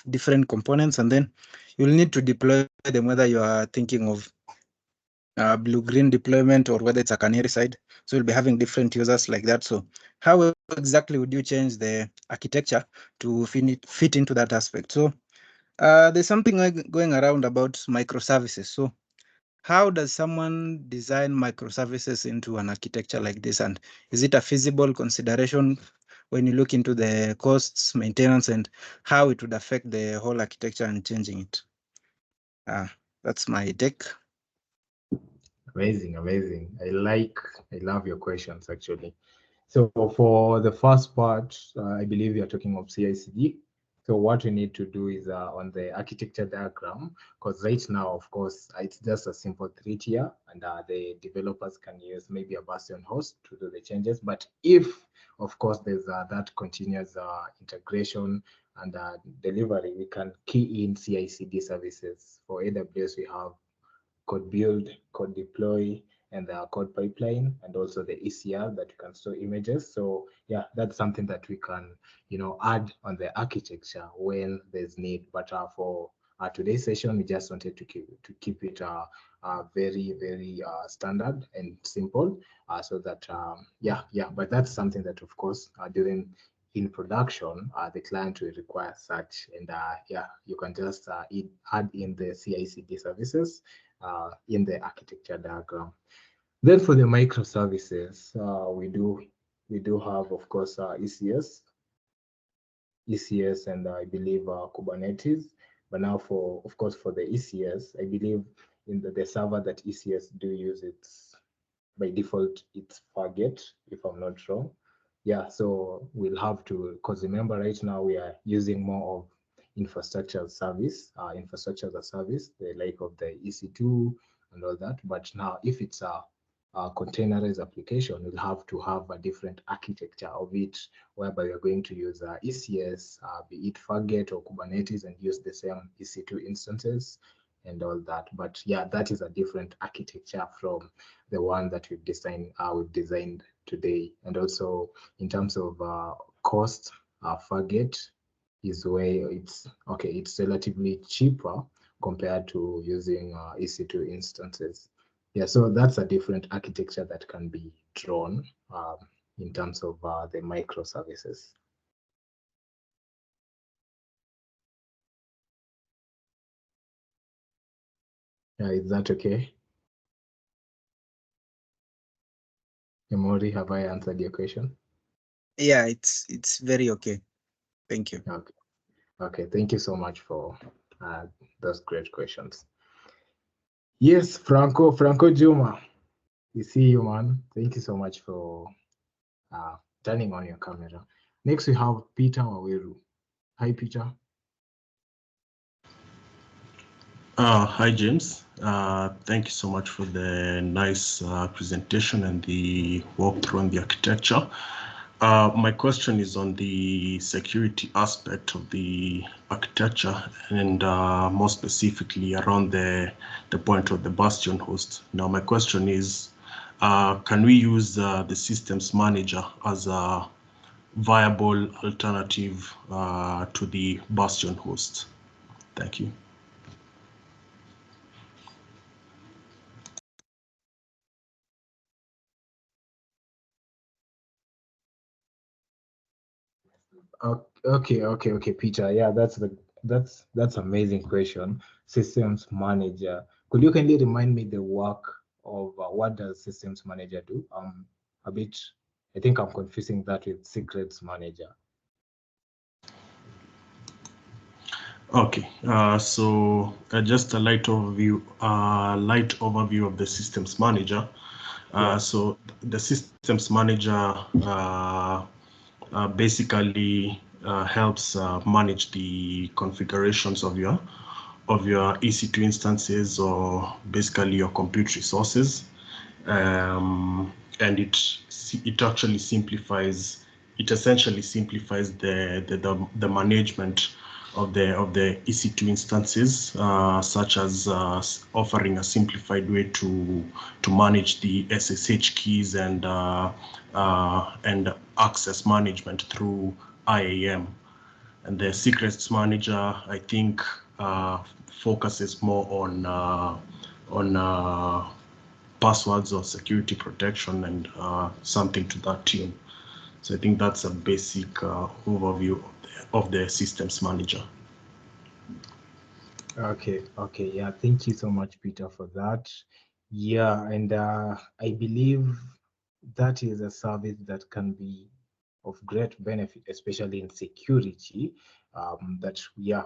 different components, and then you'll need to deploy them, whether you are thinking of blue-green deployment or whether it's a canary side. So you'll be having different users like that. So how exactly would you change the architecture to fit into that aspect? So there's something going around about microservices. So how does someone design microservices into an architecture like this? And is it a feasible consideration when you look into the costs, maintenance, and how it would affect the whole architecture and changing it? That's my take. Amazing, amazing. I love your questions actually. So for the first part, I believe you're talking of CI/CD. So what we need to do is on the architecture diagram, because right now, of course, it's just a simple 3-tier, and the developers can use maybe a Bastion host to do the changes. But if, of course, there's that continuous integration and delivery, we can key in CI/CD services. For AWS, we have code build, code deploy, and the code pipeline, and also the ECR that you can store images. So yeah, that's something that we can, add on the architecture when there's need. But for today's session, we just wanted to keep it very, very standard and simple, so that But that's something that, of course, during in production, the client will require such, and you can just add in the CI/CD services in the architecture diagram. Then for the microservices, we do have, of course, ECS, and I believe Kubernetes. But now of course, for the ECS, I believe in the server that ECS do use, it's by default, it's Fargate, if I'm not wrong. Yeah, so we'll have to, because remember right now we are using more of infrastructure as a service, the like of the EC2 and all that. But now if it's a containerized application, we'll have to have a different architecture of it, whereby we're going to use ECS, be it Fargate or Kubernetes, and use the same EC2 instances and all that. But yeah, that is a different architecture from the one that we've designed today. And also in terms of cost, Fargate is where it's relatively cheaper compared to using EC2 instances. Yeah, so that's a different architecture that can be drawn in terms of the microservices. Yeah, is that okay? Emori, have I answered your question? Yeah, it's very okay. Thank you. Okay, thank you so much for those great questions. Yes, Franco Juma, we see you, man. Thank you so much for turning on your camera. Next, we have Peter Waweru. Hi, Peter. Hi, James. Thank you so much for the nice presentation and the walkthrough on the architecture. My question is on the security aspect of the architecture, and more specifically around the point of the Bastion host. Now, my question is, can we use the systems manager as a viable alternative to the Bastion host? Thank you. Okay, Peter. Yeah, that's amazing question. Systems manager. Could you kindly remind me the work of what does systems manager do? I think I'm confusing that with secrets manager. Okay, so just a light overview of the systems manager. So the systems manager basically helps manage the configurations of your EC2 instances, or basically your compute resources, and it essentially simplifies the management of the EC2 instances, such as offering a simplified way to manage the SSH keys and access management through IAM. And the secrets manager, I think, focuses more on passwords or security protection and something to that tune. So I think that's a basic overview of the systems manager. Okay, yeah, thank you so much, Peter, for that. Yeah, and I believe that is a service that can be of great benefit, especially in security, that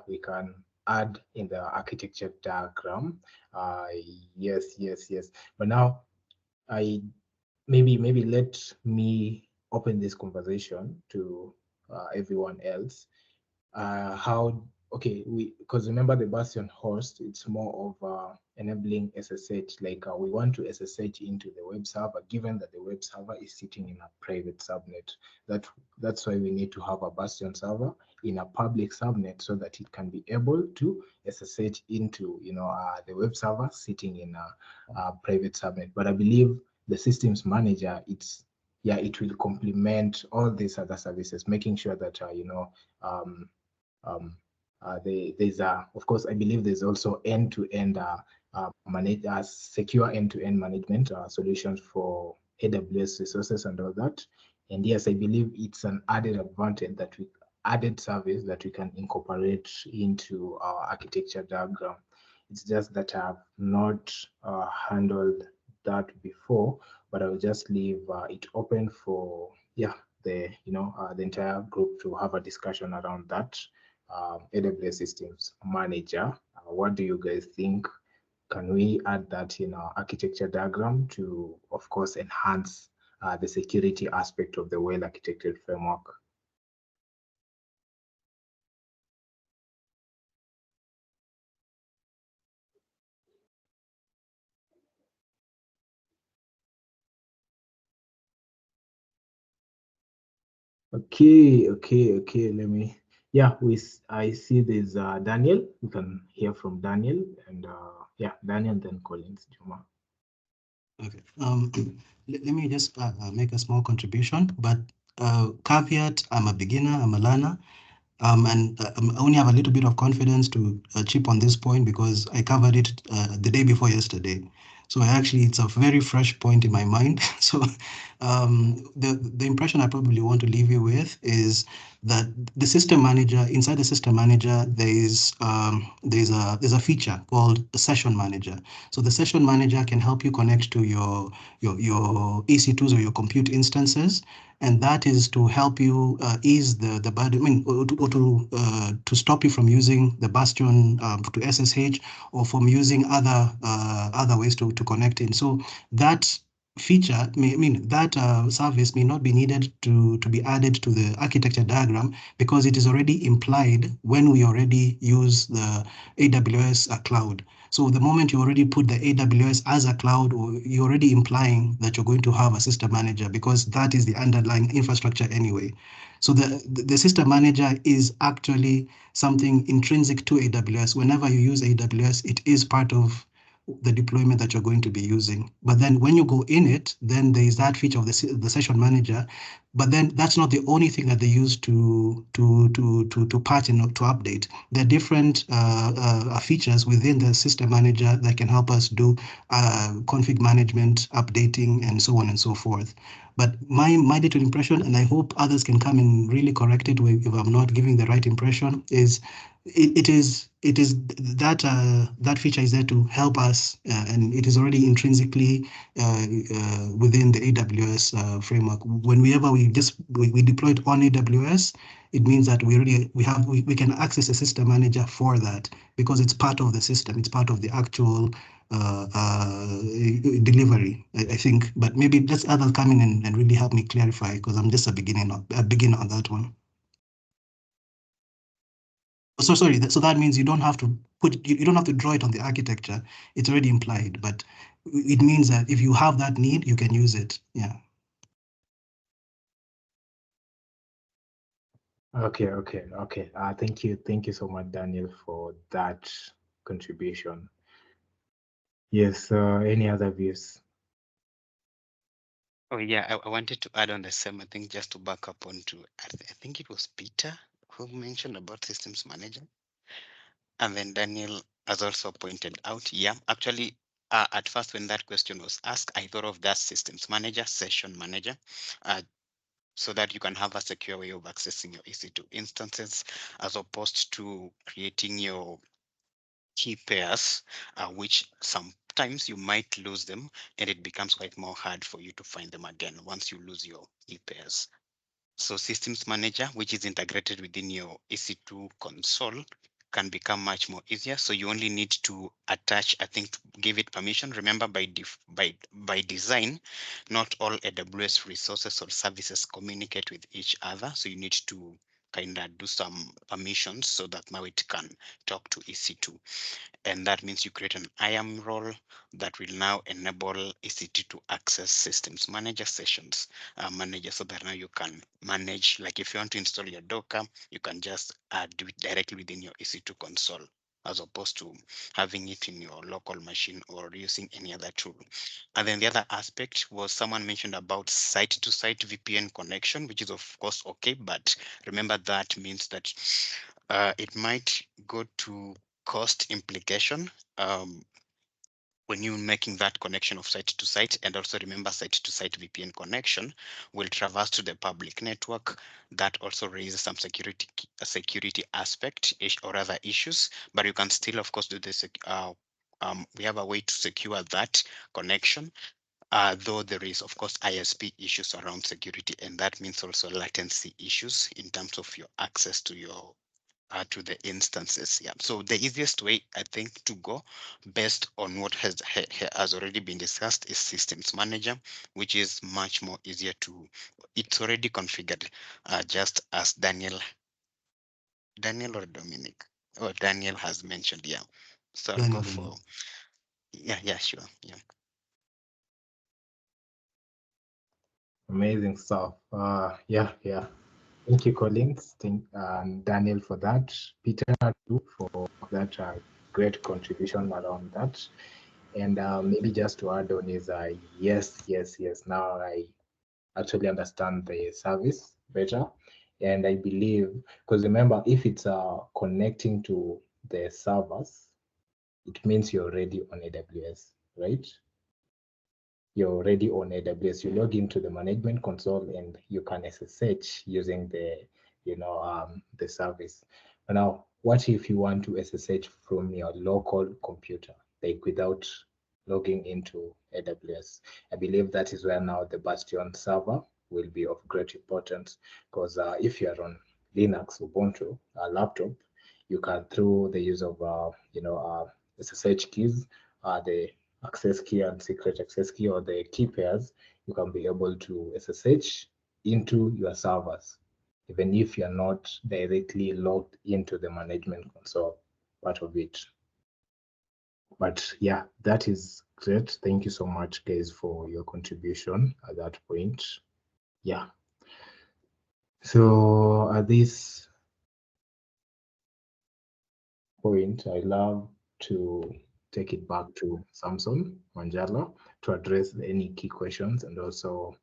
we can add in the architecture diagram. Yes. But now maybe let me open this conversation to everyone else. how, okay, because remember the Bastion host, it's more of enabling SSH, like we want to SSH into the web server, given that the web server is sitting in a private subnet. That's why we need to have a Bastion server in a public subnet so that it can be able to SSH into, the web server sitting in a private subnet. But I believe the systems manager, it will complement all these other services, making sure that, there's of course, I believe there's also end-to-end secure end-to-end management solutions for AWS resources and all that. And yes, I believe it's an added advantage added service that we can incorporate into our architecture diagram. It's just that I've not handled that before, but I'll just leave it open for the entire group to have a discussion around that. AWS Systems Manager. What do you guys think? Can we add that in our architecture diagram to, of course, enhance the security aspect of the well-architected framework? Okay. Let me. I see there's Daniel. We can hear from Daniel, and Daniel, then Collins, Juma. Okay. Let me just make a small contribution, but caveat: I'm a beginner, I'm a learner. And I only have a little bit of confidence to chip on this point because I covered it the day before yesterday. So it's a very fresh point in my mind. So the impression I probably want to leave you with is that the system manager, inside the system manager, there's a feature called a session manager. So the session manager can help you connect to your EC2s or your compute instances, and that is to help you ease the burden, to stop you from using the Bastion to SSH or from using other ways to connect in. So that feature service may not be needed to be added to the architecture diagram because it is already implied when we already use the AWS cloud. So the moment you already put the AWS as a cloud, you're already implying that you're going to have a system manager because that is the underlying infrastructure anyway. So the system manager is actually something intrinsic to AWS. Whenever you use AWS, it is part of the deployment that you're going to be using. But then when you go in it, then there is that feature of the session manager. But then that's not the only thing that they use to patch and to update. There are different features within the system manager that can help us do config management, updating, and so on and so forth. But my little impression, and I hope others can come and really correct it if I'm not giving the right impression, is it is that feature is there to help us, and it is already intrinsically within the AWS framework. Whenever we deploy it on AWS, it means that we can access a system manager for that because it's part of the system. It's part of the actual delivery, I think. But maybe let's others come in and really help me clarify because I'm just a beginner on that one. So sorry, so that means you don't have to draw it on the architecture. It's already implied, but it means that if you have that need, you can use it. Yeah. Okay. Thank you so much, Daniel, for that contribution. Yes. Any other views? Oh yeah, I wanted to add on the same. I think just to back up onto, I think it was Peter who mentioned about systems manager, and then Daniel has also pointed out. Yeah, actually, at first when that question was asked, I thought of that systems manager, session manager, so that you can have a secure way of accessing your EC2 instances, as opposed to creating your key pairs, which sometimes you might lose them, and it becomes quite more hard for you to find them again once you lose your key pairs. So systems manager, which is integrated within your EC2 console, can become much more easier. So you only need to attach, I think, to give it permission. Remember, by design, not all AWS resources or services communicate with each other. So you need to kind of do some permissions so that now it can talk to EC2. And that means you create an IAM role that will now enable EC2 to access systems manager sessions manager, so that now you can manage, like if you want to install your Docker, you can just do it directly within your EC2 console, as opposed to having it in your local machine or using any other tool. And then the other aspect was someone mentioned about site-to-site VPN connection, which is of course okay, but remember that means that it might go to cost implication when you're making that connection of site to site. And also remember, site to site VPN connection will traverse to the public network. That also raises some security aspect or other issues, but you can still of course do this. We have a way to secure that connection, though there is of course ISP issues around security, and that means also latency issues in terms of your access to your to the instances. Yeah. So the easiest way I think to go, based on what has already been discussed, is Systems Manager, which is much more easier to. It's already configured, just as Daniel or Dominic or Daniel has mentioned. Yeah. So I'll go for. Yeah. Sure. Yeah. Amazing stuff. Yeah. Thank you, Collins. Thank Daniel for that. Peter too for that great contribution around that. And maybe just to add on is yes. Now I actually understand the service better, and I believe, because remember, if it's connecting to the servers, it means you're already on AWS, right? You're already on AWS. You log into the management console and you can SSH using the, the service. Now, what if you want to SSH from your local computer, like without logging into AWS? I believe that is where now the Bastion server will be of great importance, because if you are on Linux, Ubuntu, a laptop, you can, through the use of SSH keys, the access key and secret access key, or the key pairs, you can be able to SSH into your servers, even if you're not directly logged into the management console part of it. But yeah, that is great. Thank you so much, guys, for your contribution at that point. Yeah. So at this point, I love to take it back to Samson Manjala to address any key questions and also,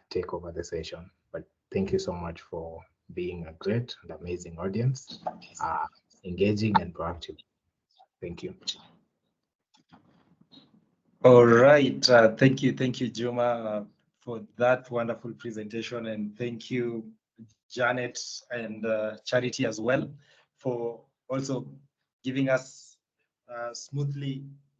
take over the session. But thank you so much for being a great and amazing audience, engaging and proactive. Thank you. All right. Thank you, Juma, for that wonderful presentation, and thank you, Janet and Charity as well, for also giving us smoothly